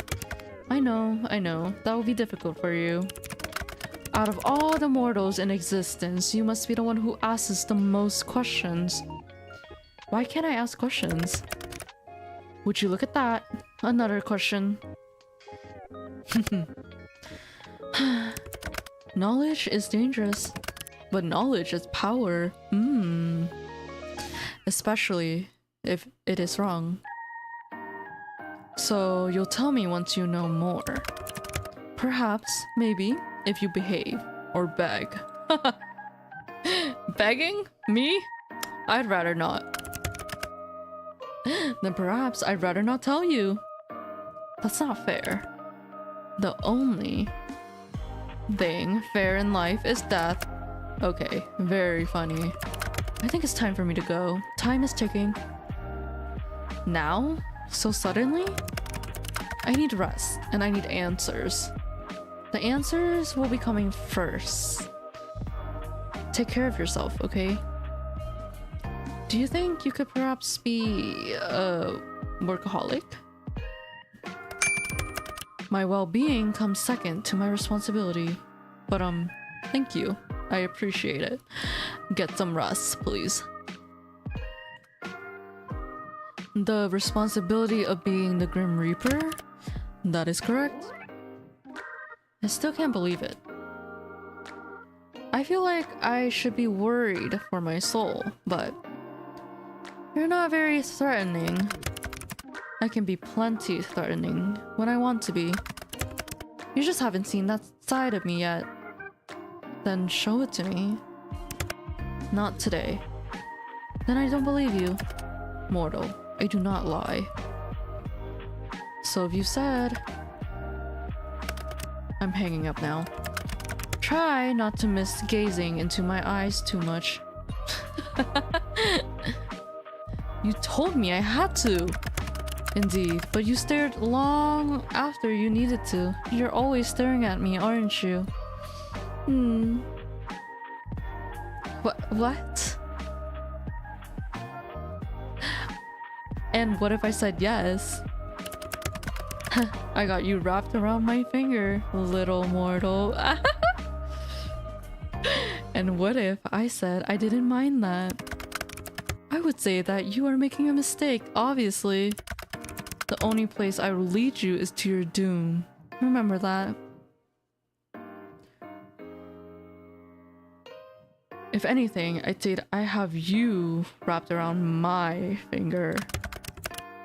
I know, that will be difficult for you. Out of all the mortals in existence, you must be the one who asks the most questions. Why can't I ask questions? Would you look at that? Another question. Knowledge is dangerous, but knowledge is power. Especially if it is wrong. So you'll tell me once you know more. Perhaps, maybe, if you behave or beg. Begging? Me? I'd rather not. Then perhaps I'd rather not tell you. That's not fair. The only thing fair in life is death. Okay, very funny. I think it's time for me to go. Time is ticking. Now? So suddenly? I need rest, and I need answers. The answers will be coming first. Take care of yourself, okay? Do you think you could perhaps be a workaholic? My well-being comes second to my responsibility. But thank you. I appreciate it. Get some rest, please. The responsibility of being the Grim Reaper? That is correct. I still can't believe it. I feel like I should be worried for my soul, but you're not very threatening. I can be plenty threatening when I want to be. You just haven't seen that side of me yet. Then show it to me. Not today. Then I don't believe you. Mortal, I do not lie. So have you said. I'm hanging up now. Try not to miss gazing into my eyes too much. You told me I had to. Indeed, but you stared long after you needed to. You're always staring at me, aren't you? What? And what if I said yes? I got you wrapped around my finger, little mortal. And what if I said I didn't mind that? I would say that you are making a mistake, obviously. The only place I will lead you is to your doom. Remember that. If anything, I'd say that I have you wrapped around my finger.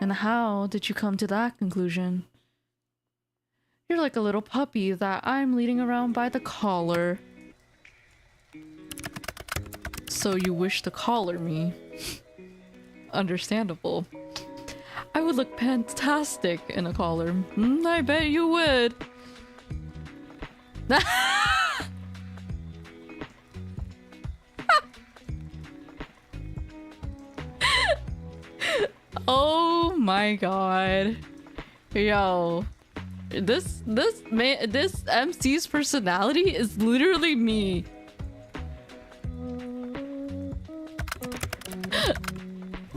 And how did you come to that conclusion? You're like a little puppy that I'm leading around by the collar. So you wish to collar me. Understandable. I would look fantastic in a collar. I bet you would. Oh my god. Yo. This MC's personality is literally me.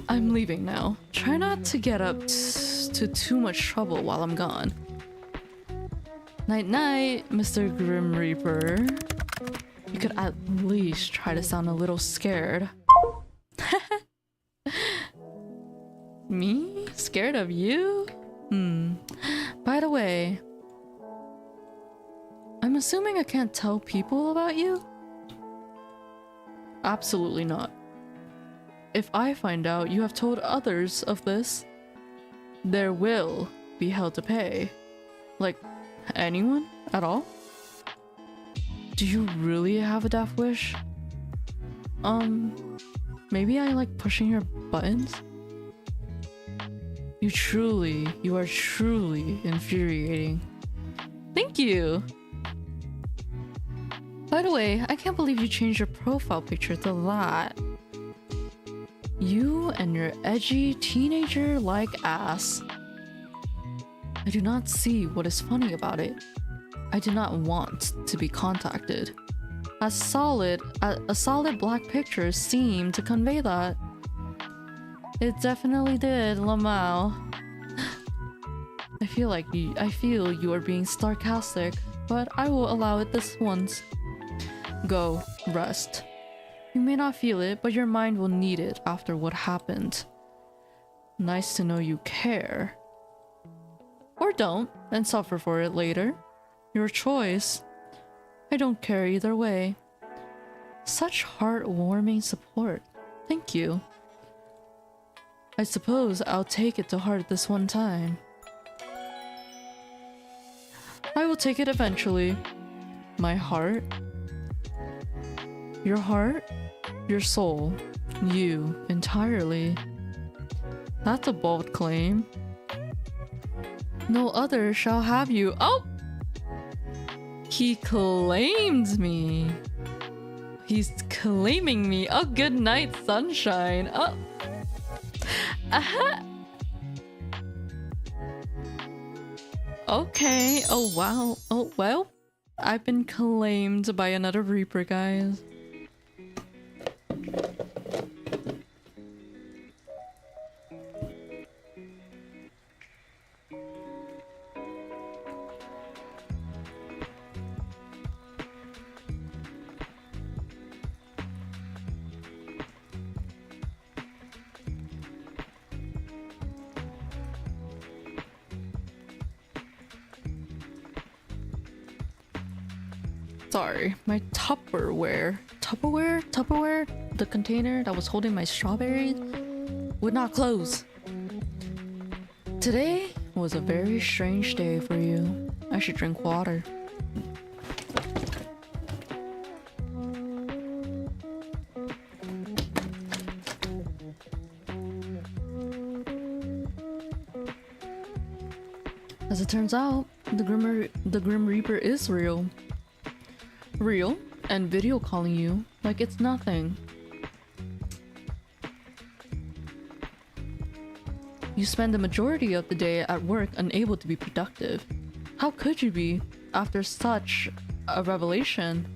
I'm leaving now. Try not to get up to too much trouble while I'm gone. Night night, Mr. Grim Reaper. You could at least try to sound a little scared. Me? Scared of you? By the way, I'm assuming I can't tell people about you? Absolutely not. If I find out you have told others of this, there will be hell to pay. Like, anyone at all? Do you really have a death wish? Maybe I like pushing your buttons? You are truly infuriating. Thank you! By the way, I can't believe you changed your profile picture to that. You and your edgy teenager-like ass. I do not see what is funny about it. I did not want to be contacted. A solid black picture seemed to convey that. It definitely did, Lamau. I feel you are being sarcastic, but I will allow it this once. Go, rest. You may not feel it, but your mind will need it after what happened. Nice to know you care. Or don't, and suffer for it later. Your choice. I don't care either way. Such heartwarming support. Thank you. I suppose I'll take it to heart this one time. I will take it eventually. My heart? Your heart? Your soul. You, entirely. That's a bold claim. No other shall have you. Oh! He claimed me. He's claiming me. Oh, good night, sunshine. Oh. Aha. Okay. Oh, wow. Oh, well. I've been claimed by another Reaper, guys. Sorry, my Tupperware, the container that was holding my strawberries, would not close. Today was a very strange day for you. I should drink water. As it turns out, the Grim Reaper is real. Real, and video calling you like it's nothing. You spend the majority of the day at work unable to be productive. How could you be after such a revelation?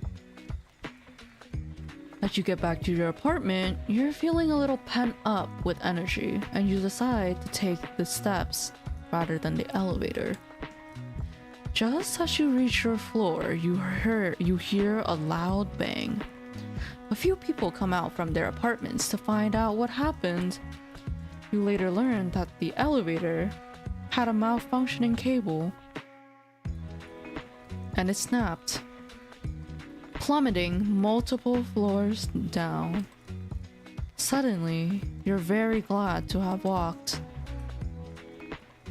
As you get back to your apartment, you're feeling a little pent up with energy, and you decide to take the steps rather than the elevator. Just as you reach your floor, you hear a loud bang. A few people come out from their apartments to find out what happened. You later learn that the elevator had a malfunctioning cable and it snapped, plummeting multiple floors down. Suddenly, you're very glad to have walked.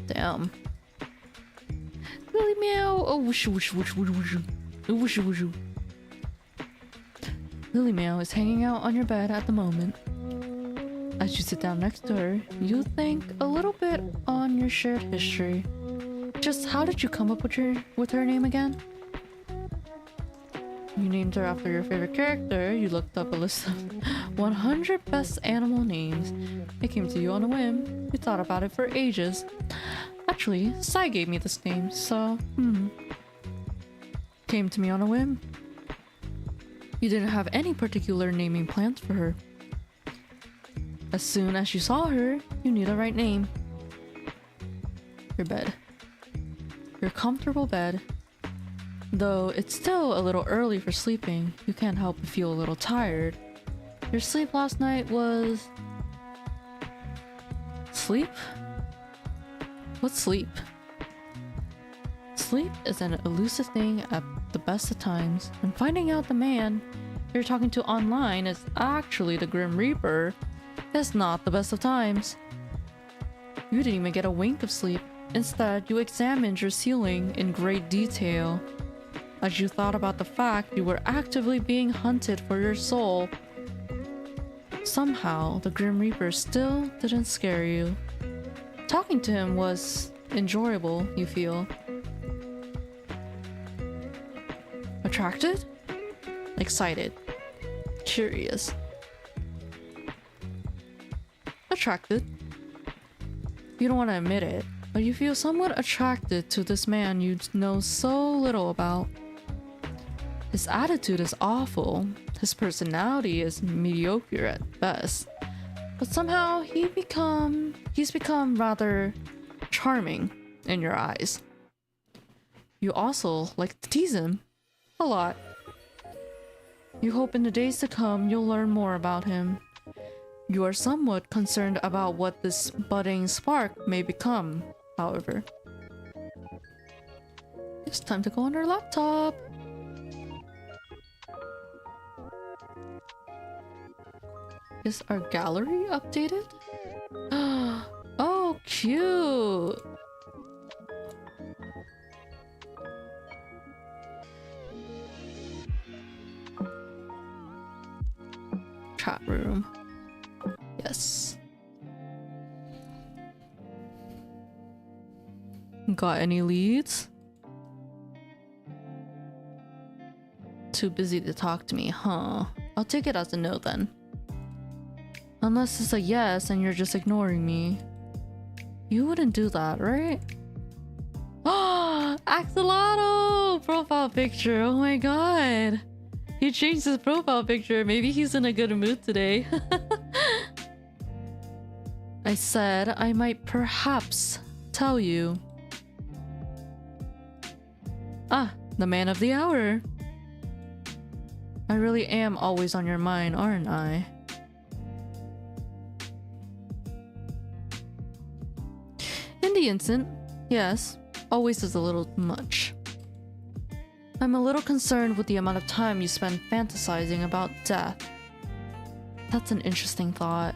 Damn. Lillie meow. Oh, whoosh, whoosh, whoosh, whoosh, whoosh. Whoosh, whoosh. Lillie meow is hanging out on your bed at the moment. As you sit down next to her, you think a little bit on your shared history. Just how did you come up with her name again? You named her after your favorite character. You looked up a list of 100 best animal names. It came to you on a whim. You thought about it for ages. Actually, Sai gave me this name, so, Came to me on a whim. You didn't have any particular naming plans for her. As soon as you saw her, you knew the right name. Your bed. Your comfortable bed. Though it's still a little early for sleeping, you can't help but feel a little tired. Your sleep last night was... Sleep? What's sleep? Sleep is an elusive thing at the best of times, and finding out the man you're talking to online is actually the Grim Reaper is not the best of times. You didn't even get a wink of sleep. Instead, you examined your ceiling in great detail as you thought about the fact you were actively being hunted for your soul. Somehow, the Grim Reaper still didn't scare you. Talking to him was enjoyable, you feel. Attracted? Excited. Curious. Attracted. You don't want to admit it, but you feel somewhat attracted to this man you know so little about. His attitude is awful. His personality is mediocre at best. But somehow he's become rather charming in your eyes. You also like to tease him a lot. You hope in the days to come you'll learn more about him. You are somewhat concerned about what this budding spark may become, however. It's time to go on our laptop. Is our gallery updated? Oh, cute! Chat room. Yes. Got any leads? Too busy to talk to me, huh? I'll take it as a no then. Unless it's a yes and you're just ignoring me. You wouldn't do that, right? Oh, Axolotl! Profile picture, oh my god. He changed his profile picture. Maybe he's in a good mood today. I said I might perhaps tell you. Ah, the man of the hour. I really am always on your mind, aren't I? In the instant, yes, always is a little much. I'm a little concerned with the amount of time you spend fantasizing about death. That's an interesting thought.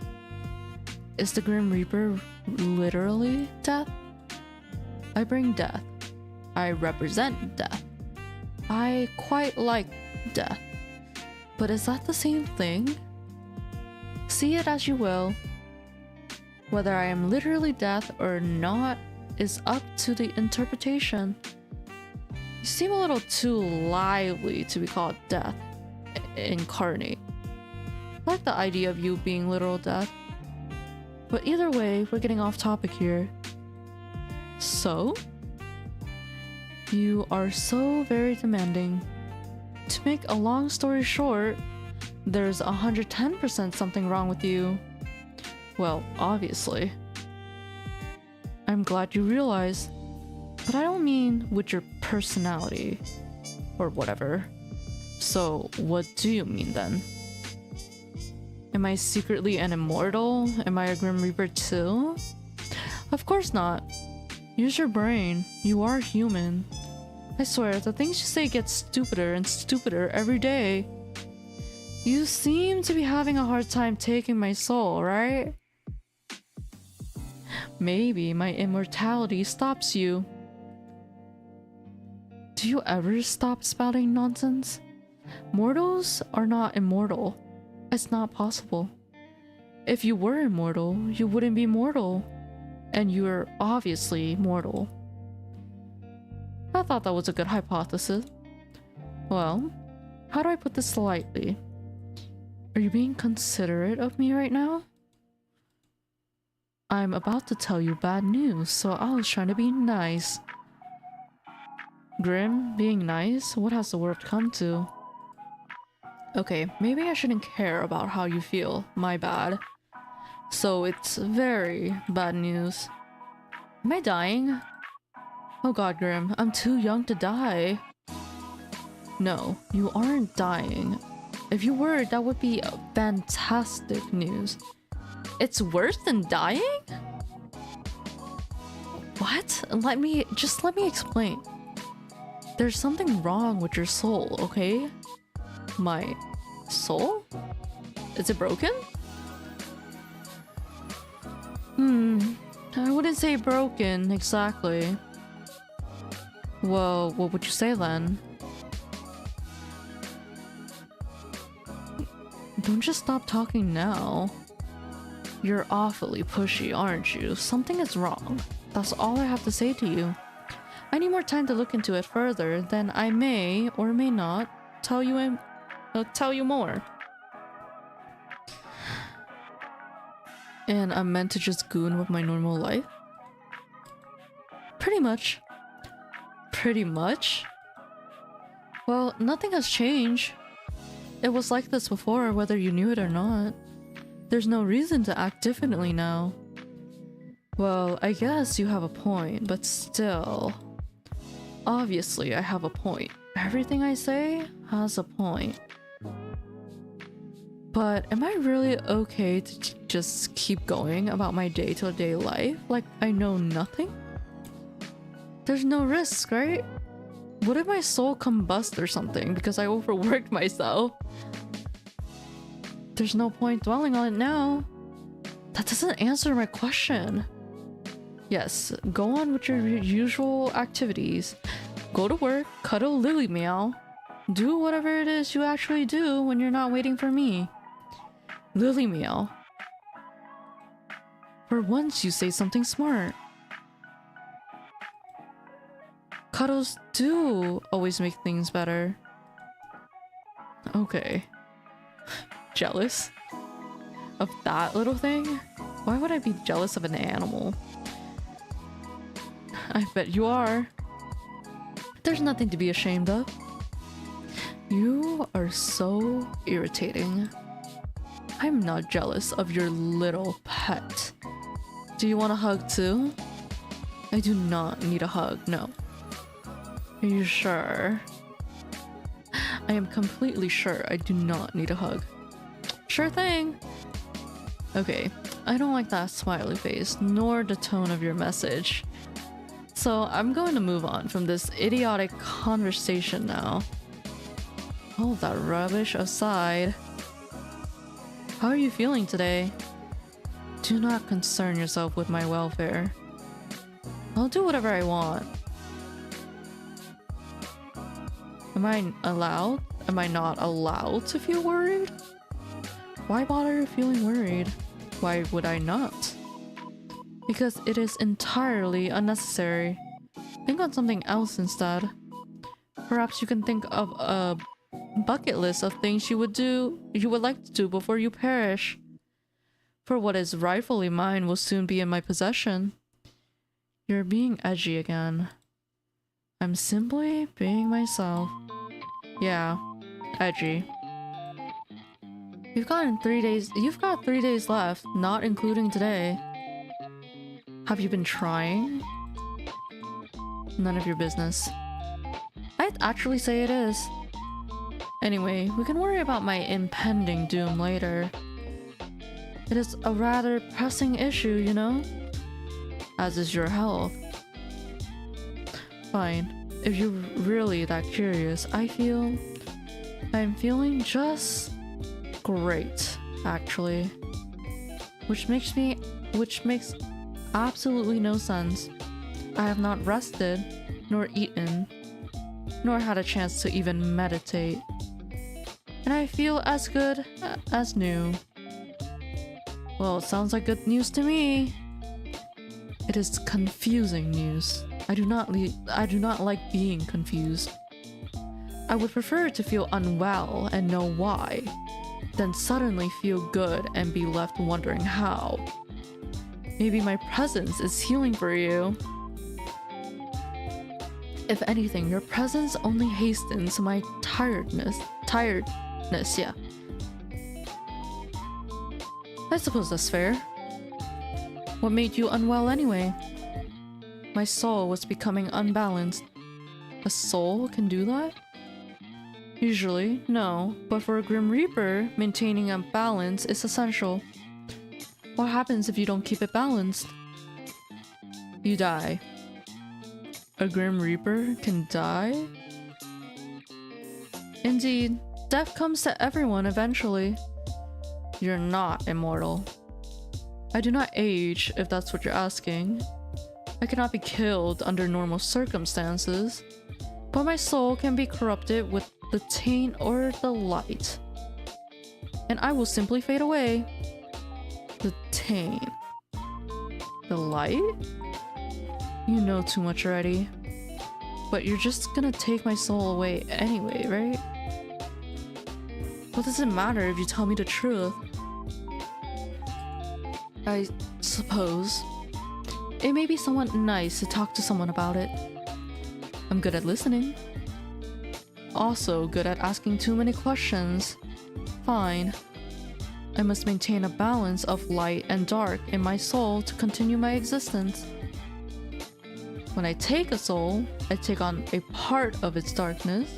Is the Grim Reaper literally death? I bring death. I represent death. I quite like death. But is that the same thing? See it as you will. Whether I am literally death or not is up to the interpretation. You seem a little too lively to be called death incarnate. I like the idea of you being literal death. But either way, we're getting off topic here. So? You are so very demanding. To make a long story short, there's 110% something wrong with you. Well, obviously. I'm glad you realize. But I don't mean with your personality. Or whatever. So, what do you mean then? Am I secretly an immortal? Am I a Grim Reaper too? Of course not. Use your brain. You are human. I swear, the things you say get stupider and stupider every day. You seem to be having a hard time taking my soul, right? Maybe my immortality stops you. Do you ever stop spouting nonsense? Mortals are not immortal. It's not possible. If you were immortal, you wouldn't be mortal. And you're obviously mortal. I thought that was a good hypothesis. Well, how do I put this lightly? Are you being considerate of me right now? I'm about to tell you bad news, so I was trying to be nice. Grim, being nice? What has the world come to? Okay, maybe I shouldn't care about how you feel. My bad. So it's very bad news. Am I dying? Oh god, Grim, I'm too young to die. No, you aren't dying. If you were, that would be fantastic news. It's worse than dying? What? Let me explain. There's something wrong with your soul, okay? My soul? Is it broken? I wouldn't say broken, exactly. Well, what would you say then? Don't just stop talking now. You're awfully pushy, aren't you? Something is wrong. That's all I have to say to you. I need more time to look into it further, then I may or may not tell you more. And I'm meant to just goon with my normal life? Pretty much. Pretty much? Well, nothing has changed. It was like this before, whether you knew it or not. There's no reason to act differently now. Well, I guess you have a point, but still. Obviously, I have a point. Everything I say has a point. But am I really okay to just keep going about my day-to-day life like I know nothing? There's no risk, right? What if my soul combust or something because I overworked myself? There's no point dwelling on it now. That doesn't answer my question. Yes, go on with your usual activities. Go to work, cuddle Lillie meow. Do whatever it is you actually do when you're not waiting for me. Lillie meow. For once you say something smart. Cuddles do always make things better. Okay. Jealous? Of that little thing? Why would I be jealous of an animal? I bet you are. There's nothing to be ashamed of. You are so irritating. I'm not jealous of your little pet. Do you want a hug too? I do not need a hug, no. Are you sure? I am completely sure I do not need a hug. Sure thing. Okay, I don't like that smiley face, nor the tone of your message. So I'm going to move on from this idiotic conversation now. All that rubbish aside. How are you feeling today? Do not concern yourself with my welfare. I'll do whatever I want. Am I allowed? Am I not allowed to feel worried? Why bother feeling worried? Why would I not? Because it is entirely unnecessary. Think on something else instead. Perhaps you can think of a bucket list of things you would like to do before you perish. For what is rightfully mine will soon be in my possession. You're being edgy again. I'm simply being myself. Yeah, edgy. You've got 3 days left, not including today. Have you been trying? None of your business. I'd actually say it is. Anyway, we can worry about my impending doom later. It is a rather pressing issue, you know? As is your health. Fine. If you're really that curious, I'm feeling just great, actually. Which makes absolutely no sense. I have not rested, nor eaten, nor had a chance to even meditate. And I feel as good as new. Well, it sounds like good news to me. It is confusing news. I do not like being confused. I would prefer to feel unwell and know why, than suddenly feel good and be left wondering how. Maybe my presence is healing for you. If anything, your presence only hastens my tiredness, yeah. I suppose that's fair. What made you unwell anyway? My soul was becoming unbalanced. A soul can do that? Usually, no, but for a Grim Reaper, maintaining a balance is essential. What happens if you don't keep it balanced? You die. A Grim Reaper can die? Indeed, death comes to everyone eventually. You're not immortal. I do not age, if that's what you're asking. I cannot be killed under normal circumstances, but my soul can be corrupted with the taint or the light. And I will simply fade away. The taint. The light? You know too much already. But you're just gonna take my soul away anyway, right? What does it matter if you tell me the truth? I suppose. It may be somewhat nice to talk to someone about it. I'm good at listening. Also good at asking too many questions. Fine. I must maintain a balance of light and dark in my soul to continue my existence. When I take a soul, I take on a part of its darkness.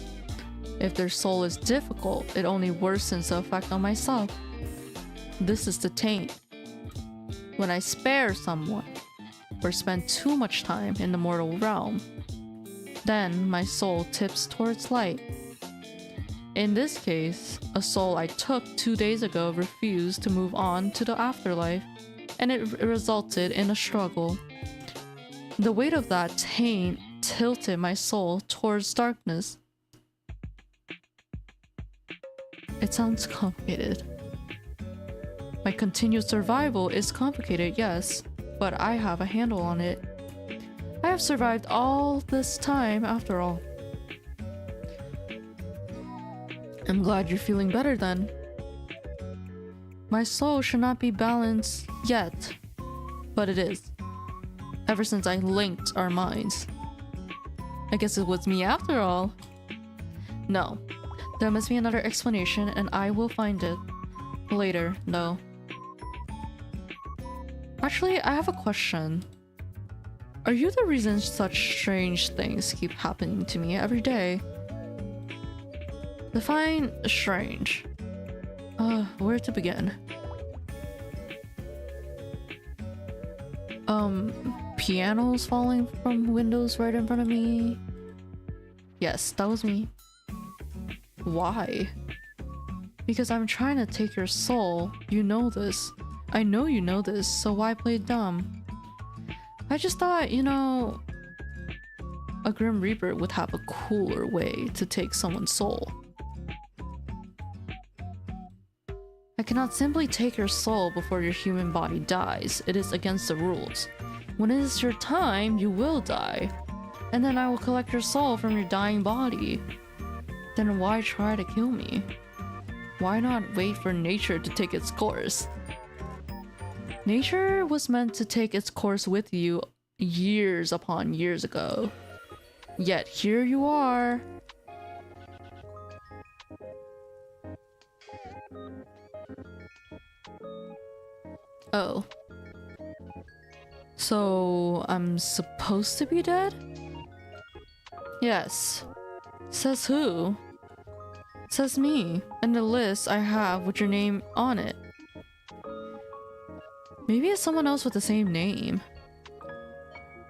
If their soul is difficult, it only worsens the effect on myself. This is the taint. When I spare someone, or spend too much time in the mortal realm, then my soul tips towards light. In this case, a soul I took 2 days ago refused to move on to the afterlife, and it resulted in a struggle. The weight of that taint tilted my soul towards darkness. It sounds complicated. My continued survival is complicated, yes, but I have a handle on it. I have survived all this time after all. I'm glad you're feeling better then. My soul should not be balanced yet, but it is. Ever since I linked our minds. I guess it was me after all. No, there must be another explanation and I will find it. Later, though. Actually, I have a question. Are you the reason such strange things keep happening to me every day? Define strange. Where to begin? Pianos falling from windows right in front of me. Yes, that was me. Why? Because I'm trying to take your soul. You know this. I know you know this, so why play dumb? I just thought, you know, a Grim Reaper would have a cooler way to take someone's soul. I cannot simply take your soul before your human body dies. It is against the rules. When it is your time, you will die. And then I will collect your soul from your dying body. Then why try to kill me? Why not wait for nature to take its course? Nature was meant to take its course with you years upon years ago. Yet here you are. Oh. So I'm supposed to be dead? Yes. Says who? Says me, and the list I have with your name on it. Maybe it's someone else with the same name.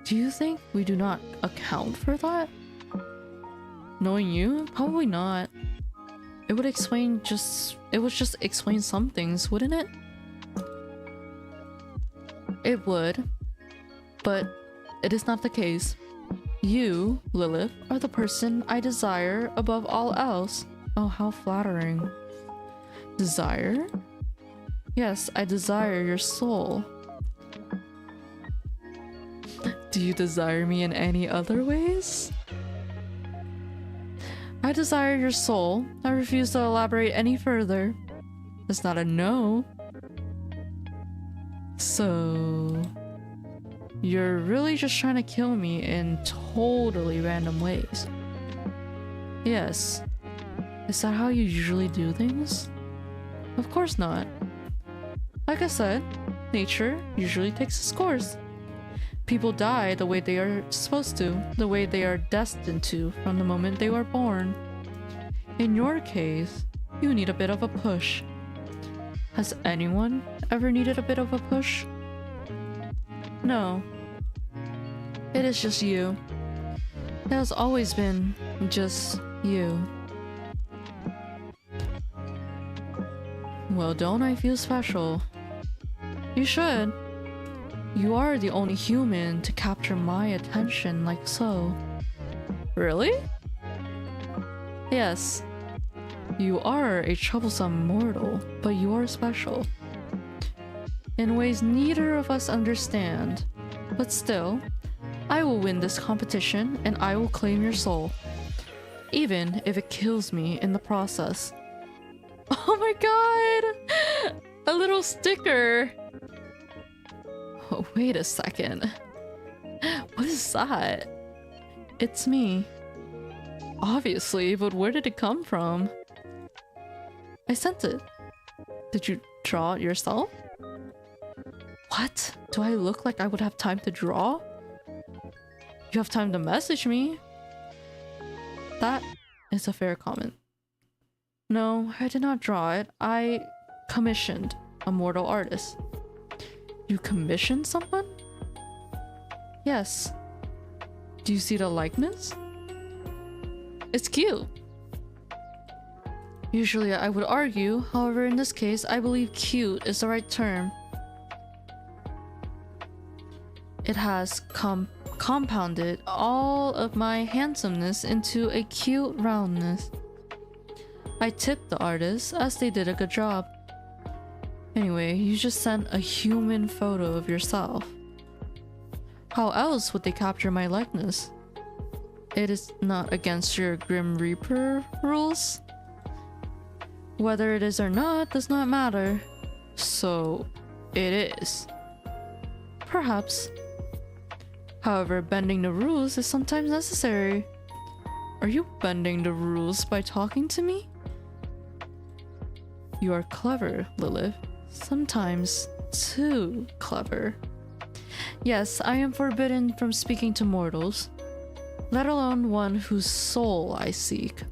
Do you think we do not account for that? Knowing you? Probably not. It would just explain some things, wouldn't it? It would. But it is not the case. You, Lilith, are the person I desire above all else. Oh, how flattering. Desire? Yes, I desire your soul. Do you desire me in any other ways? I desire your soul. I refuse to elaborate any further. It's not a no. So... you're really just trying to kill me in totally random ways. Yes. Is that how you usually do things? Of course not. Like I said, nature usually takes its course. People die the way they are supposed to, the way they are destined to from the moment they were born. In your case, you need a bit of a push. Has anyone ever needed a bit of a push? No. It is just you. It has always been just you. Well, don't I feel special? You should. You are the only human to capture my attention like so. Really? Yes. You are a troublesome mortal, but you are special. In ways neither of us understand. But still, I will win this competition and I will claim your soul. Even if it kills me in the process. Oh my god! A little sticker! Oh, wait a second. What is that? It's me. Obviously, but where did it come from? I sent it. Did you draw it yourself? What? Do I look like I would have time to draw? You have time to message me? That is a fair comment. No, I did not draw it. I commissioned a mortal artist. You commissioned someone? Yes. Do you see the likeness? It's cute. Usually I would argue, however in this case I believe cute is the right term. It has compounded all of my handsomeness into a cute roundness. I tipped the artist as they did a good job. Anyway, you just sent a human photo of yourself. How else would they capture my likeness? It is not against your Grim Reaper rules. Whether it is or not does not matter. So, it is. Perhaps. However, bending the rules is sometimes necessary. Are you bending the rules by talking to me? You are clever, Lilith. Sometimes too clever. Yes, I am forbidden from speaking to mortals, let alone one whose soul I seek.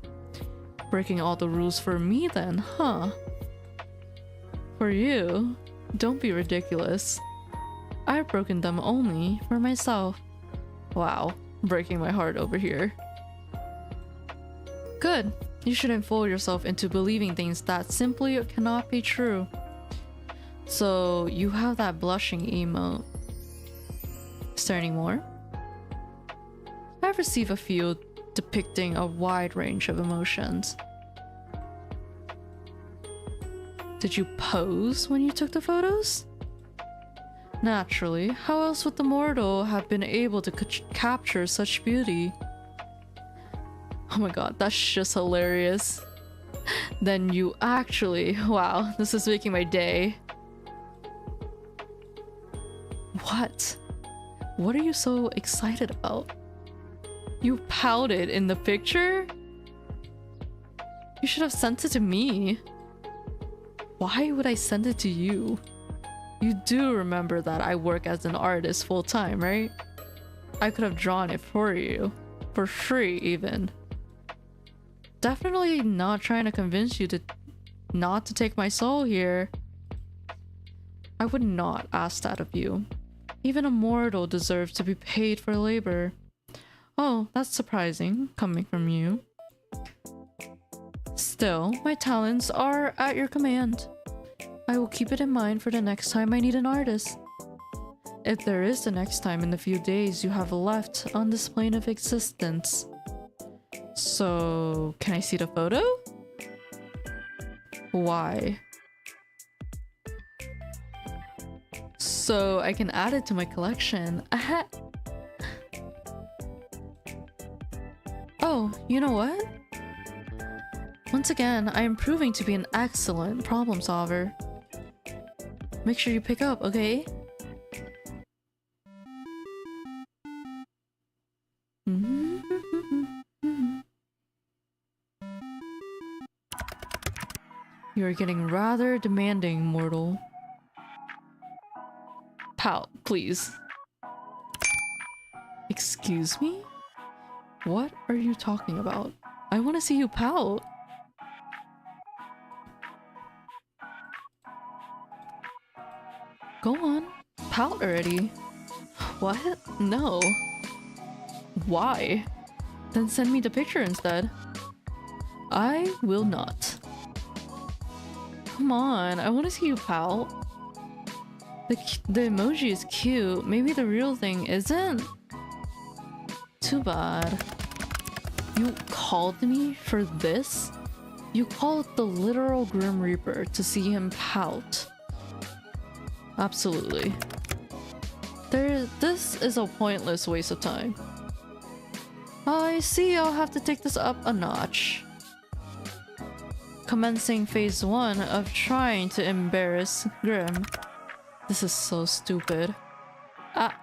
Breaking all the rules for me then, huh? For you? Don't be ridiculous. I've broken them only for myself. Wow, breaking my heart over here. Good. You shouldn't fool yourself into believing things that simply cannot be true. So, you have that blushing emote. Is there any more? I've received a few depicting a wide range of emotions. Did you pose when you took the photos? Naturally, how else would the mortal have been able to capture such beauty? Oh my god, that's just hilarious. Then you actually... Wow, this is making my day. What? What are you so excited about? You pouted in the picture? You should have sent it to me. Why would I send it to you? You do remember that I work as an artist full-time, right? I could have drawn it for you. For free, even. Definitely not trying to convince you to not to take my soul here. I would not ask that of you. Even a mortal deserves to be paid for labor. Oh, that's surprising, coming from you. Still, my talents are at your command. I will keep it in mind for the next time I need an artist. If there is the next time in the few days you have left on this plane of existence. So, can I see the photo? Why? So I can add it to my collection. Oh, you know what? Once again, I am proving to be an excellent problem solver. Make sure you pick up, okay? You are getting rather demanding, mortal. Pout, please. Excuse me? What are you talking about? I want to see you pout. Go on, pout already. What? No. Why? Then send me the picture instead. I will not. Come on, I want to see you pout. The emoji is cute. Maybe the real thing isn't? Too bad. You called me for this? You called the literal Grim Reaper to see him pout. Absolutely. This is a pointless waste of time. I see I'll have to take this up a notch. Commencing phase 1 of trying to embarrass Grim. This is so stupid. Ah.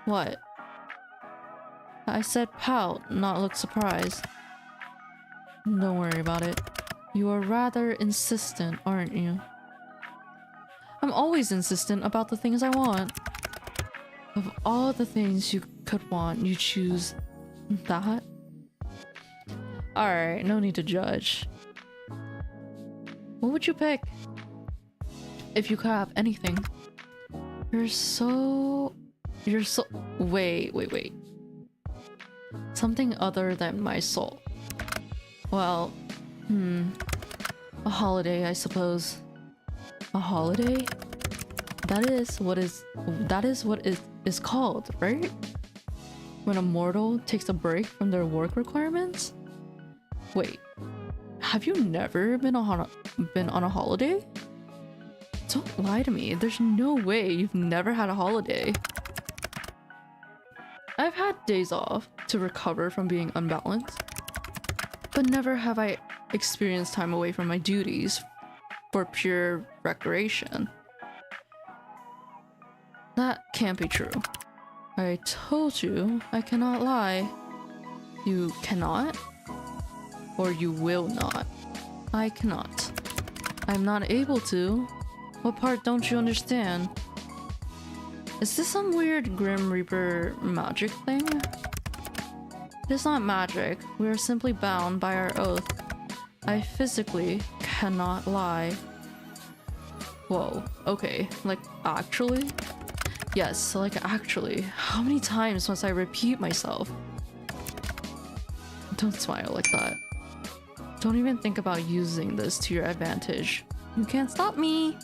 What? I said pout, not look surprised. Don't worry about it. You are rather insistent, aren't you? I'm always insistent about the things I want. Of all the things you could want, you choose that? Alright, no need to judge. What would you pick? If you could have anything. You're so... Wait. Something other than my soul. Well, a holiday, I suppose. A holiday? That is what it is called, right? When a mortal takes a break from their work requirements? Wait, have you never been on a holiday? Don't lie to me. There's no way you've never had a holiday. I've had days off to recover from being unbalanced, but never have I experienced time away from my duties for pure recreation. That can't be true. I told you I cannot lie. You cannot? Or you will not? I cannot. I'm not able to. What part don't you understand? Is this some weird Grim Reaper magic thing? It's not magic. We are simply bound by our oath. I physically cannot lie. Whoa, okay. Like, actually? Yes, like actually. How many times must I repeat myself? Don't smile like that. Don't even think about using this to your advantage. You can't stop me!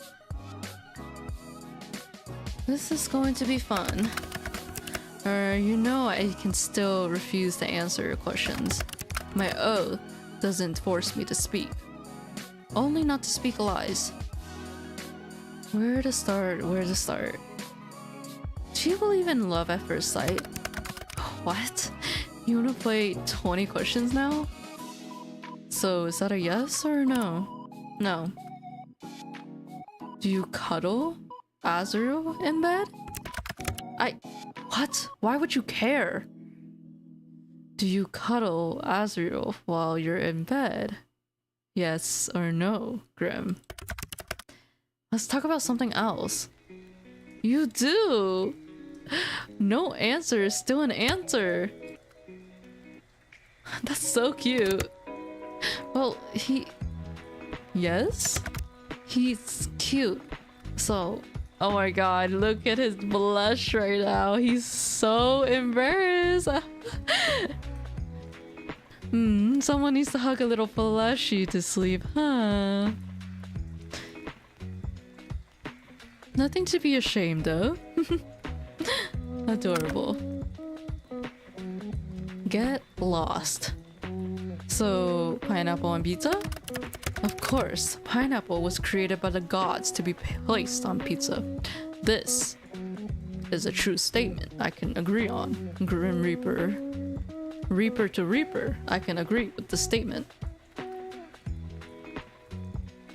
This is going to be fun. You know I can still refuse to answer your questions. My oath doesn't force me to speak. Only not to speak lies. Where to start? Where to start? Do you believe in love at first sight? What? You wanna play 20 questions now? So is that a yes or a no? No. Do you cuddle Azrael in bed? What? Why would you care? Do you cuddle Azrael while you're in bed? Yes or no, Grim? Let's talk about something else. You do! No answer is still an answer. That's so cute. Well, yes? He's cute. So, oh my god, look at his blush right now. He's so embarrassed. Someone needs to hug a little plushie to sleep, huh? Nothing to be ashamed of. Adorable. Get lost. So, pineapple on pizza? Of course, pineapple was created by the gods to be placed on pizza. This is a true statement I can agree on. Grim Reaper. Reaper to Reaper, I can agree with the statement.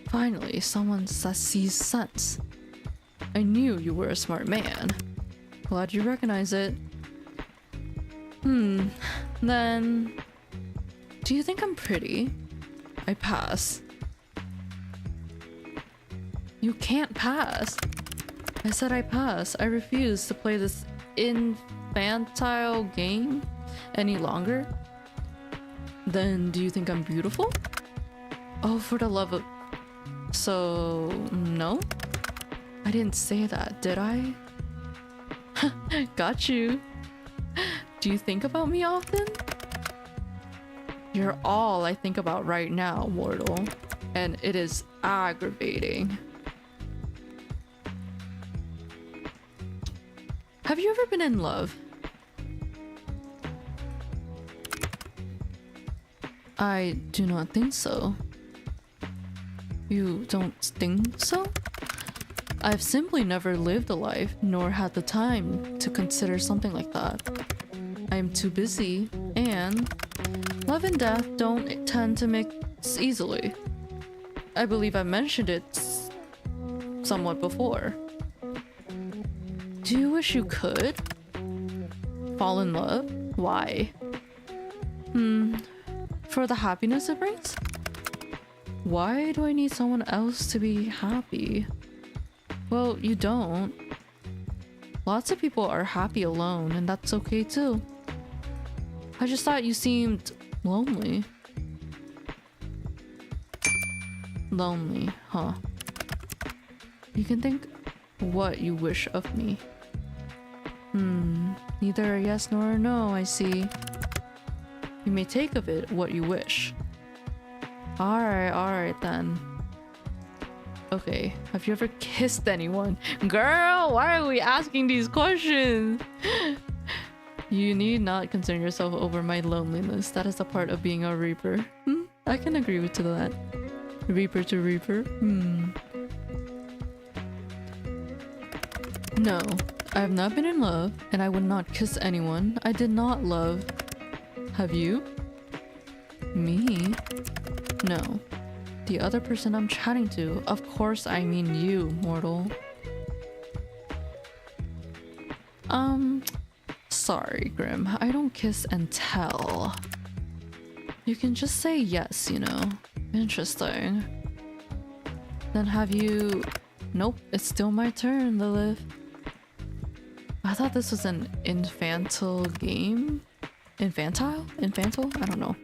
Finally, someone sees sense. I knew you were a smart man. Glad you recognize it. Then... do you think I'm pretty? I pass. You can't pass. I said I pass. I refuse to play this infantile game any longer. Then do you think I'm beautiful? Oh, for the love of... So... no? I didn't say that, did I? Got you. Do you think about me often? You're all I think about right now, mortal. And it is aggravating. Have you ever been in love? I do not think so. You don't think so? I've simply never lived a life, nor had the time to consider something like that. I am too busy, and love and death don't tend to mix easily. I believe I mentioned it somewhat before. Do you wish you could? Fall in love? Why? For the happiness it brings? Why do I need someone else to be happy? Well, you don't. Lots of people are happy alone, and that's okay too. I just thought you seemed lonely. Lonely, huh? You can think what you wish of me. Neither a yes nor a no, I see. You may take of it what you wish. Alright then. Okay, have you ever kissed anyone? Girl, why are we asking these questions? You need not concern yourself over my loneliness. That is a part of being a Reaper. I can agree to that. Reaper to Reaper? No, I have not been in love, and I would not kiss anyone I did not love. Have you? Me? No. The other person I'm chatting to. Of course I mean you, mortal. Sorry, Grim. I don't kiss and tell. You can just say yes, you know. Interesting. Then have you... Nope, it's still my turn, Lilith. I thought this was an infantile game? Infantile? Infantile? I don't know.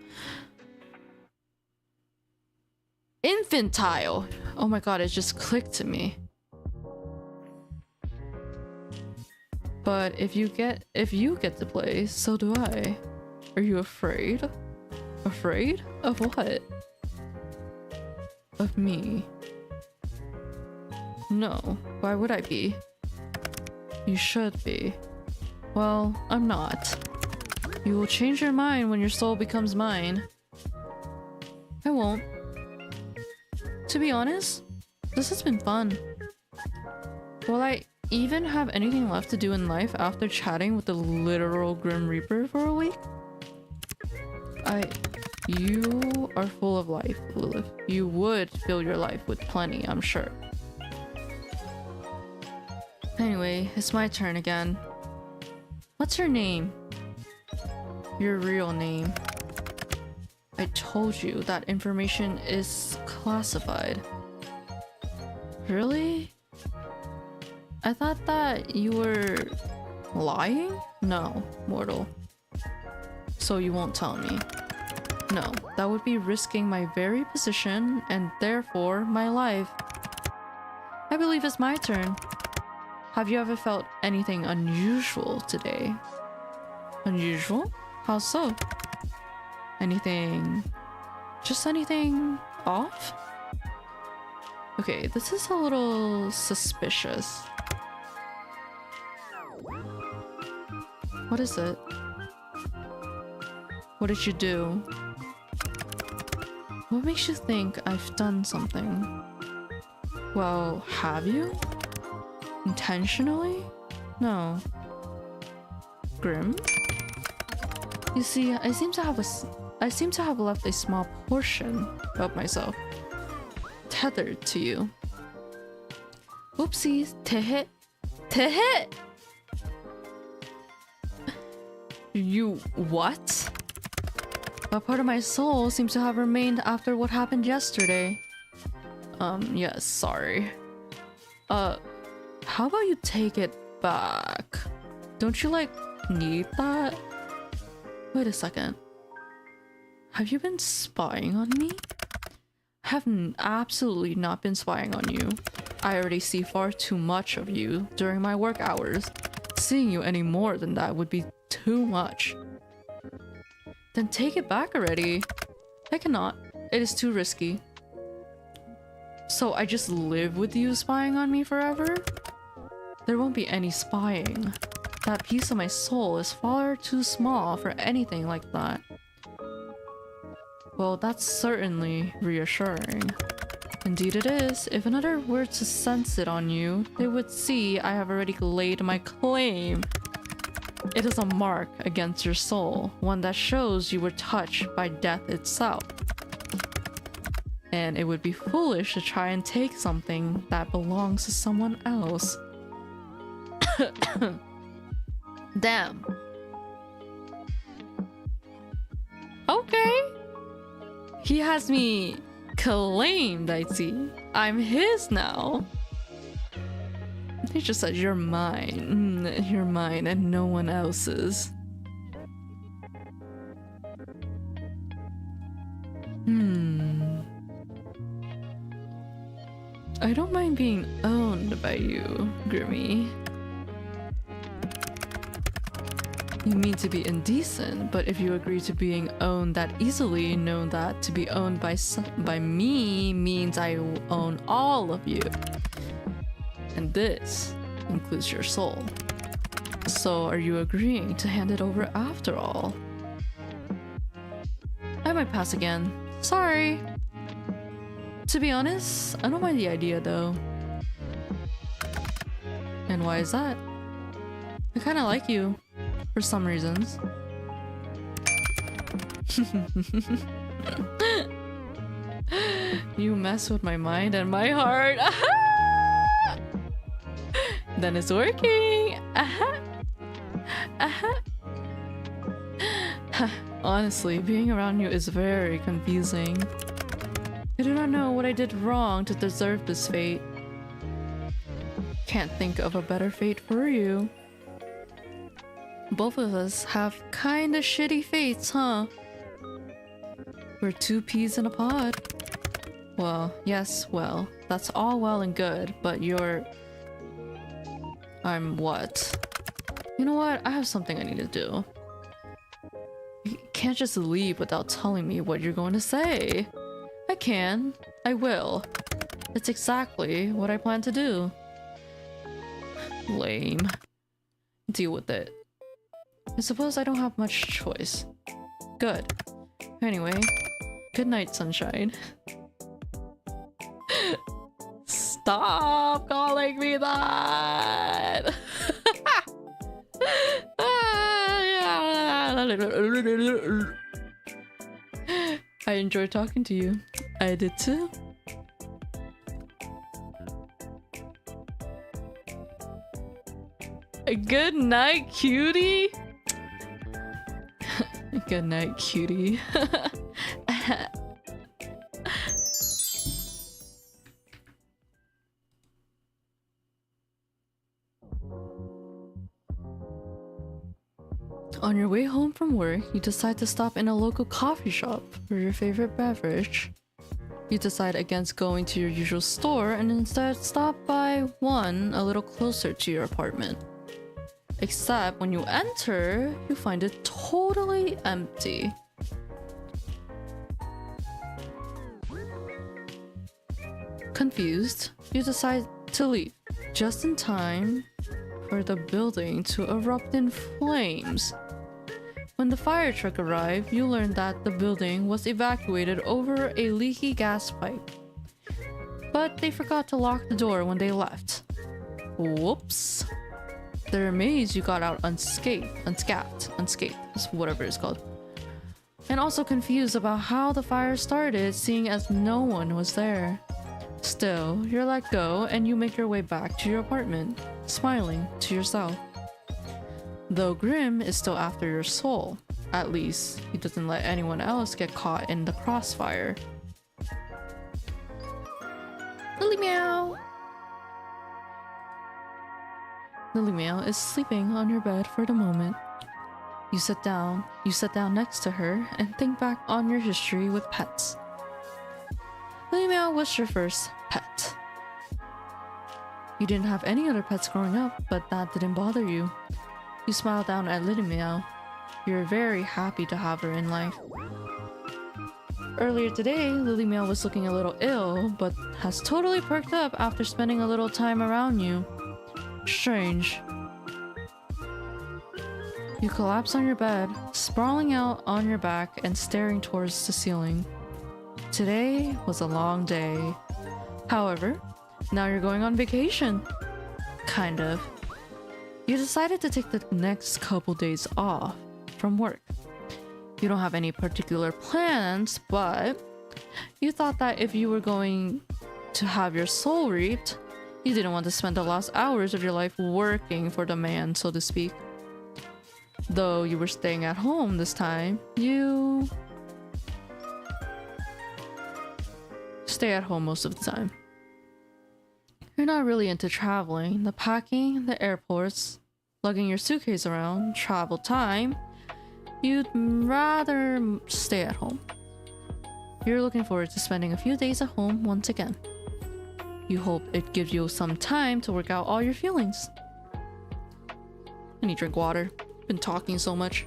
Infantile! Oh my god, it just clicked to me. But if you get to play, so do I. Are you afraid? Afraid? Of what? Of me? No, why would I be? You should be. Well, I'm not. You will change your mind when your soul becomes mine. I won't. To be honest, this has been fun. Will I even have anything left to do in life after chatting with the literal Grim Reaper for a week? You are full of life, Lilith. You would fill your life with plenty, I'm sure. Anyway, it's my turn again. What's your name? Your real name. I told you that information is classified. Really? I thought that you were lying? No, mortal. So you won't tell me. No, that would be risking my very position and therefore my life. I believe it's my turn. Have you ever felt anything unusual today? Unusual? How so? Anything... just anything off? Okay, this is a little suspicious. What is it? What did you do? What makes you think I've done something? Well, have you? Intentionally? No. Grim? You see, I seem to have left a small portion of myself tethered to you. Oopsies. Tehit. Tehit! You what? A part of my soul seems to have remained after what happened yesterday. Yes, sorry. How about you take it back? Don't you, like, need that? Wait a second. Have you been spying on me? I have absolutely not been spying on you. I already see far too much of you during my work hours. Seeing you any more than that would be too much. Then take it back already. I cannot. It is too risky. So I just live with you spying on me forever? There won't be any spying. That piece of my soul is far too small for anything like that. Well, that's certainly reassuring. Indeed it is. If another were to sense it on you, they would see I have already laid my claim. It is a mark against your soul, one that shows you were touched by death itself. And it would be foolish to try and take something that belongs to someone else. Damn. Okay. He has me claimed, I see. I'm his now. He just said, you're mine. You're mine and no one else's. I don't mind being owned by you, Grimmy. You mean to be indecent, but if you agree to being owned that easily, know that to be owned by me means I own all of you. And this includes your soul. So are you agreeing to hand it over after all? I might pass again. Sorry. To be honest, I don't mind the idea though. And why is that? I kind of like you for some reasons. You mess with my mind and my heart. Then it's working. Honestly, being around you is very confusing. I do not know what I did wrong to deserve this fate. Can't think of a better fate for you. Both of us have kinda shitty fates, huh? We're two peas in a pod. Well, yes, well, that's all well and good, but you're... I'm what? You know what? I have something I need to do. You can't just leave without telling me what you're going to say. I can. I will. It's exactly what I plan to do. Lame. Deal with it. I suppose I don't have much choice. Good. Anyway, good night, sunshine. Stop calling me that! I enjoyed talking to you. I did too. Good night, cutie. Good night, cutie. On your way home from work, you decide to stop in a local coffee shop for your favorite beverage. You decide against going to your usual store and instead stop by one a little closer to your apartment. Except when you enter, you find it totally empty. Confused, you decide to leave just in time for the building to erupt in flames. When the fire truck arrived, you learned that the building was evacuated over a leaky gas pipe. But they forgot to lock the door when they left. Whoops. They're amazed you got out unscathed, whatever it's called. And also confused about how the fire started, seeing as no one was there. Still, you're let go and you make your way back to your apartment, smiling to yourself. Though Grimm is still after your soul. At least, he doesn't let anyone else get caught in the crossfire. Lily Meow! Lily Meow is sleeping on your bed for the moment. You sit down next to her and think back on your history with pets. Lily Meow was your first pet. You didn't have any other pets growing up, but that didn't bother you. You smile down at Lily Meow. You're very happy to have her in life. Earlier today, Lily Meow was looking a little ill, but has totally perked up after spending a little time around you. Strange. You collapse on your bed, sprawling out on your back and staring towards the ceiling. Today was a long day. However, now you're going on vacation. Kind of. You decided to take the next couple days off from work. You don't have any particular plans, but you thought that if you were going to have your soul reaped, you didn't want to spend the last hours of your life working for the man, so to speak. Though you were staying at home this time, you stay at home most of the time. You're not really into traveling. The packing, the airports, lugging your suitcase around, travel time. You'd rather stay at home. You're looking forward to spending a few days at home once again. You hope it gives you some time to work out all your feelings. I need to drink water. Been talking so much.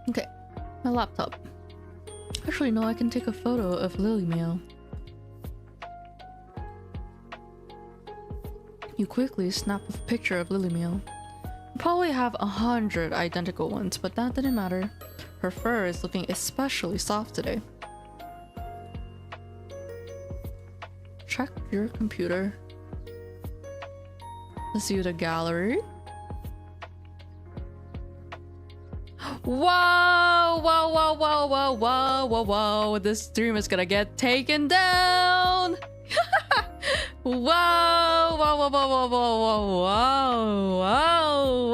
Okay, my laptop. Actually, no, I can take a photo of Lily Meow. You quickly snap a picture of Lily Meow. Probably have 100 identical ones, but that didn't matter. Her fur is looking especially soft today. Check your computer. Let's view the gallery. Whoa! Whoa, whoa, whoa, whoa, whoa, whoa, whoa. This stream is gonna get taken down! Whoa! Whoa, whoa, whoa, whoa, whoa, whoa,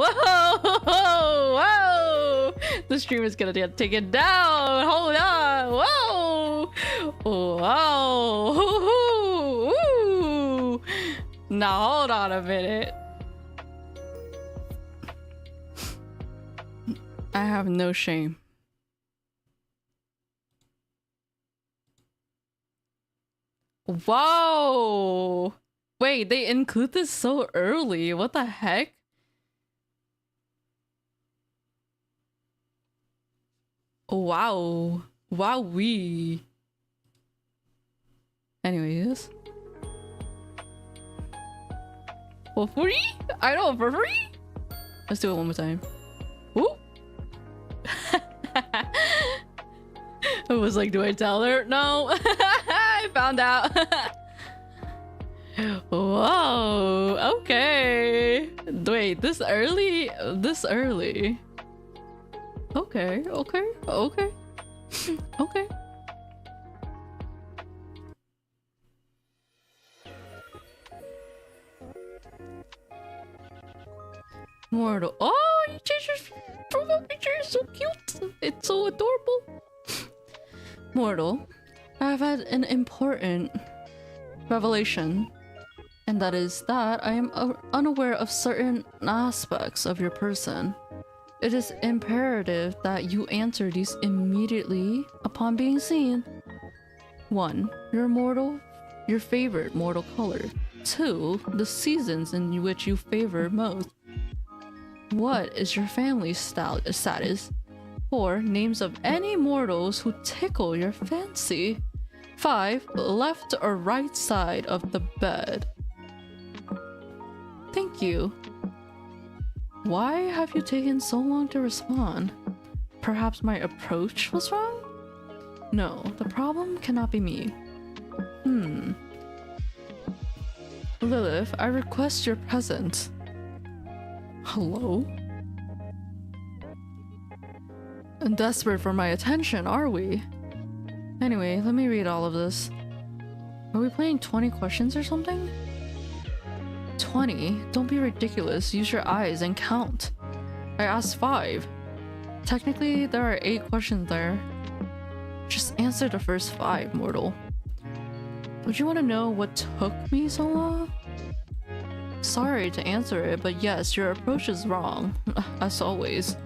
whoa, whoa, whoa! The stream is gonna get taken down! Hold on! Whoa! Whoa! Ooh. Now hold on a minute. I have no shame. Whoa! Wait, they include this so early. What the heck? Wow. Wowee. Anyways. For free? I know, for free? Let's do it one more time. Ooh. I was like, do I tell her? No. I found out. Whoa. Okay. Wait, this early? This early? Okay, okay, okay. Okay. Mortal. Oh, you changed your profile picture. It's so cute. It's so adorable. Mortal, I've had an important revelation, and that is that I am unaware of certain aspects of your person. It is imperative that you answer these immediately upon being seen. 1. Your favorite mortal color. 2. The seasons in which you favor most. What is your family status? 4. Names of any mortals who tickle your fancy. 5. Left or right side of the bed. Thank you. Why have you taken so long to respond? Perhaps my approach was wrong? No, the problem cannot be me. Lilith, I request your presence. Hello? Desperate for my attention, are we? Anyway, let me read all of this. Are we playing 20 questions or something? 20? Don't be ridiculous. Use your eyes and count. I asked 5. Technically, there are 8 questions there. Just answer the first 5, mortal. Would you want to know what took me so long? Sorry to answer it, but yes, your approach is wrong. As always.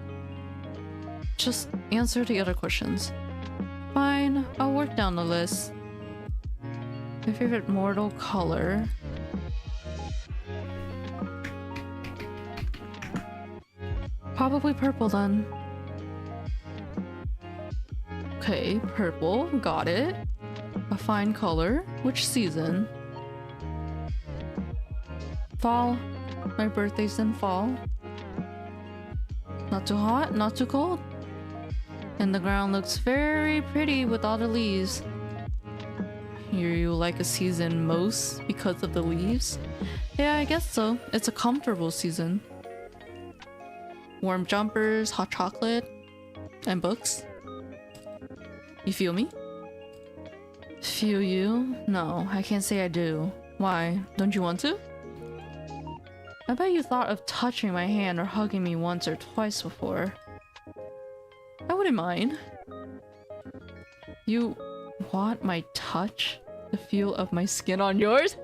Just answer the other questions. Fine, I'll work down the list. My favorite mortal color. Probably purple then. Okay, purple, got it. A fine color. Which season? Fall. My birthday's in fall. Not too hot, not too cold. And the ground looks very pretty with all the leaves. You like a season most because of the leaves? Yeah, I guess so. It's a comfortable season. Warm jumpers, hot chocolate, and books. You feel me? Feel you? No, I can't say I do. Why? Don't you want to? I bet you thought of touching my hand or hugging me once or twice before. I wouldn't mind. You want my touch? The feel of my skin on yours?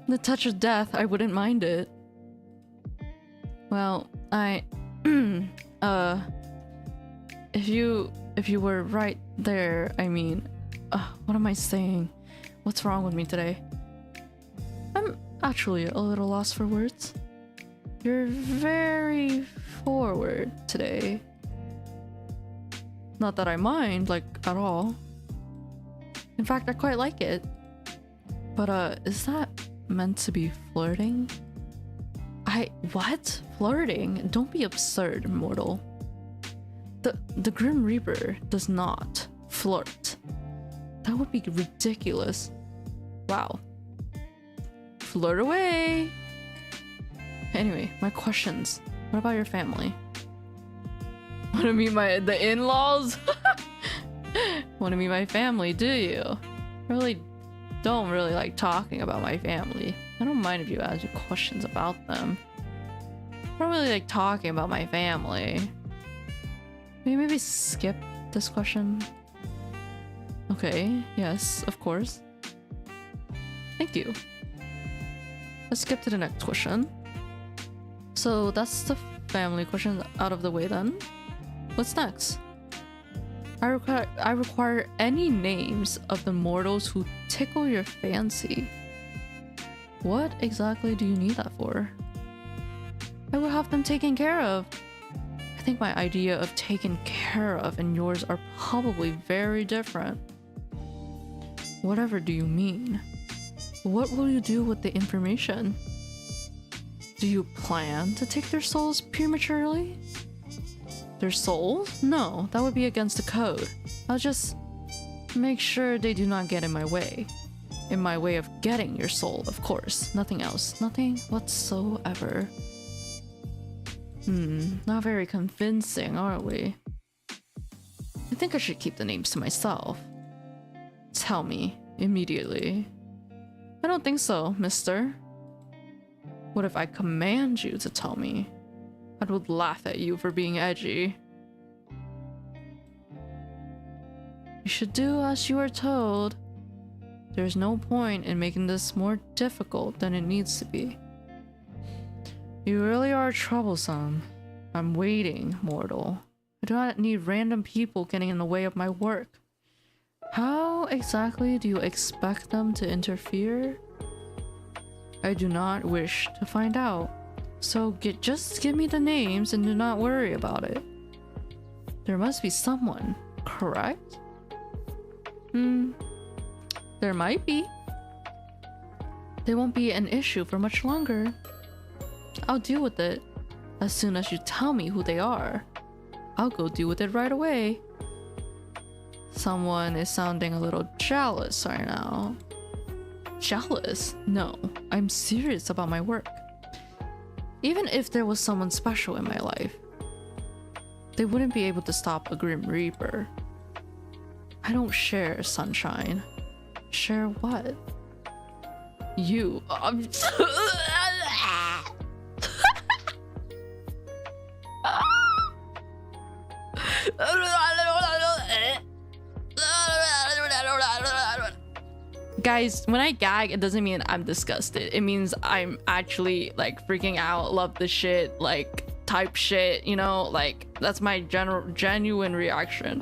The touch of death, I wouldn't mind it. Well, if you were right there, I mean, what am I saying? What's wrong with me today? I'm actually a little lost for words. You're very forward today. Not that I mind, like, at all. In fact, I quite like it. But, is that meant to be flirting? What? Flirting? Don't be absurd, mortal. The Grim Reaper does not flirt. That would be ridiculous. Wow. Flirt away! Anyway, my questions. What about your family? Wanna meet the in-laws? Wanna meet my family, do you? I don't really like talking about my family. I don't mind if you ask me questions about them. I don't really like talking about my family. Maybe skip this question. Okay, yes, of course. Thank you. Let's skip to the next question. So that's the family question out of the way then. What's next? I require any names of the mortals who tickle your fancy. What exactly do you need that for? I will have them taken care of. I think my idea of taken care of and yours are probably very different. Whatever do you mean? What will you do with the information? Do you plan to take their souls prematurely? Their souls? No, that would be against the code. I'll just make sure they do not get in my way. In my way of getting your soul, of course. Nothing else. Nothing whatsoever. Not very convincing, are we? I think I should keep the names to myself. Tell me, immediately. I don't think so, mister. What if I command you to tell me? I would laugh at you for being edgy. You should do as you are told. There's no point in making this more difficult than it needs to be. You really are troublesome. I'm waiting, mortal. I do not need random people getting in the way of my work. How exactly do you expect them to interfere? I do not wish to find out. So just give me the names and do not worry about it. There must be someone, correct? There might be. They won't be an issue for much longer. I'll deal with it as soon as you tell me who they are. I'll go deal with it right away. Someone is sounding a little jealous right now. Jealous? No, I'm serious about my work. Even if there was someone special in my life, they wouldn't be able to stop a Grim Reaper. I don't share sunshine. Share what? You. Guys, when I gag, it doesn't mean I'm disgusted. It means I'm actually like freaking out, love the shit, like type shit, you know, like that's my genuine reaction.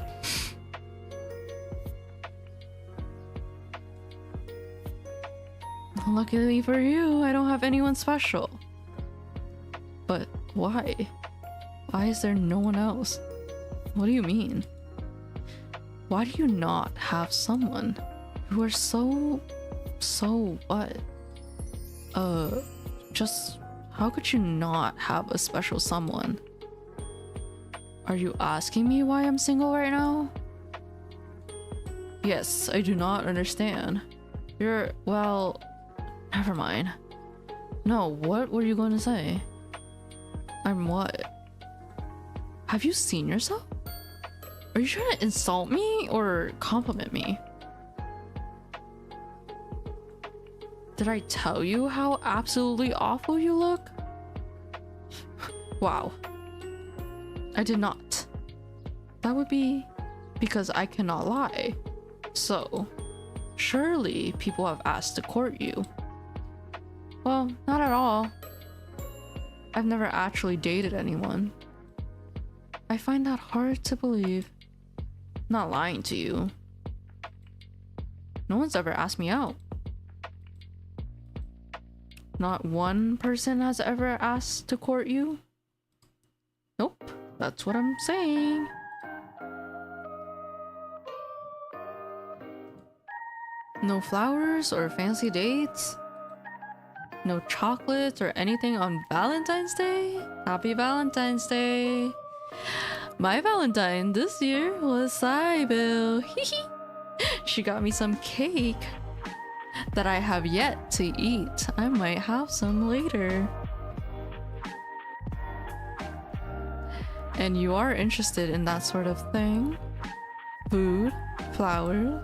Luckily for you, I don't have anyone special. But why? Why is there no one else? What do you mean? Why do you not have someone? You are so what? Just how could you not have a special someone? Are you asking me why I'm single right now? Yes, I do not understand. Well, never mind. No, what were you going to say? I'm what? Have you seen yourself? Are you trying to insult me or compliment me? Did I tell you how absolutely awful you look? Wow. I did not. That would be because I cannot lie. So, surely people have asked to court you. Well, not at all. I've never actually dated anyone. I find that hard to believe. I'm not lying to you. No one's ever asked me out. Not one person has ever asked to court you? Nope, that's what I'm saying. No flowers or fancy dates? No chocolates or anything on Valentine's Day? Happy Valentine's Day! My Valentine this year was Sybil. She got me some cake that I have yet to eat. I might have some later. And you are interested in that sort of thing? Food? Flowers?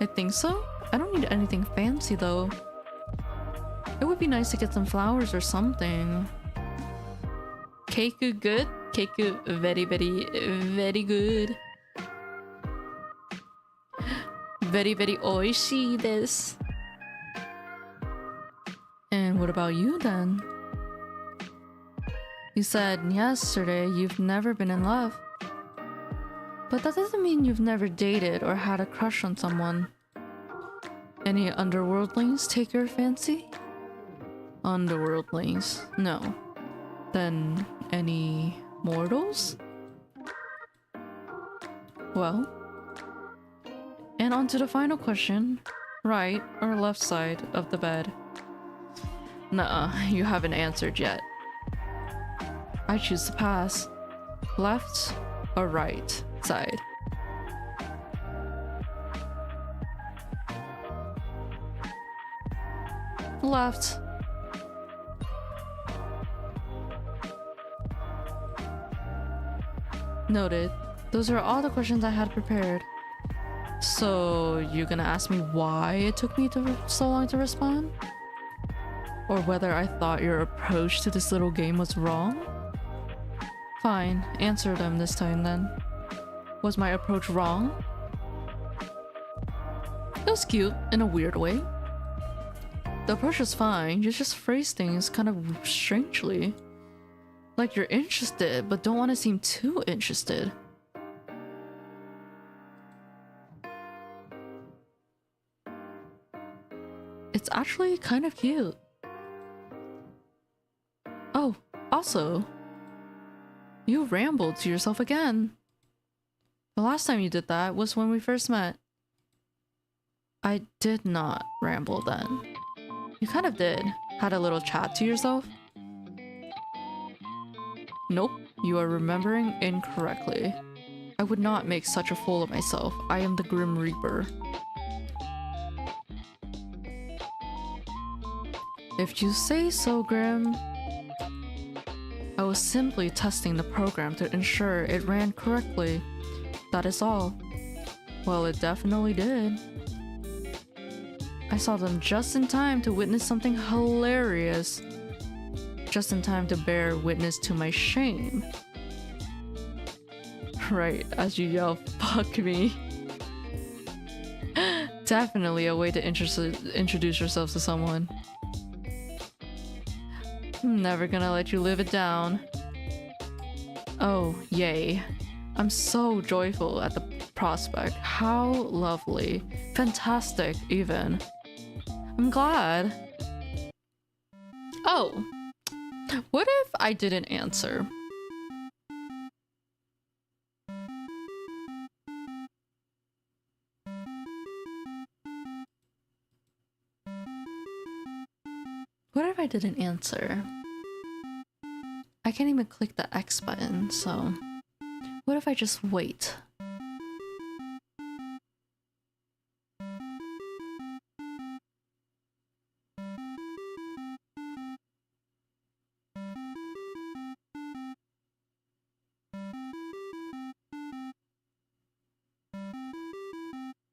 I think so. I don't need anything fancy though. It would be nice to get some flowers or something. Cake good? Cake very, very, very good. Very, very oishii desu. And what about you then? You said yesterday you've never been in love. But that doesn't mean you've never dated or had a crush on someone. Any underworldlings take your fancy? Underworldlings? No. Then any mortals? Well. And on to the final question. Right or left side of the bed? Nuh-uh, you haven't answered yet. I choose to pass. Left or right side? Left. Noted. Those are all the questions I had prepared. So, you're gonna ask me why it took me so long to respond? Or whether I thought your approach to this little game was wrong? Fine, answer them this time then. Was my approach wrong? It was cute, in a weird way. The approach was fine, you just phrase things kind of strangely. Like you're interested, but don't want to seem too interested. It's actually kind of cute. Oh, also, you rambled to yourself again. The last time you did that was when we first met. I did not ramble then. You kind of did. Had a little chat to yourself. Nope, you are remembering incorrectly. I would not make such a fool of myself. I am the Grim Reaper. If you say so, Grim. I was simply testing the program to ensure it ran correctly. That is all. Well, it definitely did. I saw them just in time to witness something hilarious. Just in time to bear witness to my shame. Right, as you yell, fuck me. Definitely a way to introduce yourself to someone. I'm never gonna let you live it down. Oh, yay. I'm so joyful at the prospect. How lovely. Fantastic, even. I'm glad. Oh. What if I didn't answer? What if I didn't answer? I can't even click the X button, so... What if I just wait?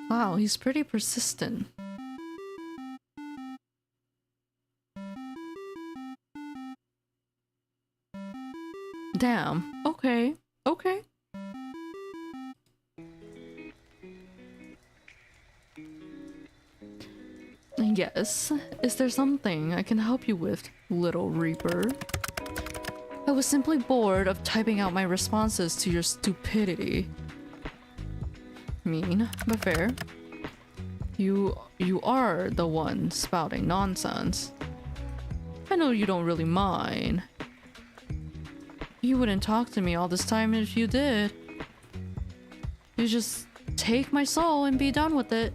Wow, he's pretty persistent. Damn. Okay. Okay. Yes. Is there something I can help you with, Little Reaper? I was simply bored of typing out my responses to your stupidity. Mean, but fair. You are the one spouting nonsense. I know you don't really mind. You wouldn't talk to me all this time if you did. You just take my soul and be done with it.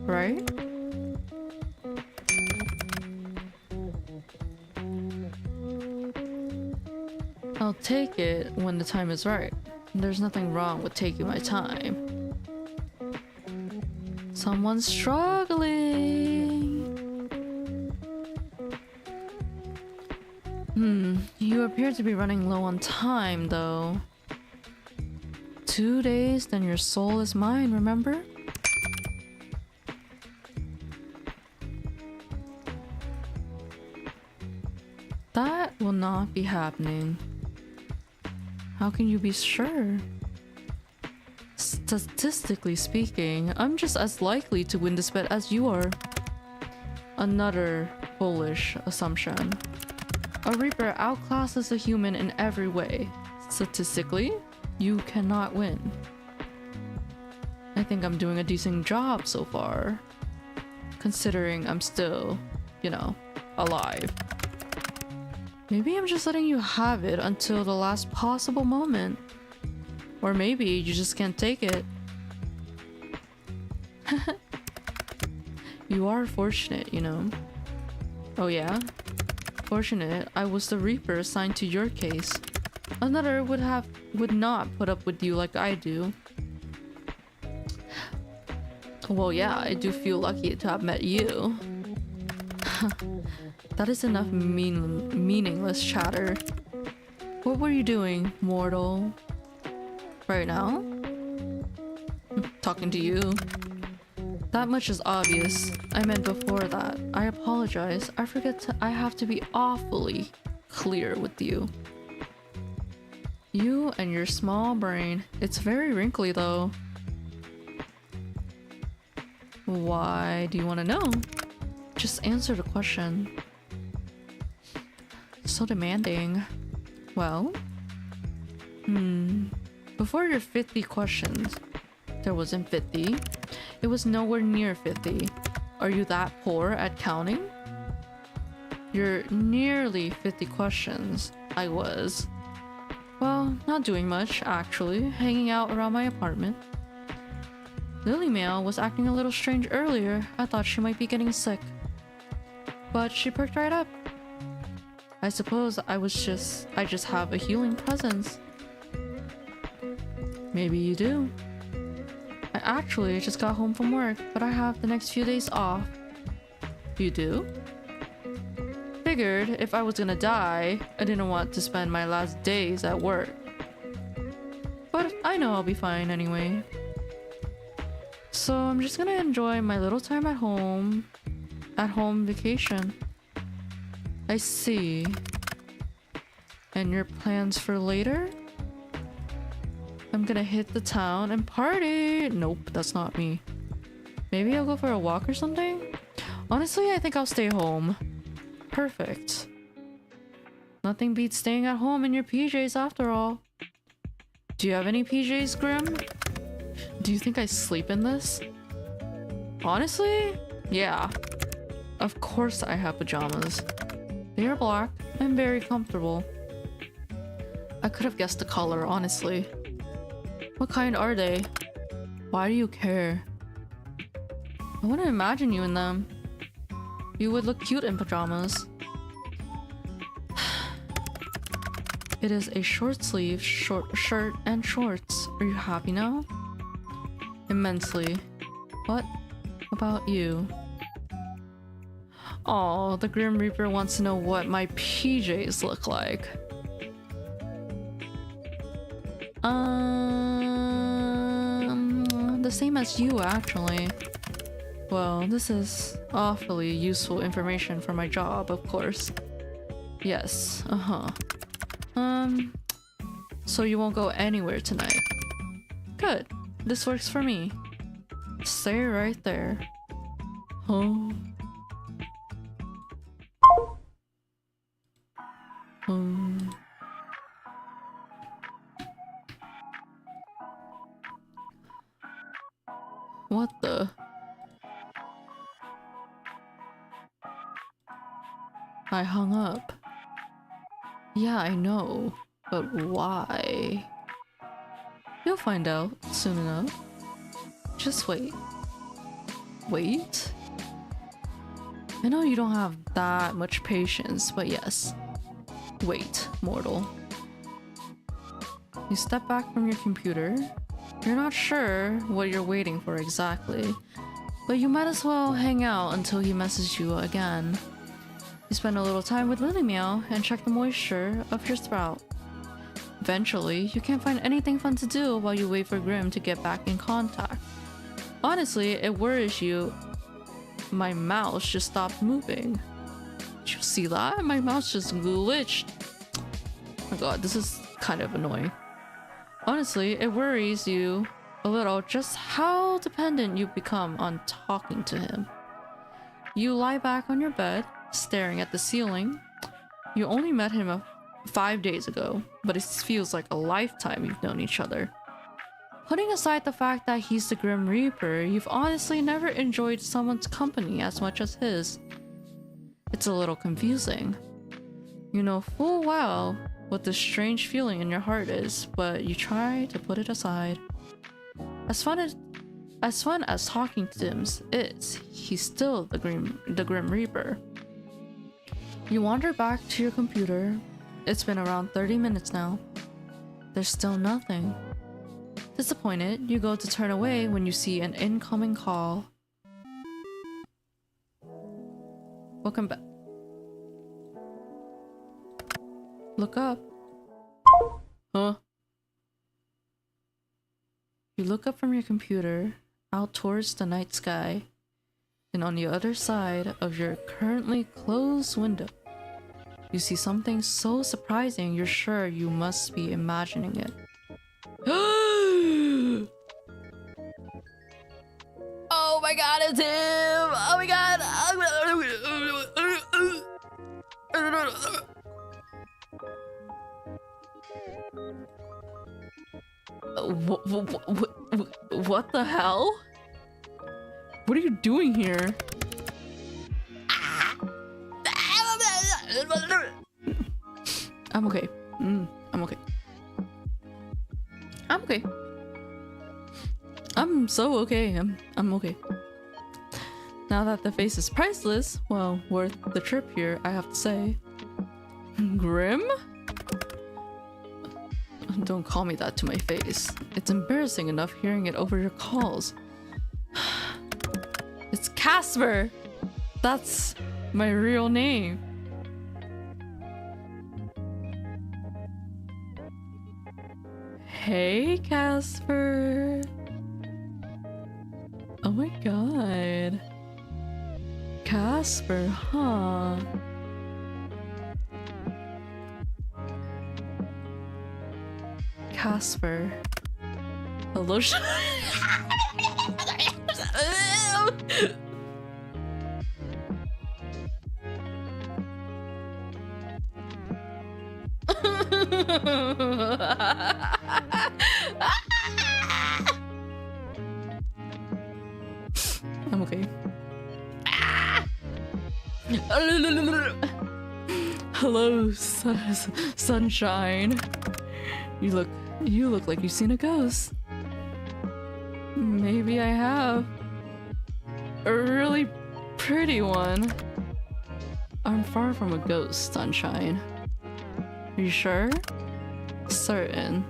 right? I'll take it when the time is right. There's nothing wrong with taking my time. Someone's struggling. You appear to be running low on time, though. 2 days, then your soul is mine, remember? That will not be happening. How can you be sure? Statistically speaking, I'm just as likely to win this bet as you are. Another foolish assumption. A Reaper outclasses a human in every way. Statistically, you cannot win. I think I'm doing a decent job so far. Considering I'm still, you know, alive. Maybe I'm just letting you have it until the last possible moment. Or maybe you just can't take it. You are fortunate, you know. Oh yeah? Fortunate I was the Reaper assigned to your case. Another would not put up with you like I do. Well yeah, I do feel lucky to have met you. That is enough meaningless chatter. What were you doing, mortal? Right now? Talking to you. That much is obvious. I meant before that. I apologize. I have to be awfully clear with you. You and your small brain. It's very wrinkly though. Why do you want to know? Just answer the question. So demanding. Well, before your 50 questions, there wasn't 50. It was nowhere near 50. Are you that poor at counting? You're nearly 50 questions. I was. Well, not doing much, actually. Hanging out around my apartment. Lily Mail was acting a little strange earlier. I thought she might be getting sick. But she perked right up. I suppose I just have a healing presence. Maybe you do. I actually just got home from work, but I have the next few days off. You do? Figured if I was gonna die, I didn't want to spend my last days at work. But I know I'll be fine anyway. So I'm just gonna enjoy my little time at home vacation. I see. And your plans for later? I'm gonna hit the town and party! Nope, that's not me. Maybe I'll go for a walk or something? Honestly, I think I'll stay home. Perfect. Nothing beats staying at home in your PJs after all. Do you have any PJs, Grim? Do you think I sleep in this? Honestly? Yeah. Of course I have pajamas. They are black and very comfortable. I could have guessed the color, honestly. What kind are they? Why do you care? I want to imagine you in them. You would look cute in pajamas. It is a short sleeve, short shirt, and shorts. Are you happy now? Immensely. What about you? Oh, the Grim Reaper wants to know what my PJs look like. The same as you, actually. Well, this is awfully useful information for my job, of course. Yes, so you won't go anywhere tonight. Good, this works for me. Stay right there. Oh. What the? I hung up. Yeah, I know, but why? You'll find out soon enough. Just wait. Wait? I know you don't have that much patience, but yes. Wait, mortal. You step back from your computer. You're not sure what you're waiting for exactly, but you might as well hang out until he messages you again. You spend a little time with Lillie Meow and check the moisture of your sprout. Eventually, you can't find anything fun to do while you wait for Grim to get back in contact. Honestly, it worries you. My mouse just stopped moving. Did you see that? My mouse just glitched. Oh my god, this is kind of annoying. Honestly, it worries you a little just how dependent you've become on talking to him. You lie back on your bed, staring at the ceiling. You only met him 5 days ago, but it feels like a lifetime you've known each other. Putting aside the fact that he's the Grim Reaper, you've honestly never enjoyed someone's company as much as his. It's a little confusing. You know full well what this strange feeling in your heart is, but you try to put it aside. As fun as talking to him is, he's still the Grim Reaper. You wander back to your computer. It's been around 30 minutes now. There's still nothing. Disappointed, you go to turn away when you see an incoming call. Welcome back. Look up. Huh? You look up from your computer, out towards the night sky, and on the other side of your currently closed window, you see something so surprising you're sure you must be imagining it. Oh my god, it's him! Oh my god! What the hell? What are you doing here? I'm okay. I'm okay. I'm okay. I'm so okay. I'm okay. Now that the face is priceless, well, worth the trip here, I have to say. Grim? Don't call me that to my face. It's embarrassing enough hearing it over your calls. It's Casper! That's my real name. Hey, Casper. Oh my god. Casper, huh? Casper. Hello. I'm okay. Hello, sunshine. You look like you've seen a ghost. Maybe I have. A really pretty one. I'm far from a ghost, sunshine. Are you sure? Certain.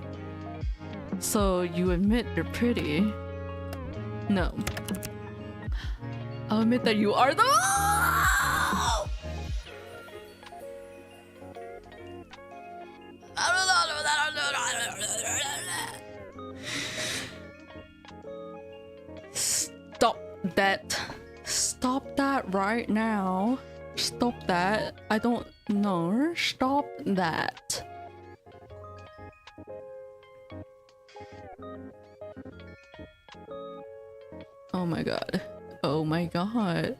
So you admit you're pretty? No. I'll admit that you are the— Stop that. Stop that right now. Stop that. I don't know. Stop that. Oh my god. Oh my god. Oh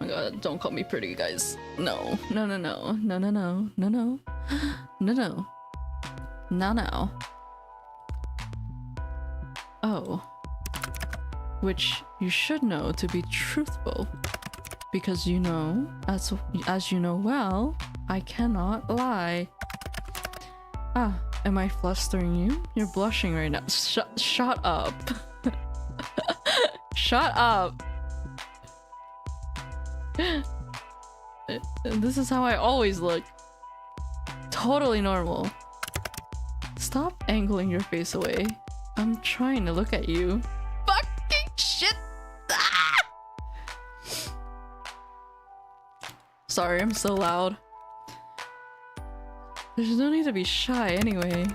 my god, don't call me pretty, guys. No. No, no, no. No, no, no. No, no. No, no. No, no. Oh. Which you should know to be truthful. Because you know, as you know well, I cannot lie. Ah, am I flustering you? You're blushing right now. Shut up. Shut up. This is how I always look. Totally normal. Stop angling your face away. I'm trying to look at you. Fucking shit! Ah! Sorry, I'm so loud. There's no need to be shy anyway.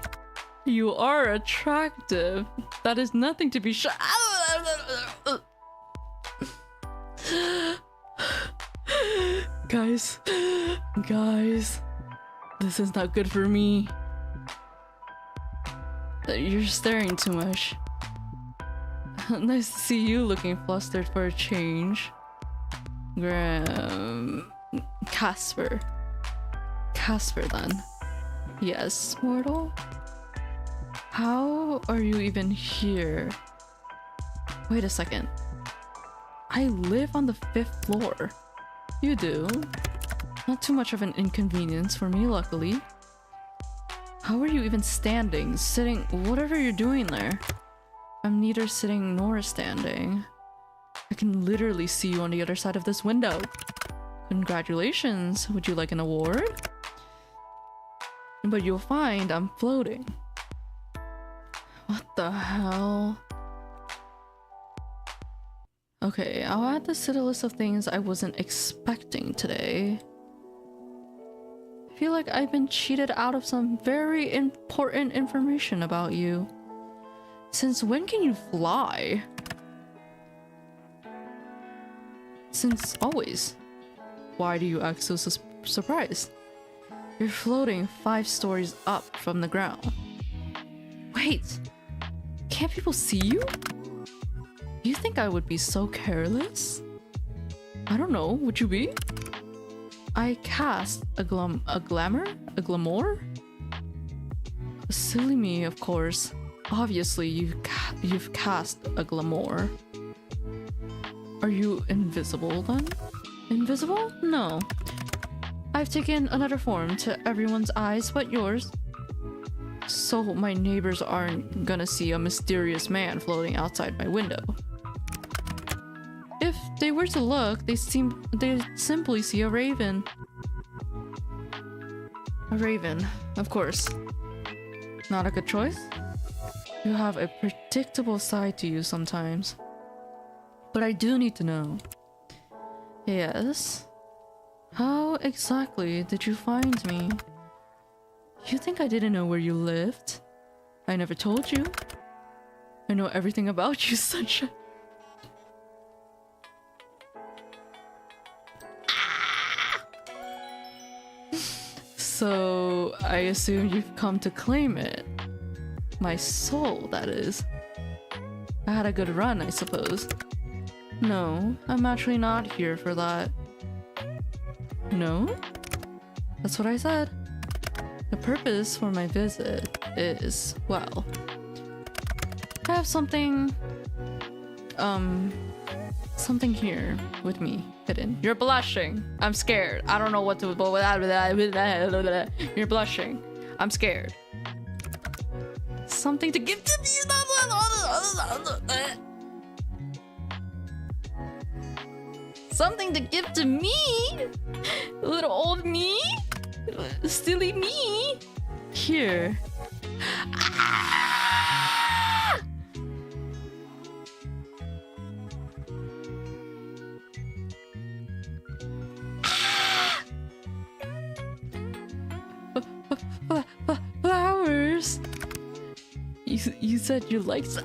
You are attractive. That is nothing to be shy. Guys, this is not good for me. You're staring too much. Nice to see you looking flustered for a change. Casper then. Yes, mortal? How are you even here? Wait a second. I live on the 5th floor. You do. Not too much of an inconvenience for me, luckily. How are you even standing, sitting, whatever you're doing there? I'm neither sitting nor standing. I can literally see you on the other side of this window. Congratulations. Would you like an award? But you'll find I'm floating. What the hell? Okay, I'll add this to the list of things I wasn't expecting today. I feel like I've been cheated out of some very important information about you. Since when can you fly? Since always. Why do you act so surprised? You're floating 5 stories up from the ground. Wait, can't people see you? You think I would be so careless? I don't know, would you be? I cast a glamour? Silly me, of course. Obviously, you've cast a glamour. Are you invisible then? Invisible? No. I've taken another form to everyone's eyes but yours. So my neighbors aren't gonna see a mysterious man floating outside my window. If they were to look, they'd simply see a raven. A raven, of course. Not a good choice? You have a predictable side to you sometimes. But I do need to know. Yes? How exactly did you find me? You think I didn't know where you lived? I never told you. I know everything about you, sunshine. So, I assume you've come to claim it. My soul, that is. I had a good run, I suppose. No, I'm actually not here for that. No? That's what I said. The purpose for my visit is, well, I have something here with me hidden. You're blushing. I'm scared. I don't know what to. You're blushing. I'm scared. Something to give to me. Something to give to me. Little old me. Silly me. Here. Ah! Flowers. You said you liked.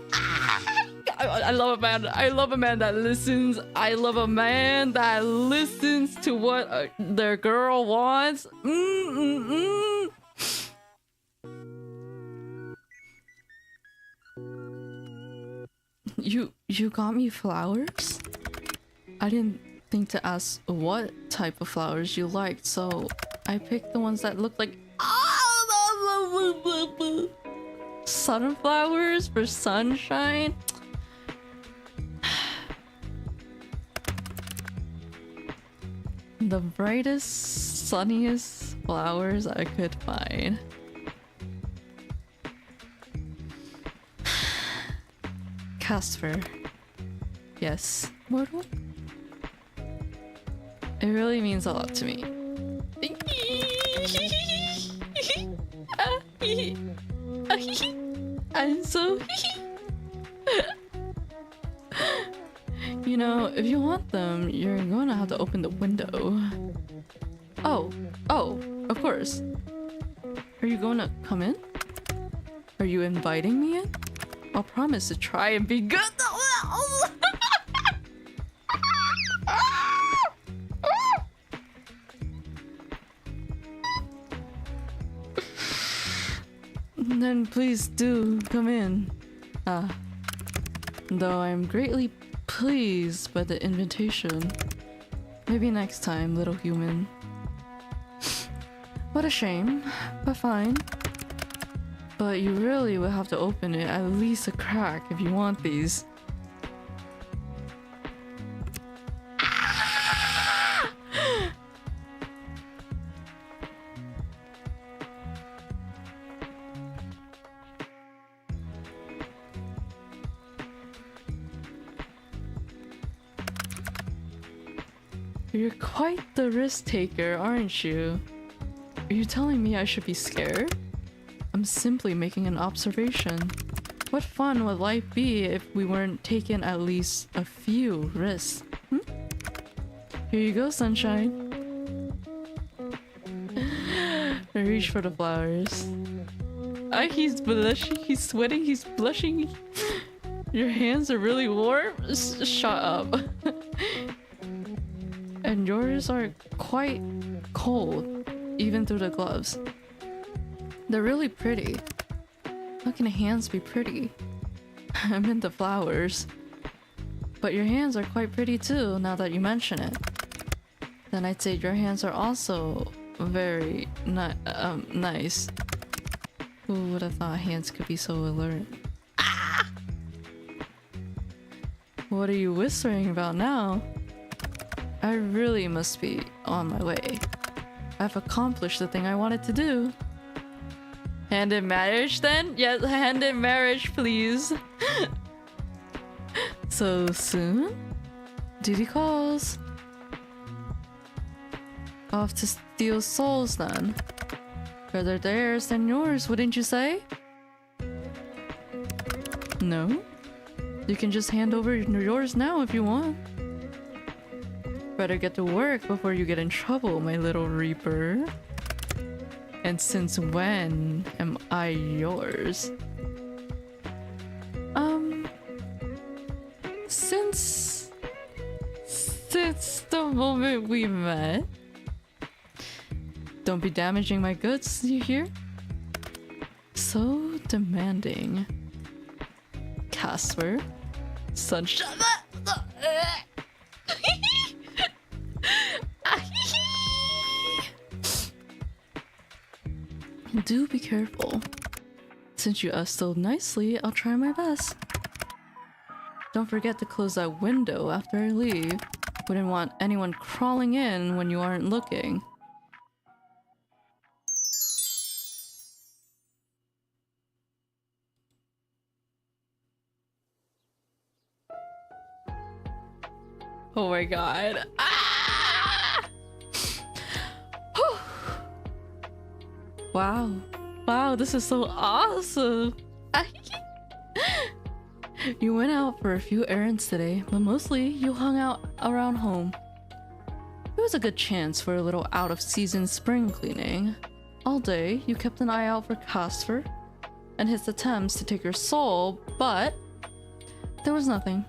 I love a man. I love a man that listens. I love a man that listens to what their girl wants. You got me flowers? I didn't think to ask what type of flowers you liked, so I picked the ones that looked like sunflowers for sunshine. The brightest, sunniest flowers I could find. Casper. Yes. Mortal? It really means a lot to me. I'm so You know, if you want them, you're going to have to open the window. Oh, of course. Are you going to come in? Are you inviting me in? I'll promise to try and be good. Then please do come in. Though I'm greatly pleased by the invitation. Maybe next time, little human. What a shame, but fine. But you really will have to open it at least a crack if you want these. You're quite the risk taker, aren't you? Are you telling me I should be scared? I'm simply making an observation. What fun would life be if we weren't taking at least a few risks? Here you go, sunshine. I reach for the flowers. He's blushing, he's sweating, he's blushing. Your hands are really warm? Shut up. And yours are quite cold, even through the gloves. They're really pretty. How can hands be pretty? I meant the flowers. But your hands are quite pretty too, now that you mention it. Then I'd say your hands are also very nice. Who would have thought hands could be so alert? Ah! What are you whispering about now? I really must be on my way. I've accomplished the thing I wanted to do. Hand in marriage then? Yes, hand in marriage, please. So soon? Duty calls. Off to steal souls then. Rather theirs than yours, wouldn't you say? No? You can just hand over yours now if you want. Better get to work before you get in trouble, my little reaper. And since when am I yours? Since the moment we met. Don't be damaging my goods, you hear? So demanding. Casper. Sunshine. Do be careful. Since you asked so nicely, I'll try my best. Don't forget to close that window after I leave. Wouldn't want anyone crawling in when you aren't looking. Oh my god. Wow. Wow, this is so awesome. You went out for a few errands today, but mostly you hung out around home. It was a good chance for a little out-of-season spring cleaning. All day, you kept an eye out for Casper and his attempts to take your soul, but there was nothing.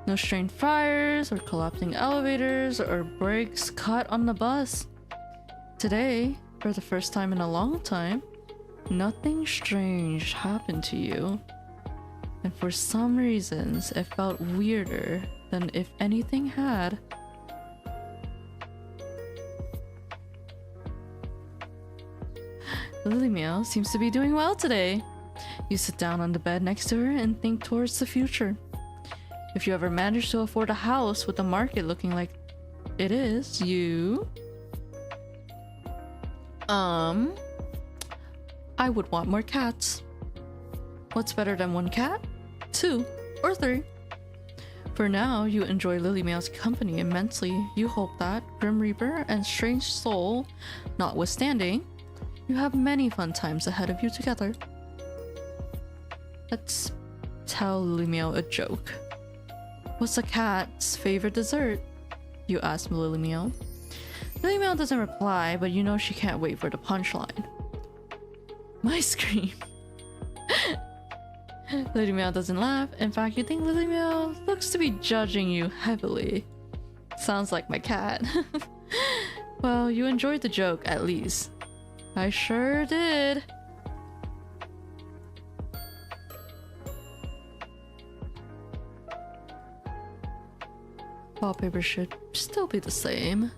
No strained fires, or collapsing elevators, or brakes cut on the bus. Today, for the first time in a long time, nothing strange happened to you. And for some reasons, it felt weirder than if anything had. Lily Meow seems to be doing well today. You sit down on the bed next to her and think towards the future. If you ever manage to afford a house with the market looking like it is, you... I would want more cats. What's better than one cat? 2 or 3. For now, you enjoy Lily Meow's company immensely. You hope that, Grim Reaper and Strange Soul notwithstanding, you have many fun times ahead of you together. Let's tell Lily Meow a joke. What's a cat's favorite dessert? You ask Lily Meow. Lily Meow doesn't reply, but you know she can't wait for the punchline. My scream. Lily Meow doesn't laugh. In fact, you think Lily Meow looks to be judging you heavily. Sounds like my cat. Well, you enjoyed the joke at least. I sure did. Wallpaper should still be the same.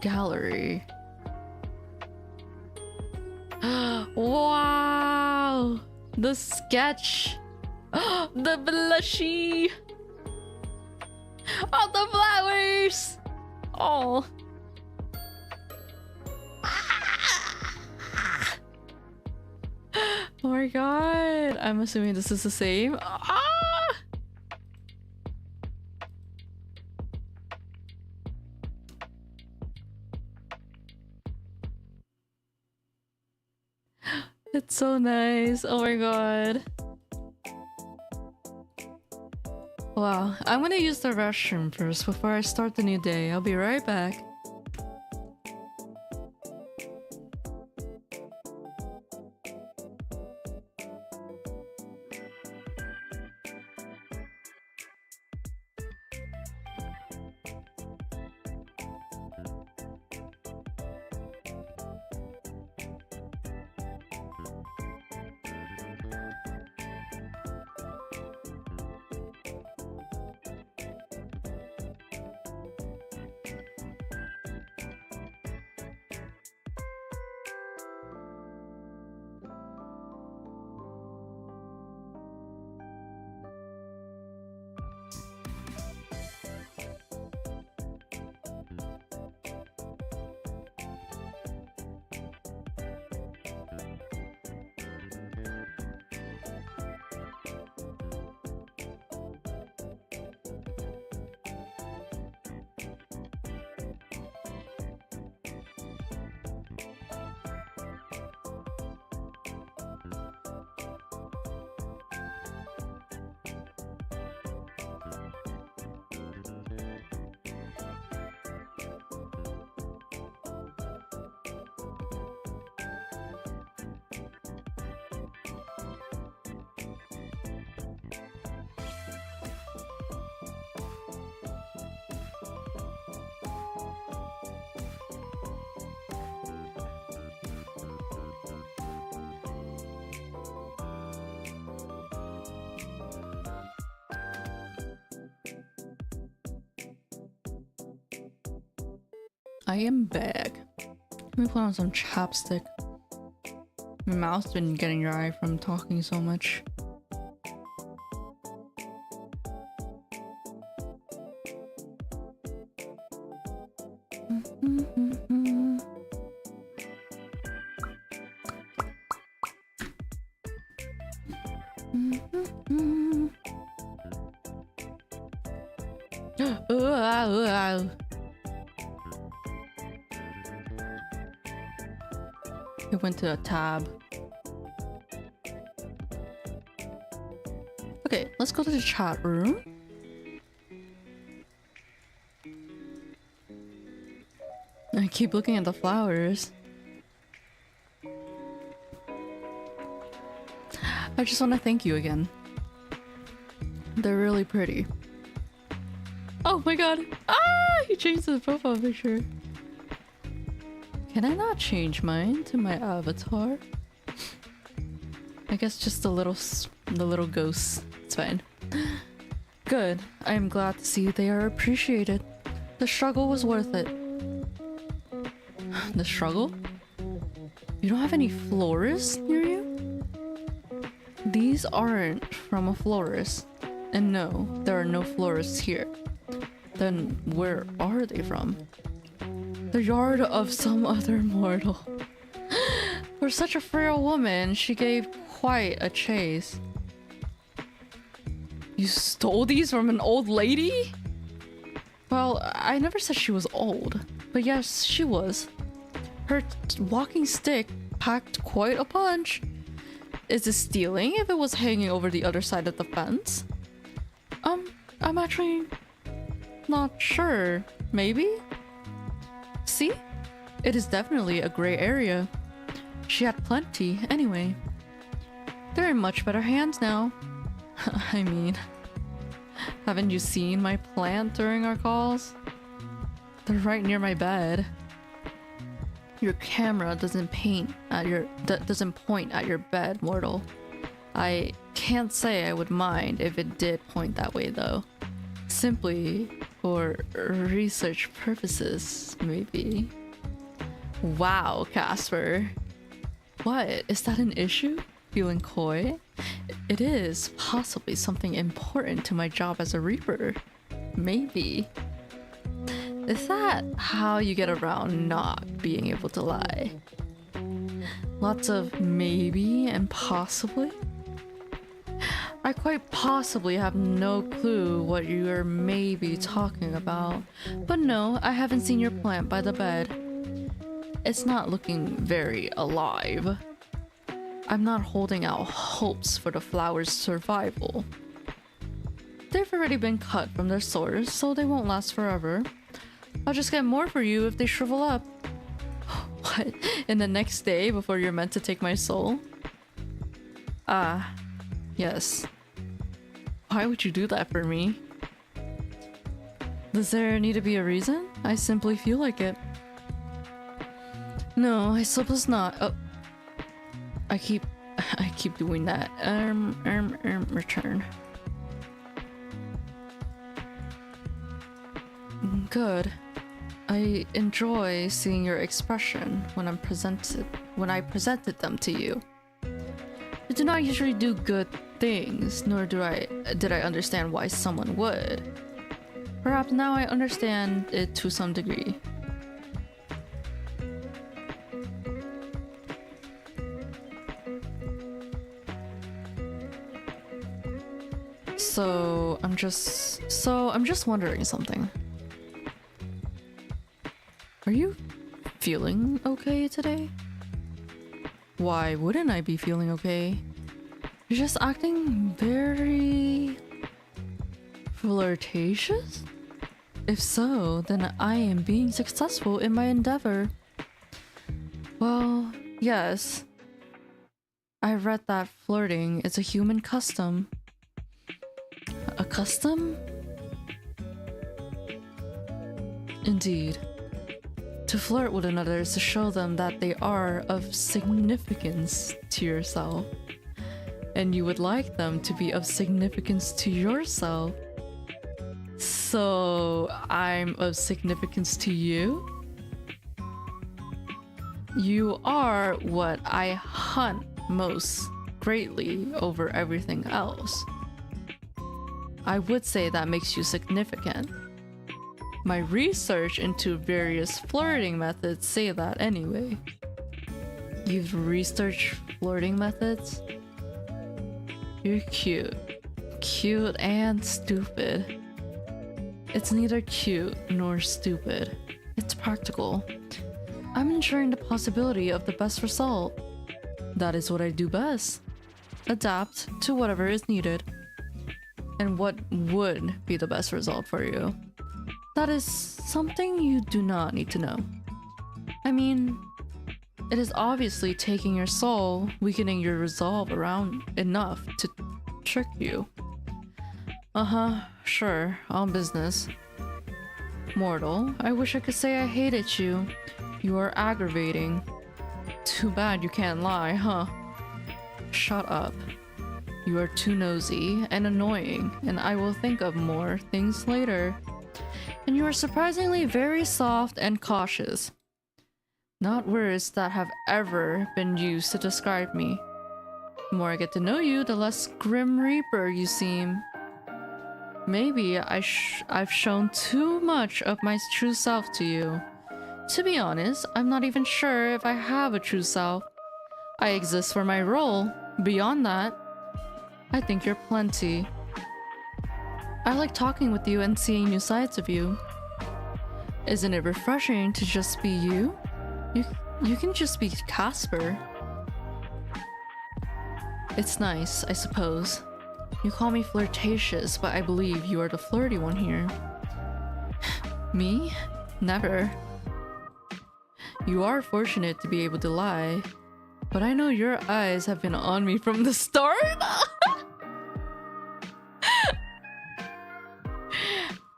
Gallery. Wow! The sketch! The blushy! Oh, the flowers! Oh! Oh my god! I'm assuming this is the same. Ah! It's so nice. Oh my god. Wow. I'm gonna use the restroom first before I start the new day. I'll be right back. I am back. Let me put on some chapstick. My mouth's been getting dry from talking so much. It went to a tab. Okay, let's go to the chat room. I keep looking at the flowers. I just want to thank you again. They're really pretty. Oh my god! Ah! He changed the profile picture. Can I not change mine to my avatar? I guess just the little ghosts. It's fine. Good. I am glad to see they are appreciated. The struggle was worth it. The struggle? You don't have any florists near you? These aren't from a florist. And no, there are no florists here. Then where are they from? The yard of some other mortal. For such a frail woman, she gave quite a chase. You stole these from an old lady? Well, I never said she was old, but yes, she was. Her walking stick packed quite a punch. Is it stealing if it was hanging over the other side of the fence? I'm actually not sure. Maybe? See? It is definitely a gray area. She had plenty, anyway. They're in much better hands now. I mean, haven't you seen my plant during our calls? They're right near my bed. Your camera doesn't point at your bed, mortal. I can't say I would mind if it did point that way though. Simply for research purposes, maybe. Wow, Casper. What? Is that an issue? Feeling coy? It is possibly something important to my job as a Reaper. Maybe. Is that how you get around not being able to lie? Lots of maybe and possibly? I quite possibly have no clue what you are maybe talking about. But no, I haven't seen your plant by the bed. It's not looking very alive. I'm not holding out hopes for the flower's survival. They've already been cut from their source, so they won't last forever. I'll just get more for you if they shrivel up. What? In the next day before you're meant to take my soul? Ah, yes. Why would you do that for me? Does there need to be a reason? I simply feel like it. No, I suppose not. Oh. I keep doing that. Return. Good. I enjoy seeing your expression when I presented them to you. I do not usually do good things, nor did I understand why someone would. Perhaps now I understand it to some degree. So I'm just wondering something. Are you feeling okay today? Why wouldn't I be feeling okay? You're just acting very flirtatious? If so, then I am being successful in my endeavor. Well, yes. I read that flirting is a human custom. A custom? Indeed. To flirt with another is to show them that they are of significance to yourself. And you would like them to be of significance to yourself. So, I'm of significance to you? You are what I hunt most greatly over everything else. I would say that makes you significant. My research into various flirting methods say that anyway. You've researched flirting methods? You're cute. Cute and stupid. It's neither cute nor stupid. It's practical. I'm ensuring the possibility of the best result. That is what I do best. Adapt to whatever is needed. And what would be the best result for you? That is something you do not need to know. I mean, it is obviously taking your soul, weakening your resolve around enough to trick you. Sure, on business. Mortal, I wish I could say I hated you. You are aggravating. Too bad you can't lie, huh? Shut up. You are too nosy and annoying, and I will think of more things later. And you are surprisingly very soft and cautious. Not words that have ever been used to describe me. The more I get to know you, the less Grim Reaper you seem. Maybe I've shown too much of my true self to you. To be honest, I'm not even sure if I have a true self. I exist for my role. Beyond that, I think you're plenty. I like talking with you and seeing new sides of you. Isn't it refreshing to just be you? You can just be Casper. It's nice, I suppose. You call me flirtatious, but I believe you are the flirty one here. Me? Never. You are fortunate to be able to lie, but I know your eyes have been on me from the start.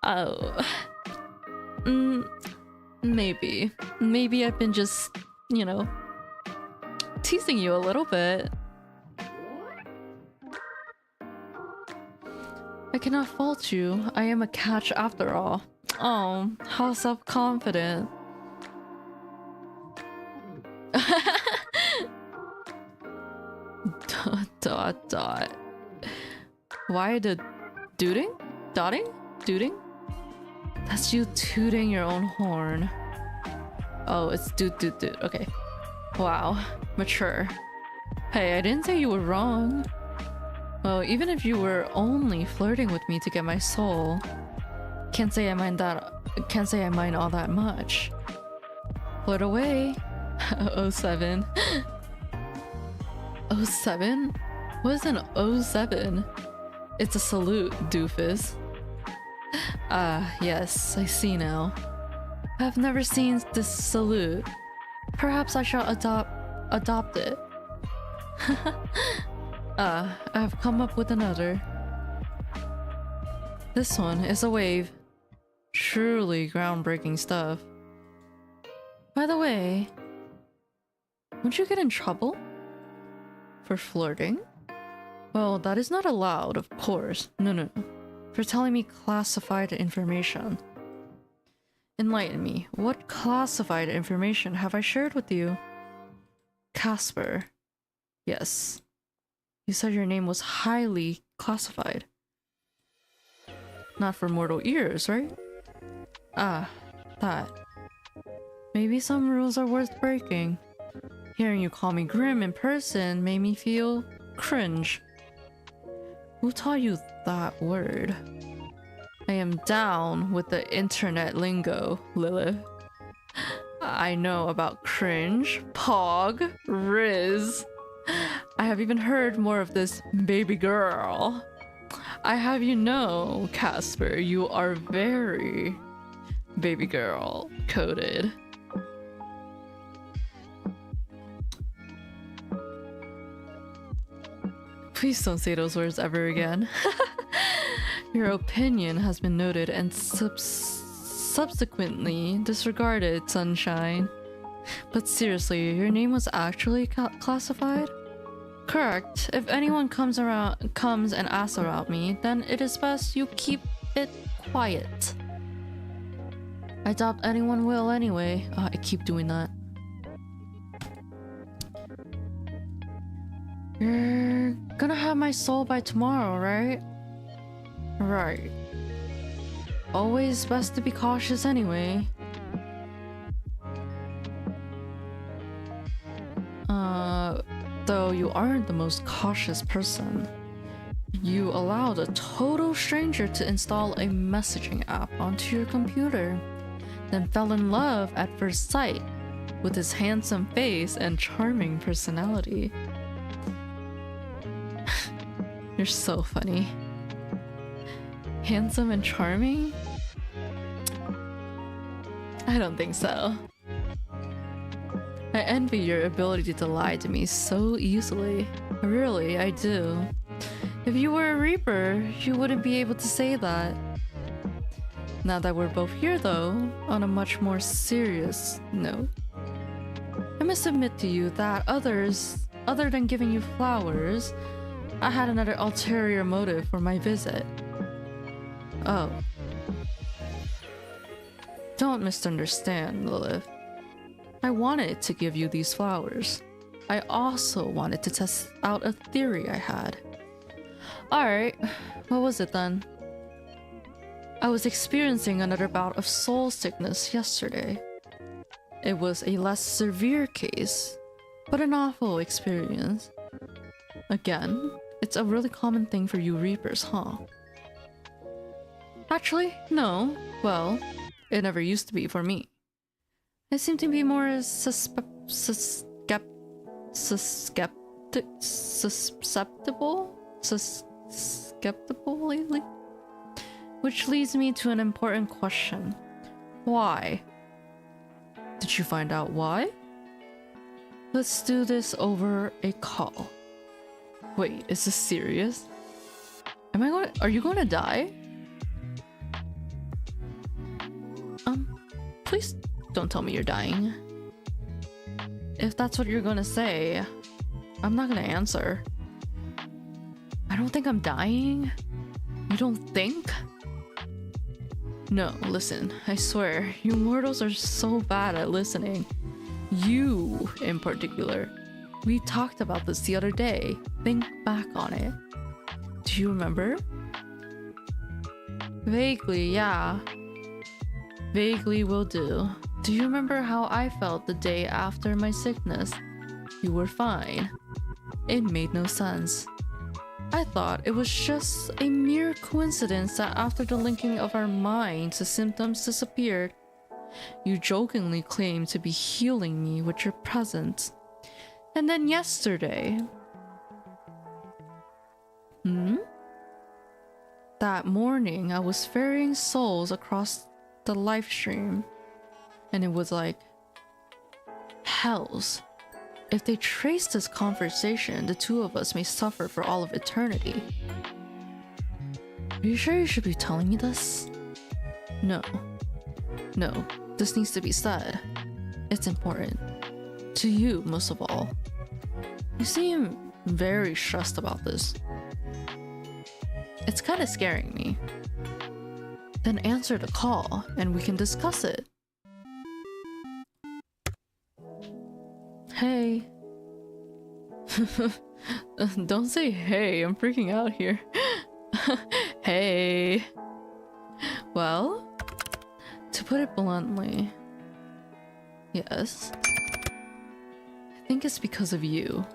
Oh. Maybe. Maybe I've been just, you know, teasing you a little bit. I cannot fault you. I am a catch after all. Oh, how self-confident. Dot. Why the dooting? Dotting? Dooting? That's you tooting your own horn. Oh, it's doot. Okay. Wow. Mature. Hey, I didn't say you were wrong. Well, even if you were only flirting with me to get my soul, can't say I mind all that much. Flirt away. 07. 07? What is an 07? It's a salute, doofus. Ah, yes, I see now. I've never seen this salute. Perhaps I shall adopt it. I have come up with another. This one is a wave. Truly groundbreaking stuff. By the way, won't you get in trouble? For flirting? Well, that is not allowed, of course. No. For telling me classified information. Enlighten me. What classified information have I shared with you? Casper. Yes. You said your name was highly classified. Not for mortal ears, right? Ah, that. Maybe some rules are worth breaking. Hearing you call me Grim in person made me feel cringe. Who taught you that word? I am down with the internet lingo, Lilith. I know about cringe, pog, riz. I have even heard more of this baby girl. I have you know, Casper, you are very baby girl coded. Please don't say those words ever again. Your opinion has been noted and subsequently disregarded, Sunshine. But seriously, your name was actually classified? Correct. If anyone comes and asks about me, then it is best you keep it quiet. I doubt anyone will anyway. I keep doing that. You're gonna have my soul by tomorrow, right? Right. Always best to be cautious anyway. Though you aren't the most cautious person. You allowed a total stranger to install a messaging app onto your computer, then fell in love at first sight with his handsome face and charming personality. You're so funny. Handsome and charming? I don't think so. I envy your ability to lie to me so easily. Really, I do. If you were a Reaper, you wouldn't be able to say that. Now that we're both here though, on a much more serious note, I must admit to you that other than giving you flowers, I had another ulterior motive for my visit. Oh. Don't misunderstand, Lilith. I wanted to give you these flowers. I also wanted to test out a theory I had. Alright, what was it then? I was experiencing another bout of soul sickness yesterday. It was a less severe case, but an awful experience. Again, it's a really common thing for you Reapers, huh? Actually, no. Well, it never used to be for me. I seem to be more susceptible lately. Which leads me to an important question. Why? Did you find out why? Let's do this over a call. Wait, is this serious? Are you going to die? Please don't tell me you're dying. If that's what you're gonna say, I'm not gonna answer. I don't think I'm dying. You don't think? No, listen, I swear, you mortals are so bad at listening. You, in particular. We talked about this the other day. Think back on it. Do you remember? Vaguely, yeah. Vaguely will do. Do you remember how I felt the day after my sickness? You were fine. It made no sense. I thought it was just a mere coincidence that after the linking of our minds, the symptoms disappeared. You jokingly claimed to be healing me with your presence. And then yesterday... That morning, I was ferrying souls across the live stream, and it was like, hells. If they trace this conversation, the two of us may suffer for all of eternity. Are you sure you should be telling me this? No. No, this needs to be said. It's important. To you, most of all. You seem very stressed about this. It's kind of scaring me. Then answer the call, and we can discuss it. Hey. Don't say hey, I'm freaking out here. Hey. Well, to put it bluntly, yes. I think it's because of you.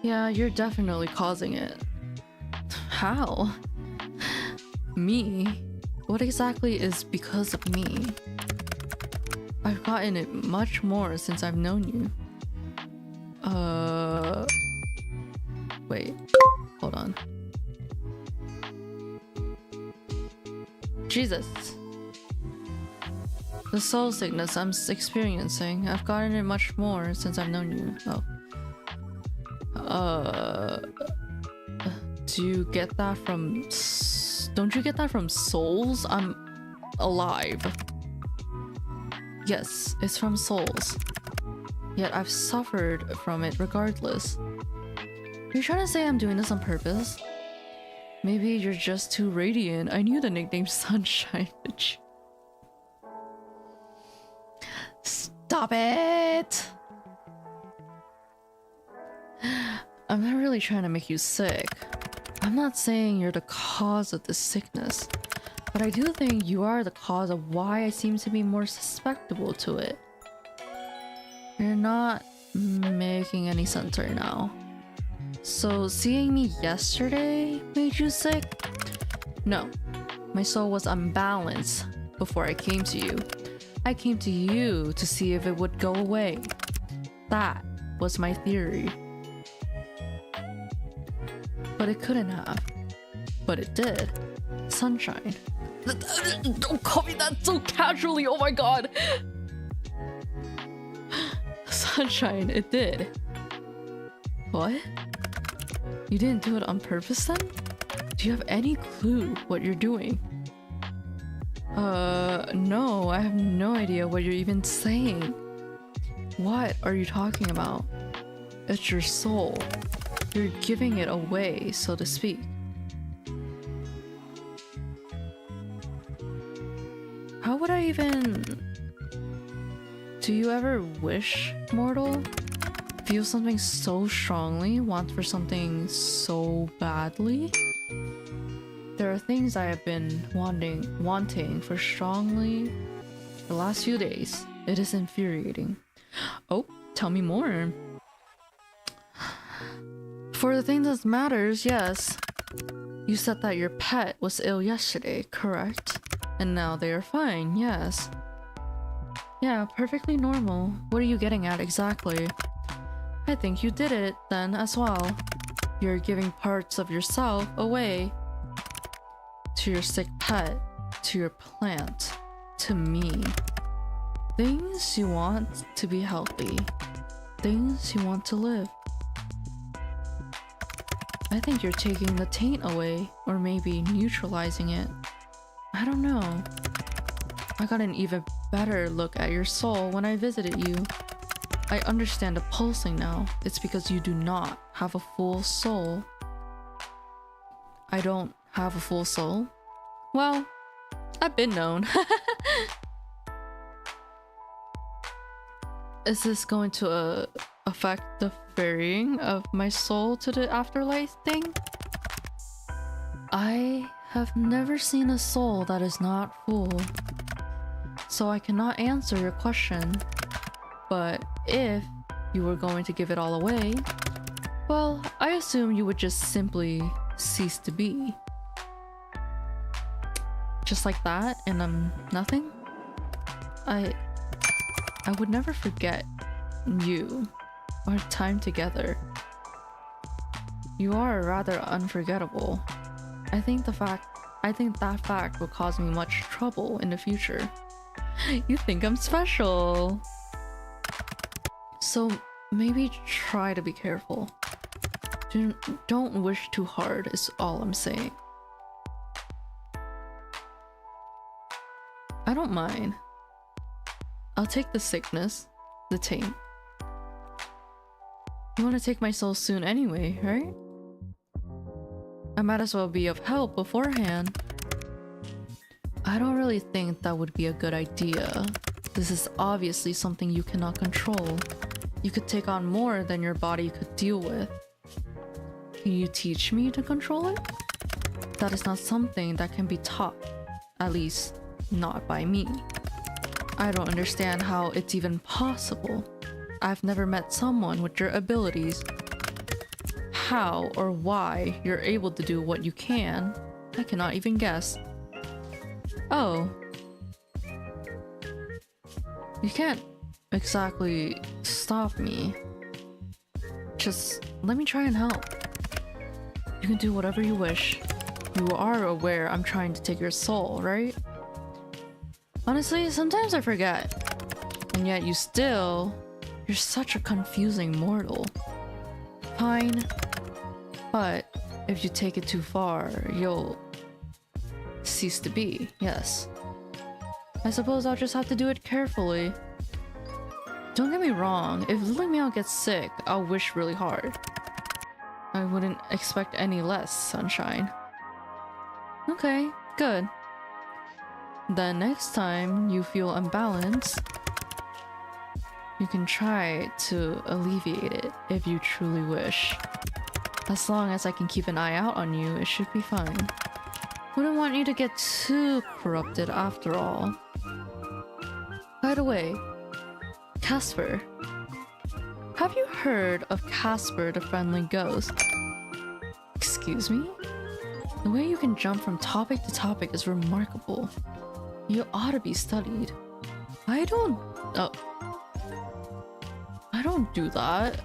Yeah, you're definitely causing it. How? Me? What exactly is because of me? I've gotten it much more since I've known you. Wait. Hold on. Jesus. The soul sickness I'm experiencing, I've gotten it much more since I've known you. Oh. Do you get that from... Don't you get that from souls? I'm alive. Yes, it's from souls. Yet I've suffered from it regardless. Are you trying to say I'm doing this on purpose? Maybe you're just too radiant. I knew the nickname Sunshine. Stop it! I'm not really trying to make you sick. I'm not saying you're the cause of this sickness, but I do think you are the cause of why I seem to be more susceptible to it. You're not making any sense right now. So seeing me yesterday made you sick? No, my soul was unbalanced before I came to you. I came to you to see if it would go away. That was my theory. But it couldn't have. But it did. Sunshine. Don't call me that so casually, oh my god! Sunshine, it did. What? You didn't do it on purpose then? Do you have any clue what you're doing? No, I have no idea what you're even saying. What are you talking about? It's your soul. You're giving it away, so to speak. How would I even... Do you ever wish, mortal? Feel something so strongly, want for something so badly? There are things I have been wanting for strongly the last few days. It is infuriating. Oh, tell me more. For the thing that matters, yes. You said that your pet was ill yesterday, correct? And now they are fine, yes. Yeah, perfectly normal. What are you getting at exactly? I think you did it then as well. You're giving parts of yourself away. To your sick pet, to your plant, to me. Things you want to be healthy. Things you want to live. I think you're taking the taint away, or maybe neutralizing it. I don't know. I got an even better look at your soul when I visited you. I understand the pulsing now. It's because you do not have a full soul. I don't have a full soul? Well, I've been known. Is this going to affect the ferrying of my soul to the afterlife thing? I have never seen a soul that is not full, so I cannot answer your question. But if you were going to give it all away, well, I assume you would just simply cease to be. Just like that, and I'm nothing? I would never forget you, our time together. You are rather unforgettable. I think that fact will cause me much trouble in the future. You think I'm special. So maybe try to be careful. Don't wish too hard is all I'm saying. I don't mind. I'll take the sickness, the taint. You want to take my soul soon anyway, right? I might as well be of help beforehand. I don't really think that would be a good idea. This is obviously something you cannot control. You could take on more than your body could deal with. Can you teach me to control it? That is not something that can be taught. At least, not by me. I don't understand how it's even possible. I've never met someone with your abilities. How or why you're able to do what you can, I cannot even guess. Oh. You can't exactly stop me. Just let me try and help. You can do whatever you wish. You are aware I'm trying to take your soul, right? Honestly, sometimes I forget. And yet you're such a confusing mortal. Fine. But if you take it too far, you'll cease to be, yes. I suppose I'll just have to do it carefully. Don't get me wrong, if Lily Meow gets sick, I'll wish really hard. I wouldn't expect any less, sunshine. Okay, good. Then next time you feel unbalanced, you can try to alleviate it if you truly wish. As long as I can keep an eye out on you, it should be fine. Wouldn't want you to get too corrupted after all. By the way, Casper. Have you heard of Casper the Friendly Ghost? Excuse me? The way you can jump from topic to topic is remarkable. You ought to be studied. I don't do that.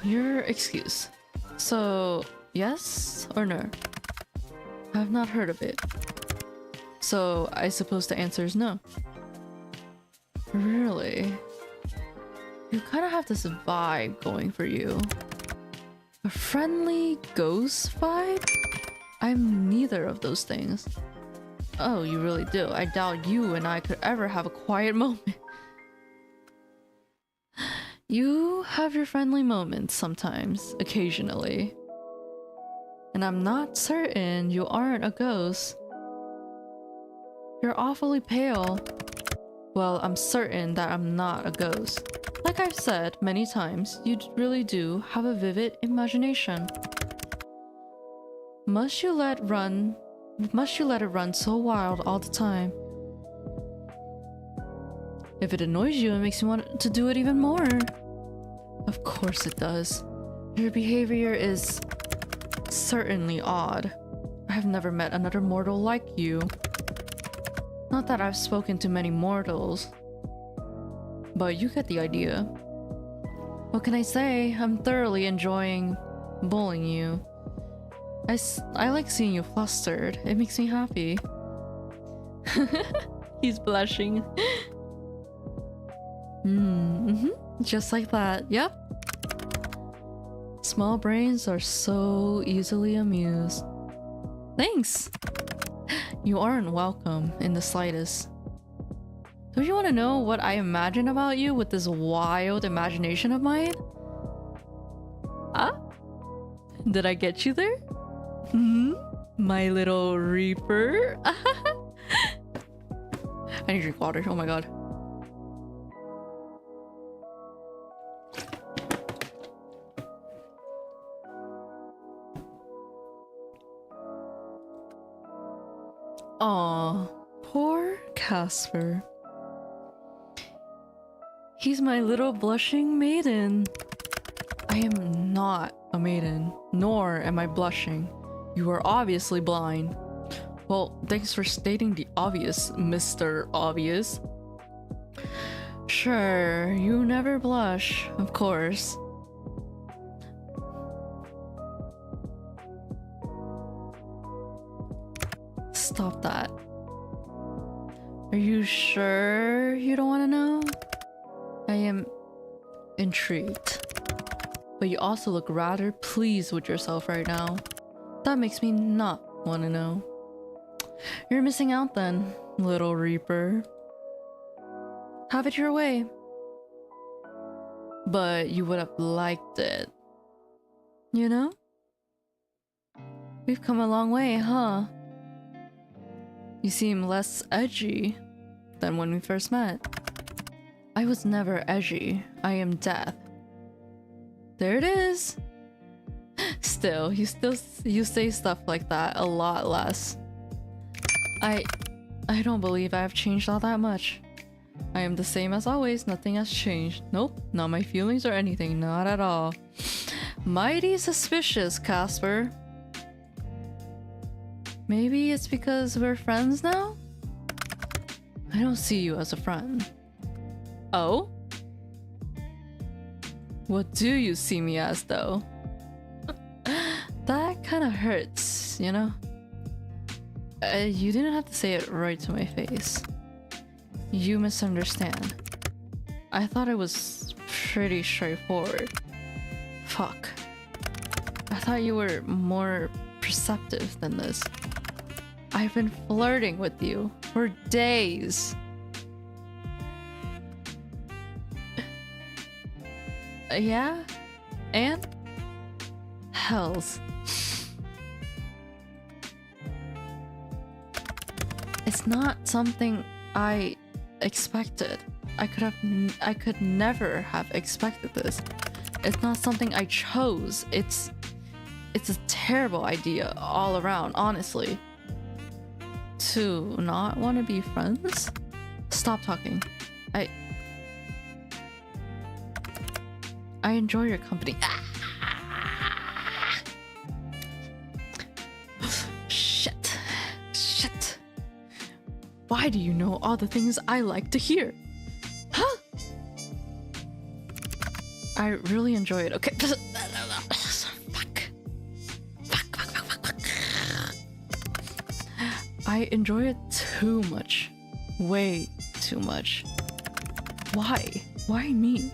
Your excuse. So, yes or no? I have not heard of it. So, I suppose the answer is no. Really? You kind of have this vibe going for you. A friendly ghost vibe? I'm neither of those things. Oh, you really do. I doubt you and I could ever have a quiet moment. You have your friendly moments sometimes, occasionally. And I'm not certain you aren't a ghost. You're awfully pale. Well, I'm certain that I'm not a ghost. Like I've said many times, you really do have a vivid imagination. Must you let it run so wild all the time? If it annoys you, it makes you want to do it even more. Of course it does. Your behavior is certainly odd. I have never met another mortal like you. Not that I've spoken to many mortals, but you get the idea. What can I say? I'm thoroughly enjoying bullying you. I like seeing you flustered. It makes me happy. He's blushing. Just like that. Yep. Small brains are so easily amused. Thanks. You aren't welcome in the slightest. Don't you want to know what I imagine about you with this wild imagination of mine? Ah? Did I get you there? My little reaper? I need to drink water. Oh my god. Aw, poor Casper. He's my little blushing maiden. I am not a maiden, nor am I blushing. You are obviously blind. Well, thanks for stating the obvious, Mr. Obvious. Sure, you never blush, of course. Stop that. Are you sure you don't want to know? I am intrigued. But you also look rather pleased with yourself right now. That makes me not want to know. You're missing out then, little Reaper. Have it your way. But you would have liked it. You know? We've come a long way, huh? You seem less edgy than when we first met. I was never edgy. I am death. There it is. Still, you say stuff like that a lot less. I don't believe I have changed all that much. I am the same as always. Nothing has changed. Nope, not my feelings or anything. Not at all. Mighty suspicious, Casper. Maybe it's because we're friends now? I don't see you as a friend. Oh? What do you see me as, though? That kind of hurts, you know? You didn't have to say it right to my face. You misunderstand. I thought it was pretty straightforward. Fuck. I thought you were more perceptive than this. I've been flirting with you for days. Yeah? And? Hells. It's not something I expected. I could never have expected this. It's not something I chose. It's a terrible idea all around, honestly. To not want to be friends? Stop talking. I enjoy your company. Shit. Shit. Why do you know all the things I like to hear? Huh? I really enjoy it. Okay. Fuck. I enjoy it too much. Way too much. Why? Why me?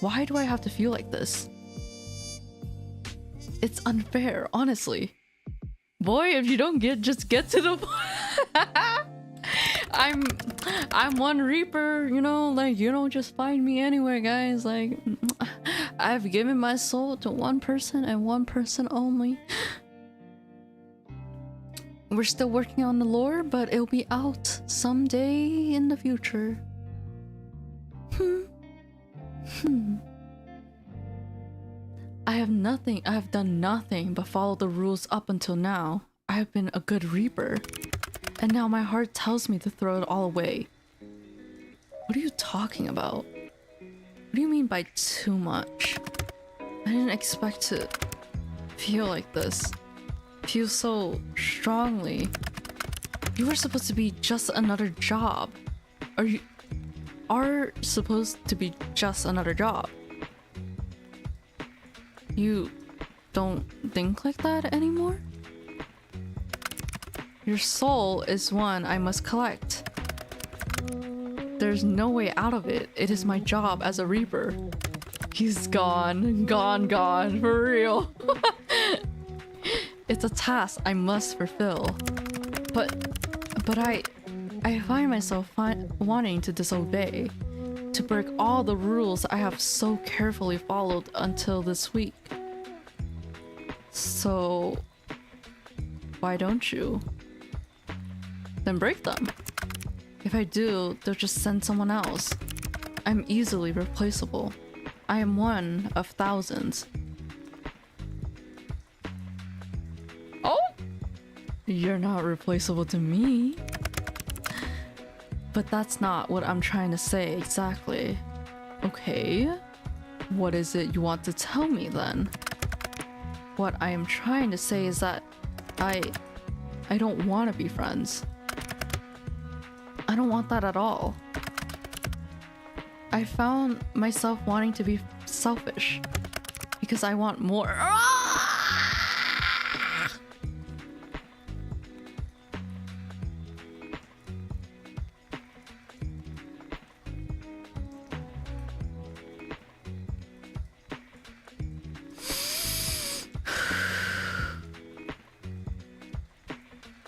Why do I have to feel like this? It's unfair, honestly. Boy, if you don't just get to the point. I'm one Reaper, you know, like you don't just find me anywhere, guys. Like I've given my soul to one person and one person only. We're still working on the lore, but it'll be out someday in the future. I have done nothing but follow the rules up until now. I have been a good Reaper. And now my heart tells me to throw it all away. What are you talking about? What do you mean by too much? I didn't expect to feel like this. Feel so strongly. You were supposed to be just another job. Are supposed to be just another job. You don't think like that anymore? Your soul is one I must collect. There's no way out of it. It is my job as a reaper. He's gone, gone, for real. It's a task I must fulfill. But I find myself wanting to disobey, to break all the rules I have so carefully followed until this week. So, why don't you? Then break them. If I do, they'll just send someone else. I'm easily replaceable. I am one of thousands. Oh! You're not replaceable to me. But that's not what I'm trying to say exactly. Okay, what is it you want to tell me then? What I am trying to say is that I don't want to be friends. I don't want that at all. I found myself wanting to be selfish because I want more.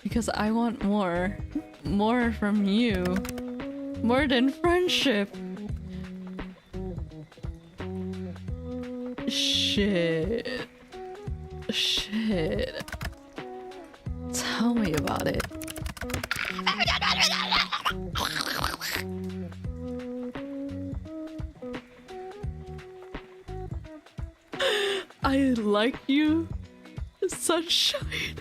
Because I want more from you, more than friendship. Shit. Tell me about it. I like you, sunshine.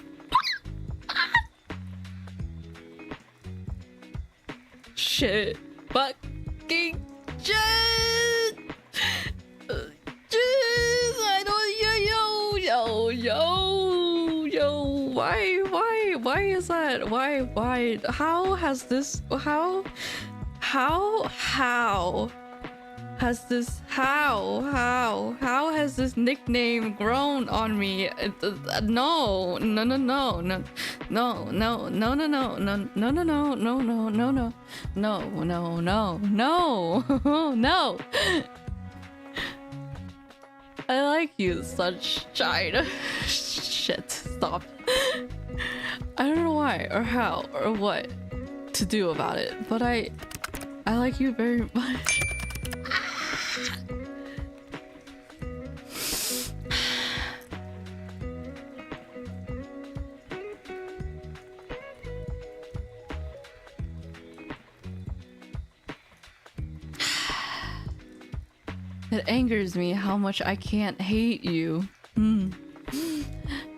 Shit. Fucking shit. I don't. Yo. Why is that? Why? How has this? How has this nickname grown on me? No. I like you, sunshine. Shit, stop. I don't know why or how or what to do about it, but I like you very much. It angers me how much I can't hate you.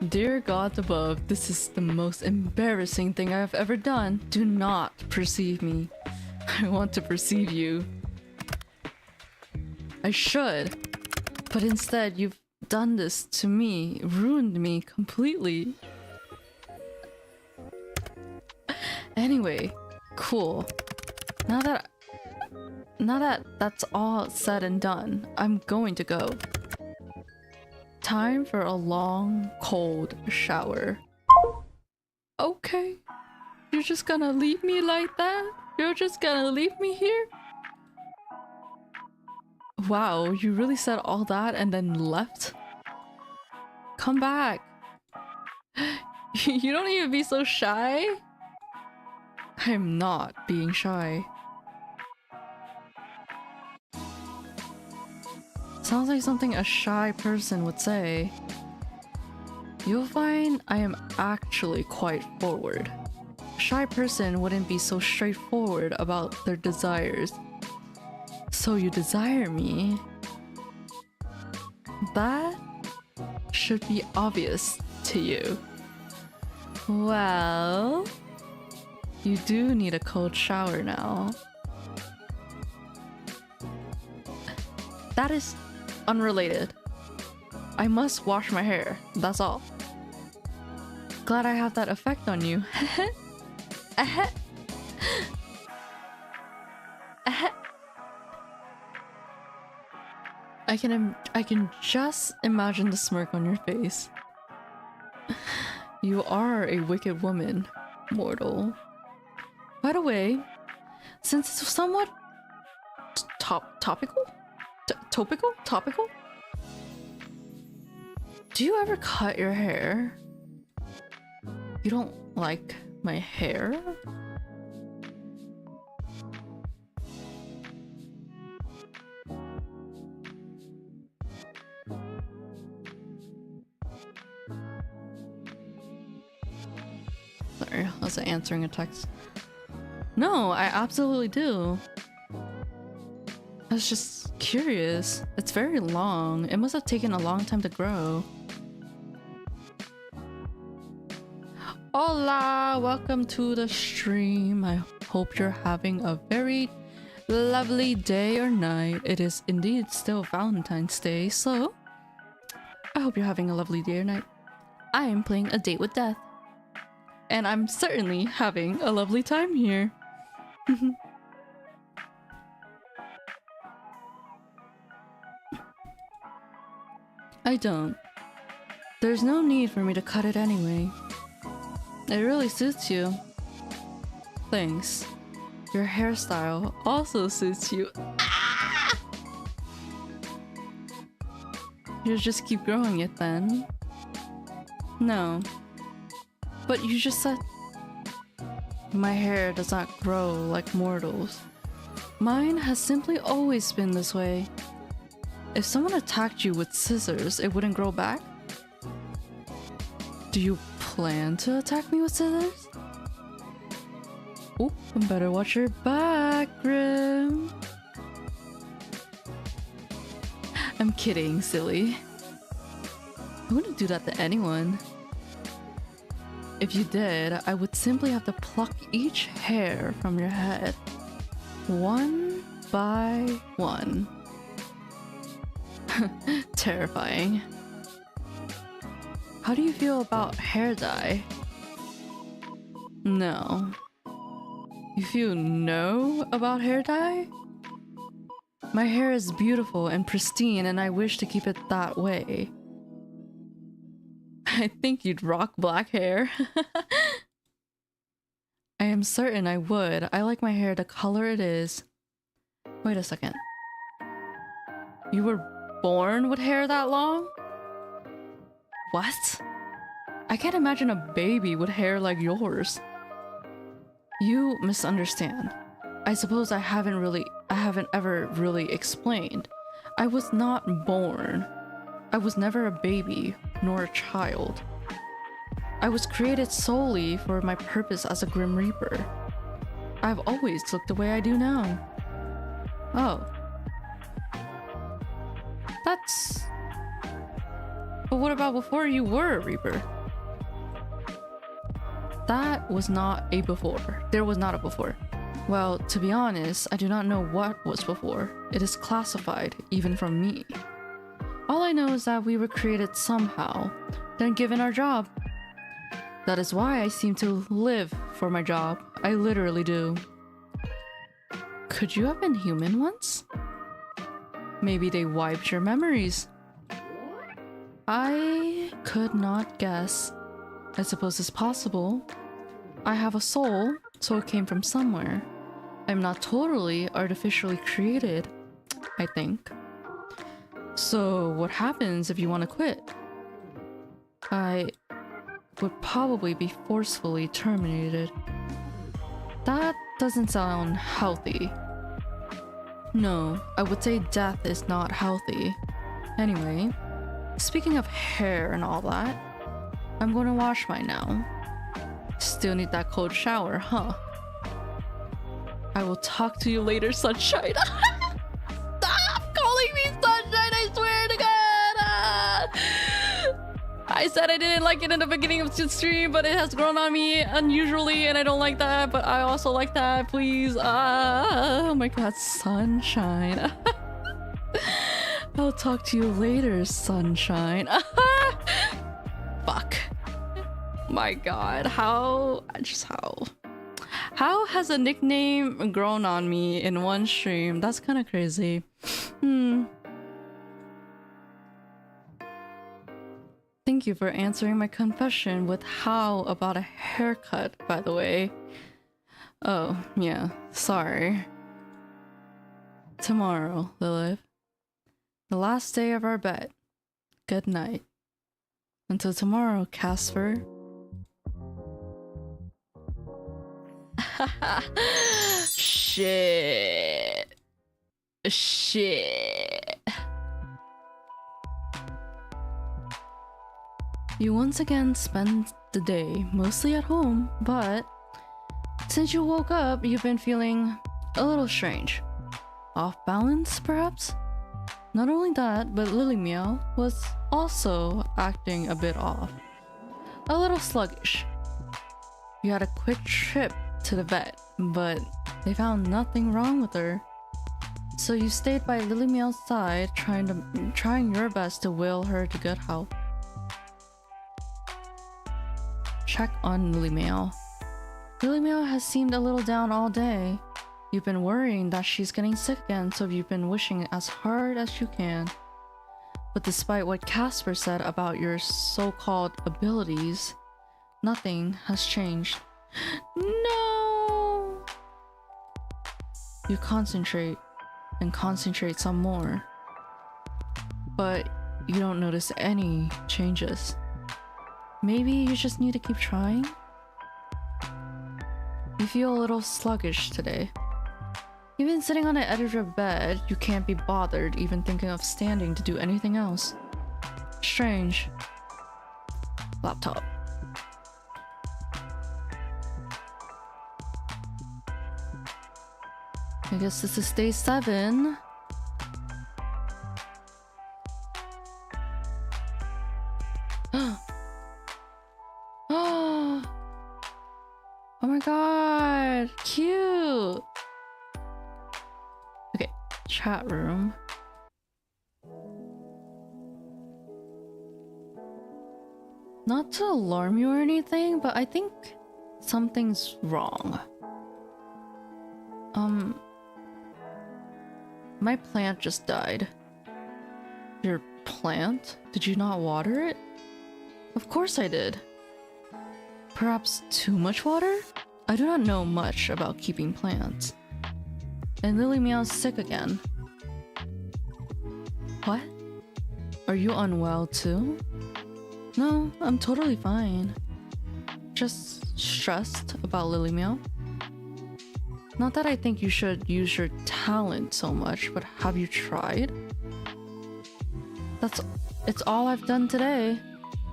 Dear God above, this is the most embarrassing thing I've ever done. Do not perceive me. I want to perceive you. I should, but instead you've done this to me, ruined me completely. Anyway, cool. Now that that's all said and done, I'm going to go. Time for a long, cold shower. Okay. You're just gonna leave me like that? You're just gonna leave me here? Wow, you really said all that and then left? Come back. You don't even be so shy? I'm not being shy. Sounds like something a shy person would say. You'll find I am actually quite forward. A shy person wouldn't be so straightforward about their desires. So you desire me? That should be obvious to you. Well, you do need a cold shower now. That is unrelated. I must wash my hair. That's all. Glad I have that effect on you. I can just imagine the smirk on your face. You are a wicked woman, mortal. By the way, since it's somewhat topical? Do you ever cut your hair? You don't like my hair? Sorry, I was answering a text. No, I absolutely do. I was just curious. It's very long. It must have taken a long time to grow. Hola! Welcome to the stream. I hope you're having a very lovely day or night. It is indeed still Valentine's Day, so I hope you're having a lovely day or night. I am playing A Date with Death. And I'm certainly having a lovely time here. I don't. There's no need for me to cut it anyway. It really suits you. Thanks. Your hairstyle also suits you. Ah! You just keep growing it then? No. But you just said my hair does not grow like mortals. Mine has simply always been this way. If someone attacked you with scissors, it wouldn't grow back? Do you plan to attack me with scissors? Oh, better watch your back, Grim. I'm kidding, silly. I wouldn't do that to anyone. If you did, I would simply have to pluck each hair from your head, one by one. Terrifying. How do you feel about hair dye? No. You feel no about hair dye? My hair is beautiful and pristine, and I wish to keep it that way. I think you'd rock black hair. I am certain I would. I like my hair the color it is. Wait a second. You were born with hair that long? What? I can't imagine a baby with hair like yours. You misunderstand. I suppose I haven't ever really explained. I was not born. I was never a baby, nor a child. I was created solely for my purpose as a Grim Reaper. I've always looked the way I do now. Oh. That's... But what about before you were a Reaper? That was not a before. There was not a before. Well, to be honest, I do not know what was before. It is classified, even from me. All I know is that we were created somehow, then given our job. That is why I seem to live for my job. I literally do. Could you have been human once? Maybe they wiped your memories. I could not guess. I suppose it's possible. I have a soul, so it came from somewhere. I'm not totally artificially created, I think. So what happens if you want to quit? I would probably be forcefully terminated. That doesn't sound healthy. No, I would say death is not healthy. Anyway, speaking of hair and all that, I'm going to wash mine now. Still need that cold shower, huh? I will talk to you later, sunshine. Stop calling me sunshine, I swear to God! I said I didn't like it in the beginning of the stream, but it has grown on me unusually, and I don't like that, but I also like that, please. Oh my God, sunshine. I'll talk to you later, sunshine. Fuck. My god, how has a nickname grown on me in one stream? That's kind of crazy. Thank you for answering my confession with how about a haircut, by the way. Oh, yeah, sorry. Tomorrow, Lilith. The last day of our bet. Good night. Until tomorrow, Casper. Shit. You once again spend the day mostly at home, but since you woke up, you've been feeling a little strange. Off balance, perhaps? Not only that, but Lillie Meow was also acting a bit off. A little sluggish. You had a quick trip to the vet, but they found nothing wrong with her. So you stayed by Lillie Meow's side, trying your best to will her to good health. Check on Lillie Meow. Lillie Meow has seemed a little down all day. You've been worrying that she's getting sick again, so you've been wishing as hard as you can. But despite what Casper said about your so-called abilities, nothing has changed. No! You concentrate and concentrate some more, but you don't notice any changes. Maybe you just need to keep trying? You feel a little sluggish today. Even sitting on the edge of your bed, you can't be bothered even thinking of standing to do anything else. Strange. Laptop. I guess this is day 7. Oh my god, cute. Okay, chat room. Not to alarm you or anything, but I think something's wrong. My plant just died. Your plant? Did you not water it? Of course I did. Perhaps too much water? I do not know much about keeping plants. And Lillie Meow's sick again. What? Are you unwell too? No, I'm totally fine. Just stressed about Lillie Meow. Not that I think you should use your talent so much, but have you tried? It's all I've done today,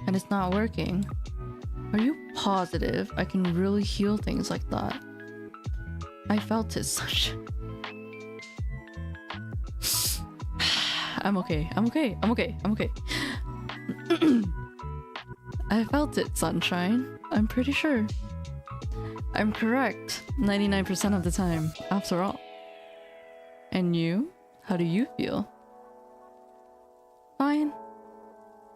and it's not working. Are you positive I can really heal things like that? I felt it such... I'm okay. I felt it, sunshine. I'm pretty sure. I'm correct 99% of the time, after all. And you? How do you feel? Fine.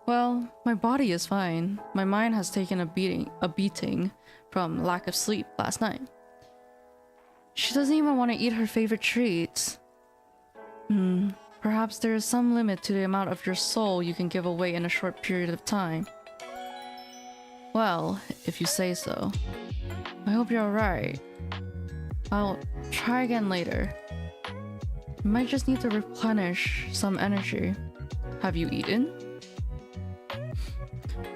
Well, my body is fine. My mind has taken a beating from lack of sleep last night. She doesn't even want to eat her favorite treats. Perhaps there is some limit to the amount of your soul you can give away in a short period of time. Well, if you say so. I hope you're alright. I'll try again later. You might just need to replenish some energy. Have you eaten?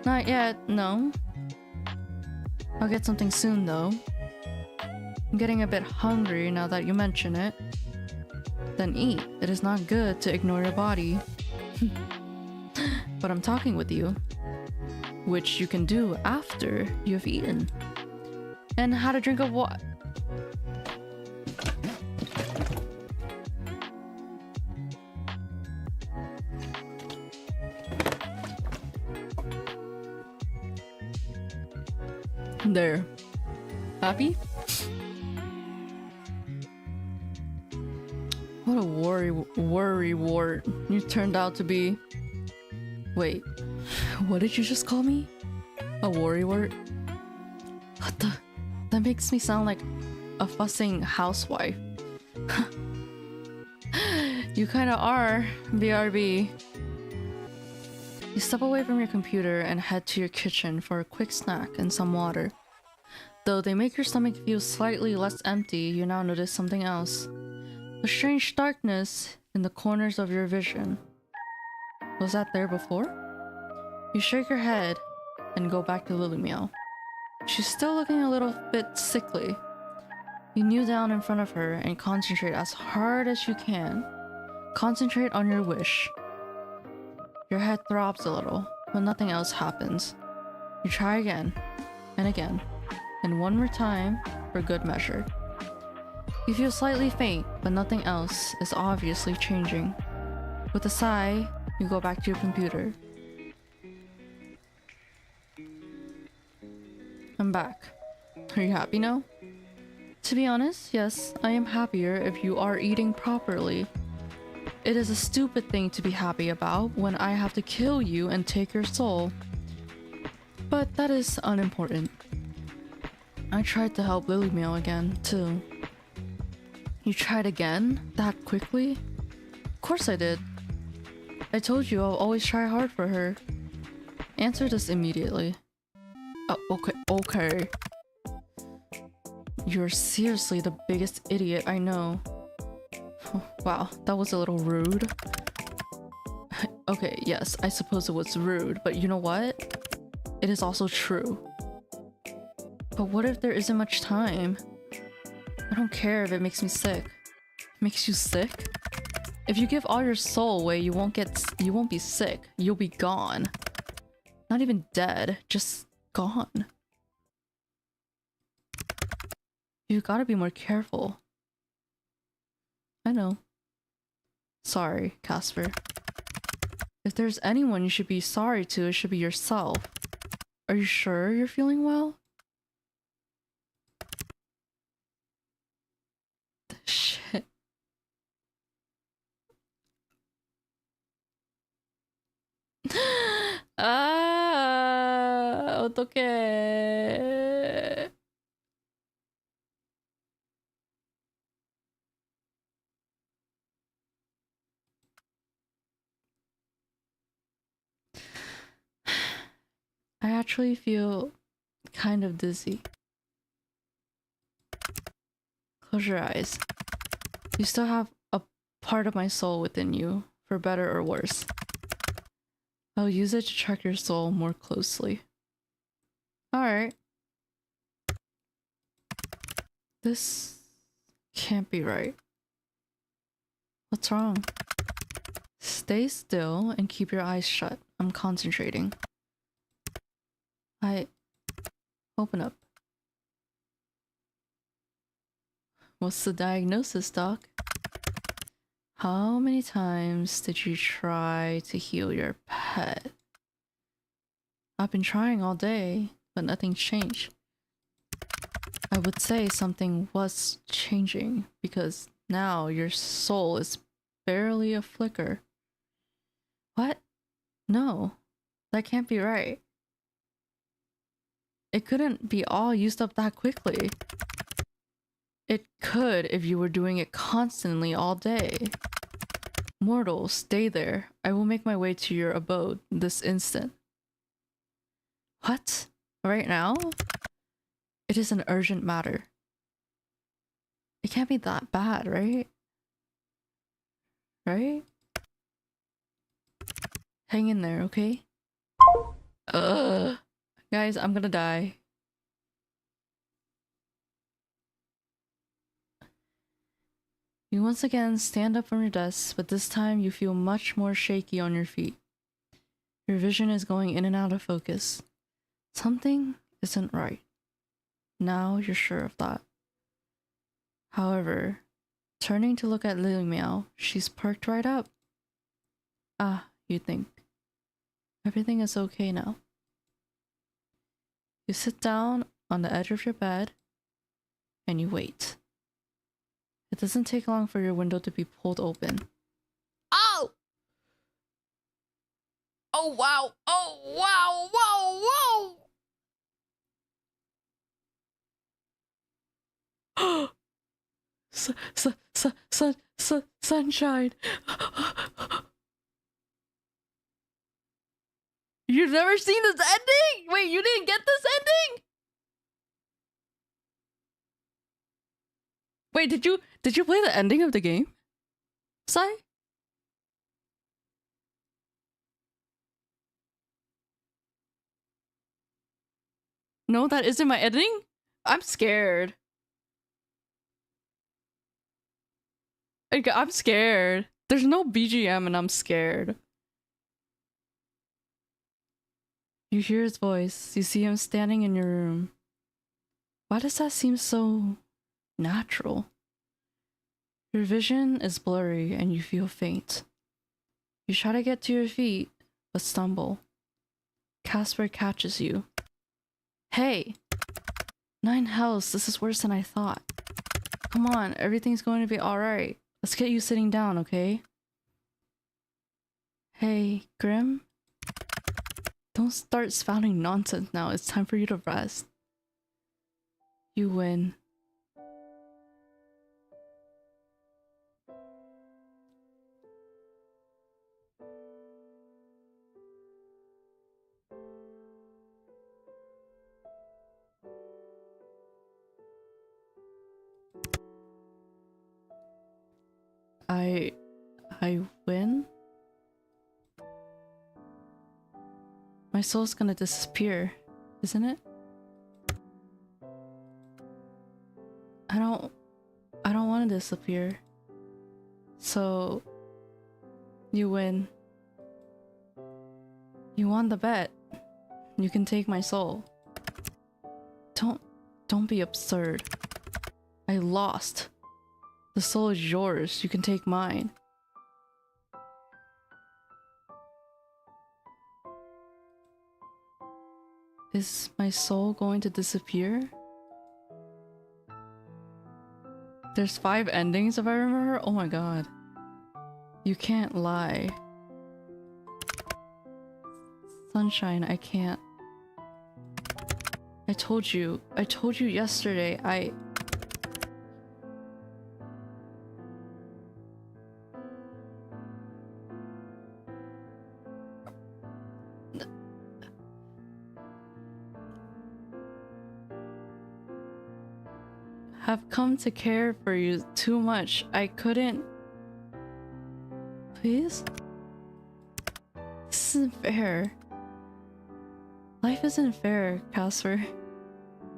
Not yet, no. I'll get something soon though. I'm getting a bit hungry now that you mention it. Then eat. It is not good to ignore your body. But I'm talking with you. Which you can do after you've eaten. And had a drink of water. There. Happy? What a worry wart you turned out to be. Wait, what did you just call me? A worry wart? What the? That makes me sound like a fussing housewife. You kinda are, BRB. You step away from your computer and head to your kitchen for a quick snack and some water. Though they make your stomach feel slightly less empty, you now notice something else. A strange darkness in the corners of your vision. Was that there before? You shake your head and go back to Lillie Meow. She's still looking a little bit sickly. You kneel down in front of her and concentrate as hard as you can. Concentrate on your wish. Your head throbs a little, but nothing else happens. You try again, and again, and one more time for good measure. You feel slightly faint, but nothing else is obviously changing. With a sigh, you go back to your computer. I'm back. Are you happy now? To be honest, yes, I am happier if you are eating properly. It is a stupid thing to be happy about when I have to kill you and take your soul. But that is unimportant. I tried to help Lillie Meow again, too. You tried again? That quickly? Of course I did. I told you I'll always try hard for her. Answer this immediately. Oh, okay. You're seriously the biggest idiot I know. Wow, that was a little rude. Okay, yes, I suppose it was rude, but you know what? It is also true. But what if there isn't much time? I don't care if it makes me sick. Makes you sick? If you give all your soul away, you won't be sick. You'll be gone. Not even dead, just gone. You gotta be more careful. I know. Sorry, Casper. If there's anyone you should be sorry to, it should be yourself. Are you sure you're feeling well? Shit. 어떡해. I actually feel kind of dizzy. Close your eyes. You still have a part of my soul within you, for better or worse. I'll use it to track your soul more closely. Alright. This can't be right. What's wrong? Stay still and keep your eyes shut. I'm concentrating. Open up. What's the diagnosis, Doc? How many times did you try to heal your pet? I've been trying all day, but nothing's changed. I would say something was changing, because now your soul is barely a flicker. What? No, that can't be right. It couldn't be all used up that quickly. It could if you were doing it constantly all day. Mortal, stay there. I will make my way to your abode this instant. What? Right now? It is an urgent matter. It can't be that bad, right? Right? Hang in there, okay? Guys, I'm gonna die. You once again stand up from your desk, but this time you feel much more shaky on your feet. Your vision is going in and out of focus. Something isn't right. Now you're sure of that. However, turning to look at Lillie Meow, she's perked right up. Ah, you think. Everything is okay now. You sit down on the edge of your bed and you wait. It doesn't take long for your window to be pulled open. Oh! Oh wow! Oh wow! Whoa! Whoa! Sunshine! You've never seen this ending? Wait, you didn't get this ending? Wait, did you play the ending of the game? Sai? No, that isn't my editing? I'm scared. I'm scared. There's no BGM and I'm scared. You hear his voice. You see him standing in your room. Why does that seem so natural? Your vision is blurry and you feel faint. You try to get to your feet, but stumble. Casper catches you. Hey! 9 hells, this is worse than I thought. Come on, everything's going to be alright. Let's get you sitting down, okay? Hey, Grim? Don't start spouting nonsense now, it's time for you to rest. You win. I win? My soul's gonna disappear, isn't it? I don't want to disappear. So you win. You won the bet. You can take my soul. Don't be absurd. I lost. The soul is yours. You can take mine. Is my soul going to disappear? There's 5 endings if I remember. Oh my god. You can't lie. Sunshine, I can't. I told you yesterday, have come to care for you too much. I couldn't... Please? This isn't fair. Life isn't fair, Casper.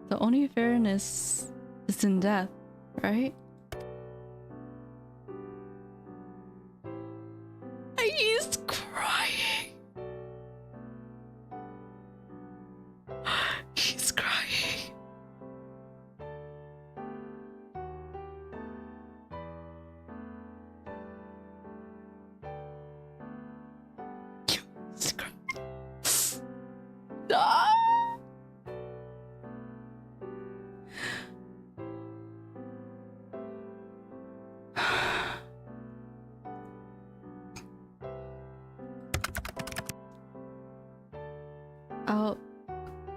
The only fairness is in death, right? He's crying. He's crying. He's crying. No!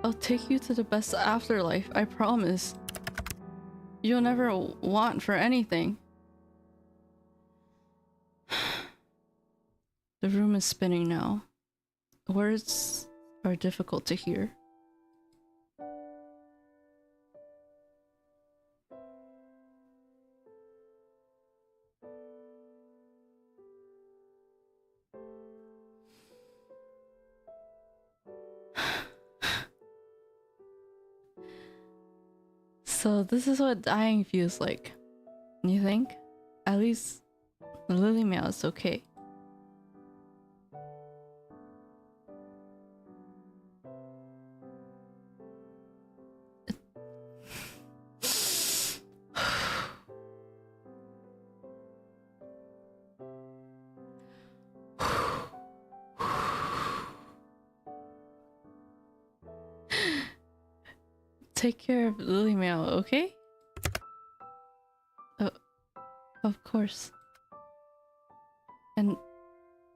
I'll take you to the best afterlife, I promise. You'll never want for anything. The room is spinning now. Words are difficult to hear. So this is what dying feels like. You think? At least the Lily mail is okay. Take care of Lily Mail, okay? Of course. And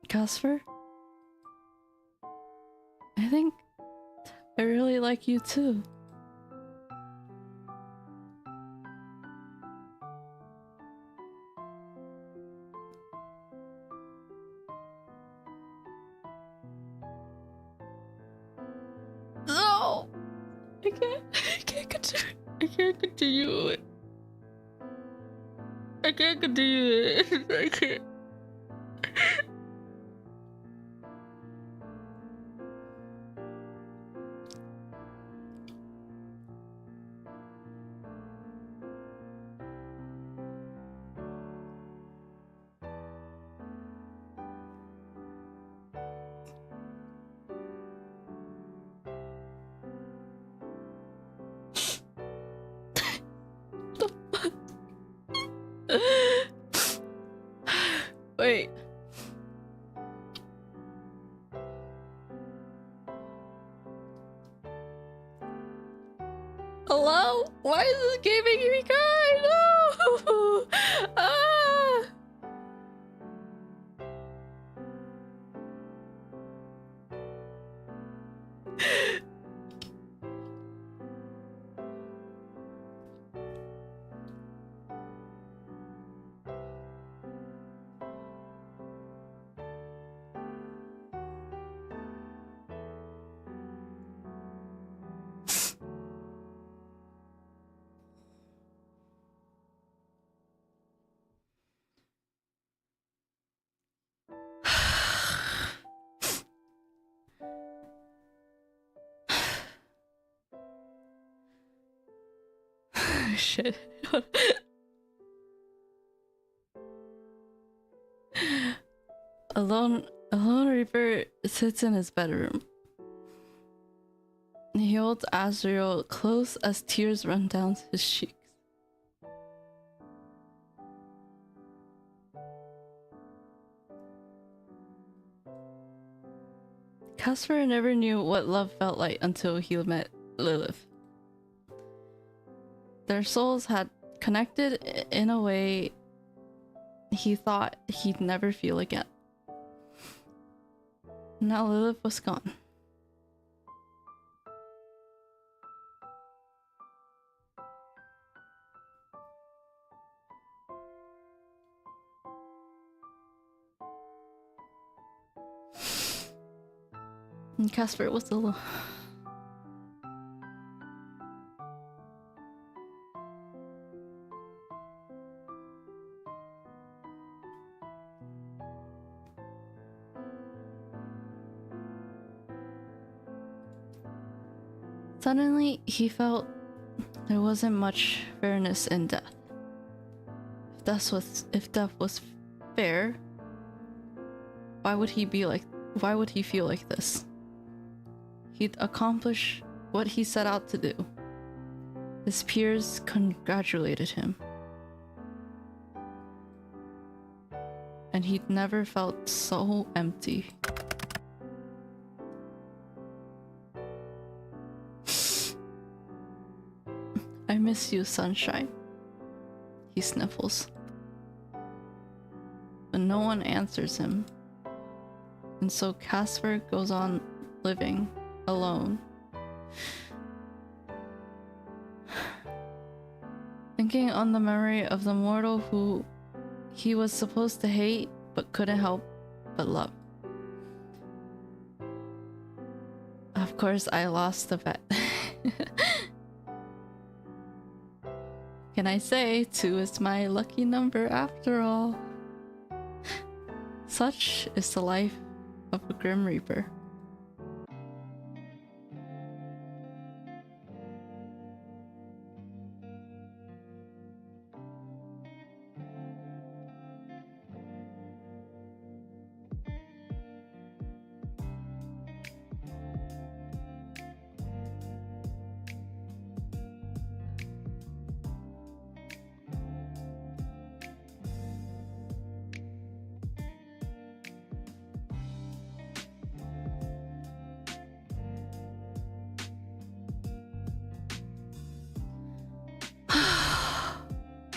Casper? I think I really like you too. No! I can't continue. I can't continue it. I can't continue it. I can't. Wait. Hello? Why is this game making me cry? No! Ah! Shit. Alone Reaper sits in his bedroom. He holds Azrael close as tears run down his cheeks. Casper never knew what love felt like until he met Lilith. Their souls had connected in a way he thought he'd never feel again. Now Lilith was gone. And Casper was alone. Suddenly, he felt there wasn't much fairness in death. If death was fair, why would he feel like this? He'd accomplished what he set out to do. His peers congratulated him. And he'd never felt so empty. I miss you, sunshine. He sniffles. But no one answers him. And so Casper goes on living alone. Thinking on the memory of the mortal who he was supposed to hate but couldn't help but love. Of course, I lost the bet. Can I say 2 is my lucky number after all? Such is the life of a Grim Reaper.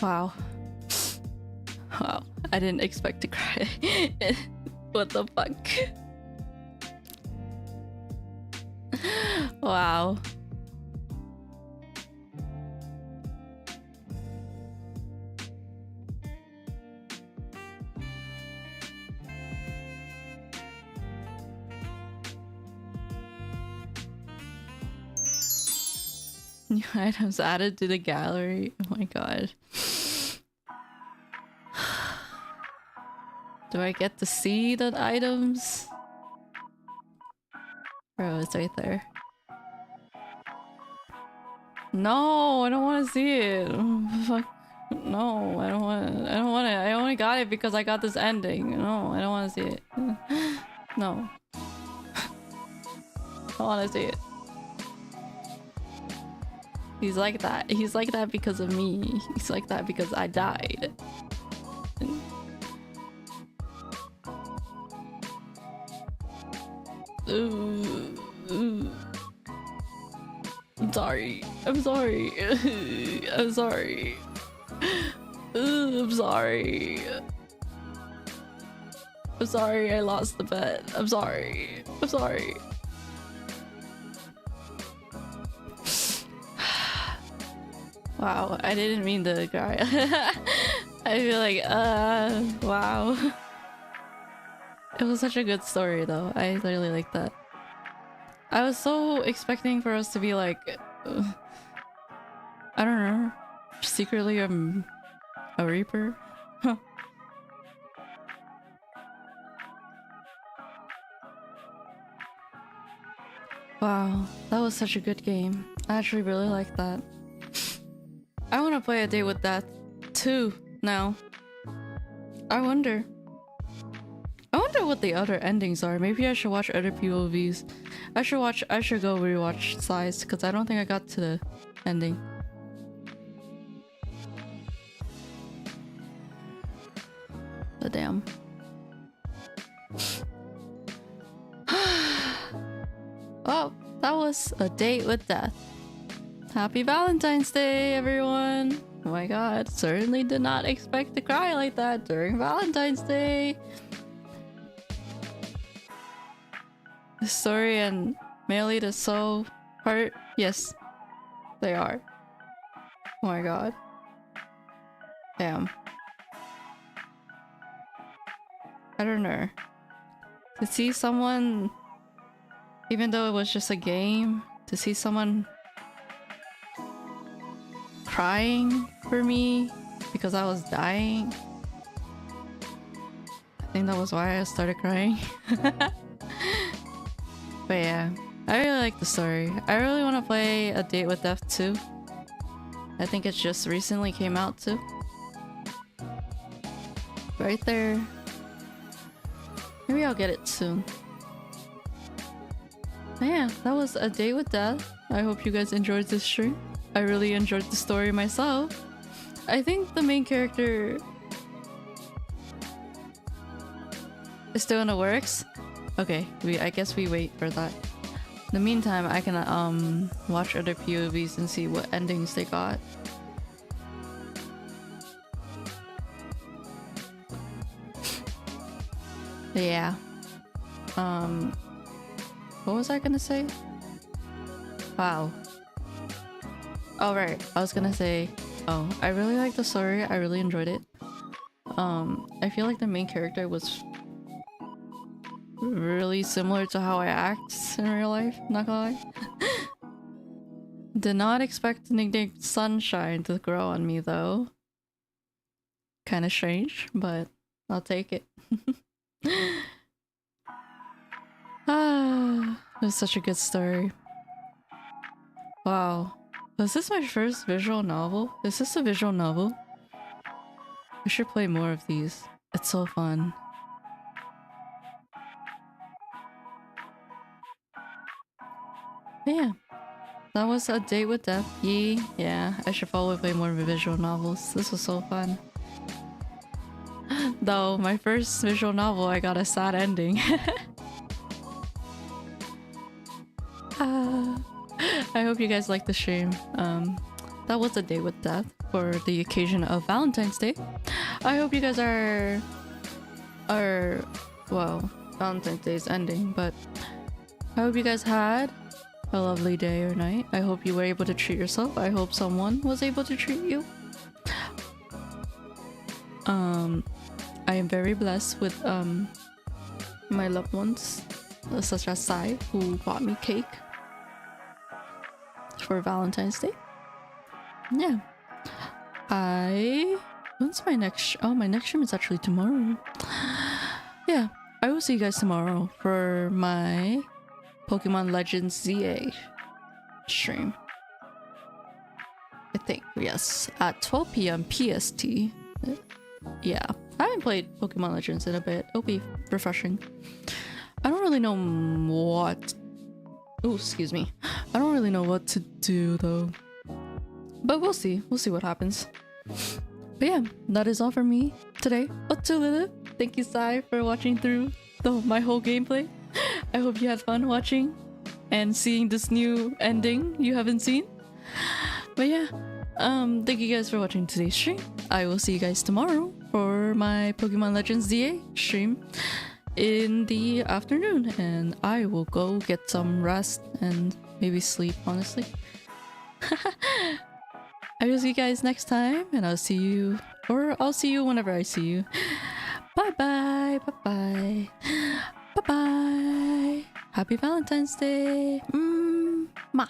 Wow. Wow, I didn't expect to cry. What the fuck? Wow. New items added to the gallery. Oh my god. Do I get to see the items? Bro, it's right there. No, I don't want to see it. Fuck. No, I don't want it. I don't want it. I only got it because I got this ending. No, I don't want to see it. No. I don't want to see it. He's like that. He's like that because of me. He's like that because I died. I'm sorry. I'm sorry. I'm sorry. I'm sorry. I'm sorry I lost the bet. I'm sorry. I'm sorry. Wow, I didn't mean to cry. I feel like, wow. It was such a good story though. I literally like that. I was so expecting for us to be like, I don't know, secretly a reaper. Huh. Wow, that was such a good game. I actually really like that. I want to play A Day with Death too now. I wonder what the other endings are. Maybe I should watch other POVs. I should go rewatch Size because I don't think I got to the ending. But damn. Oh, that was A Date with Death. Happy Valentine's Day, everyone! Oh my god, certainly did not expect to cry like that during Valentine's Day. The story and Melee is so hard. Yes, they are. Oh my god. Damn. I don't know. To see someone, even though it was just a game, to see someone crying for me because I was dying. I think that was why I started crying. But yeah, I really like the story. I really want to play A Date with Death 2. I think it just recently came out too. Right there. Maybe I'll get it soon. But yeah, that was A Date with Death. I hope you guys enjoyed this stream. I really enjoyed the story myself. I think the main character is still in the works. Okay, I guess we wait for that. In the meantime, I can watch other POVs and see what endings they got. But yeah. What was I gonna say? Wow. Oh right, I was gonna say, oh, I really liked the story. I really enjoyed it. I feel like the main character was really similar to how I act in real life, not gonna lie. Did not expect the nickname Sunshine to grow on me though. Kinda strange, but I'll take it. It was such a good story. Wow. Was this my first visual novel? Is this a visual novel? I should play more of these. It's so fun. But yeah. That was A Date with Death. Yee. Yeah, I should probably play more visual novels. This was so fun. Though, my first visual novel, I got a sad ending. I hope you guys liked the stream. That was A Date with Death. for the occasion of Valentine's Day. I hope you guys are well, Valentine's Day is ending, but I hope you guys had a lovely day or night. I hope you were able to treat yourself. I hope someone was able to treat you. I am very blessed with my loved ones, such as Sai, who bought me cake for Valentine's Day. Yeah. When's my next my next stream is actually tomorrow. Yeah, I will see you guys tomorrow for my Pokemon Legends ZA stream. I think, yes, at 12 p.m. PST. Yeah, I haven't played Pokemon Legends in a bit. It'll be refreshing. I don't really know what... Oh, excuse me. I don't really know what to do though. But we'll see. We'll see what happens. But yeah, that is all for me today. But to Lilith, thank you, Sai, for watching through my whole gameplay. I hope you had fun watching and seeing this new ending you haven't seen. But yeah, thank you guys for watching today's stream. I will see you guys tomorrow for my Pokemon Legends ZA stream in the afternoon, and I will go get some rest and maybe sleep, honestly. I will see you guys next time, and I'll see you whenever I see you. Bye bye, bye bye, bye bye. Happy Valentine's Day. Mwah.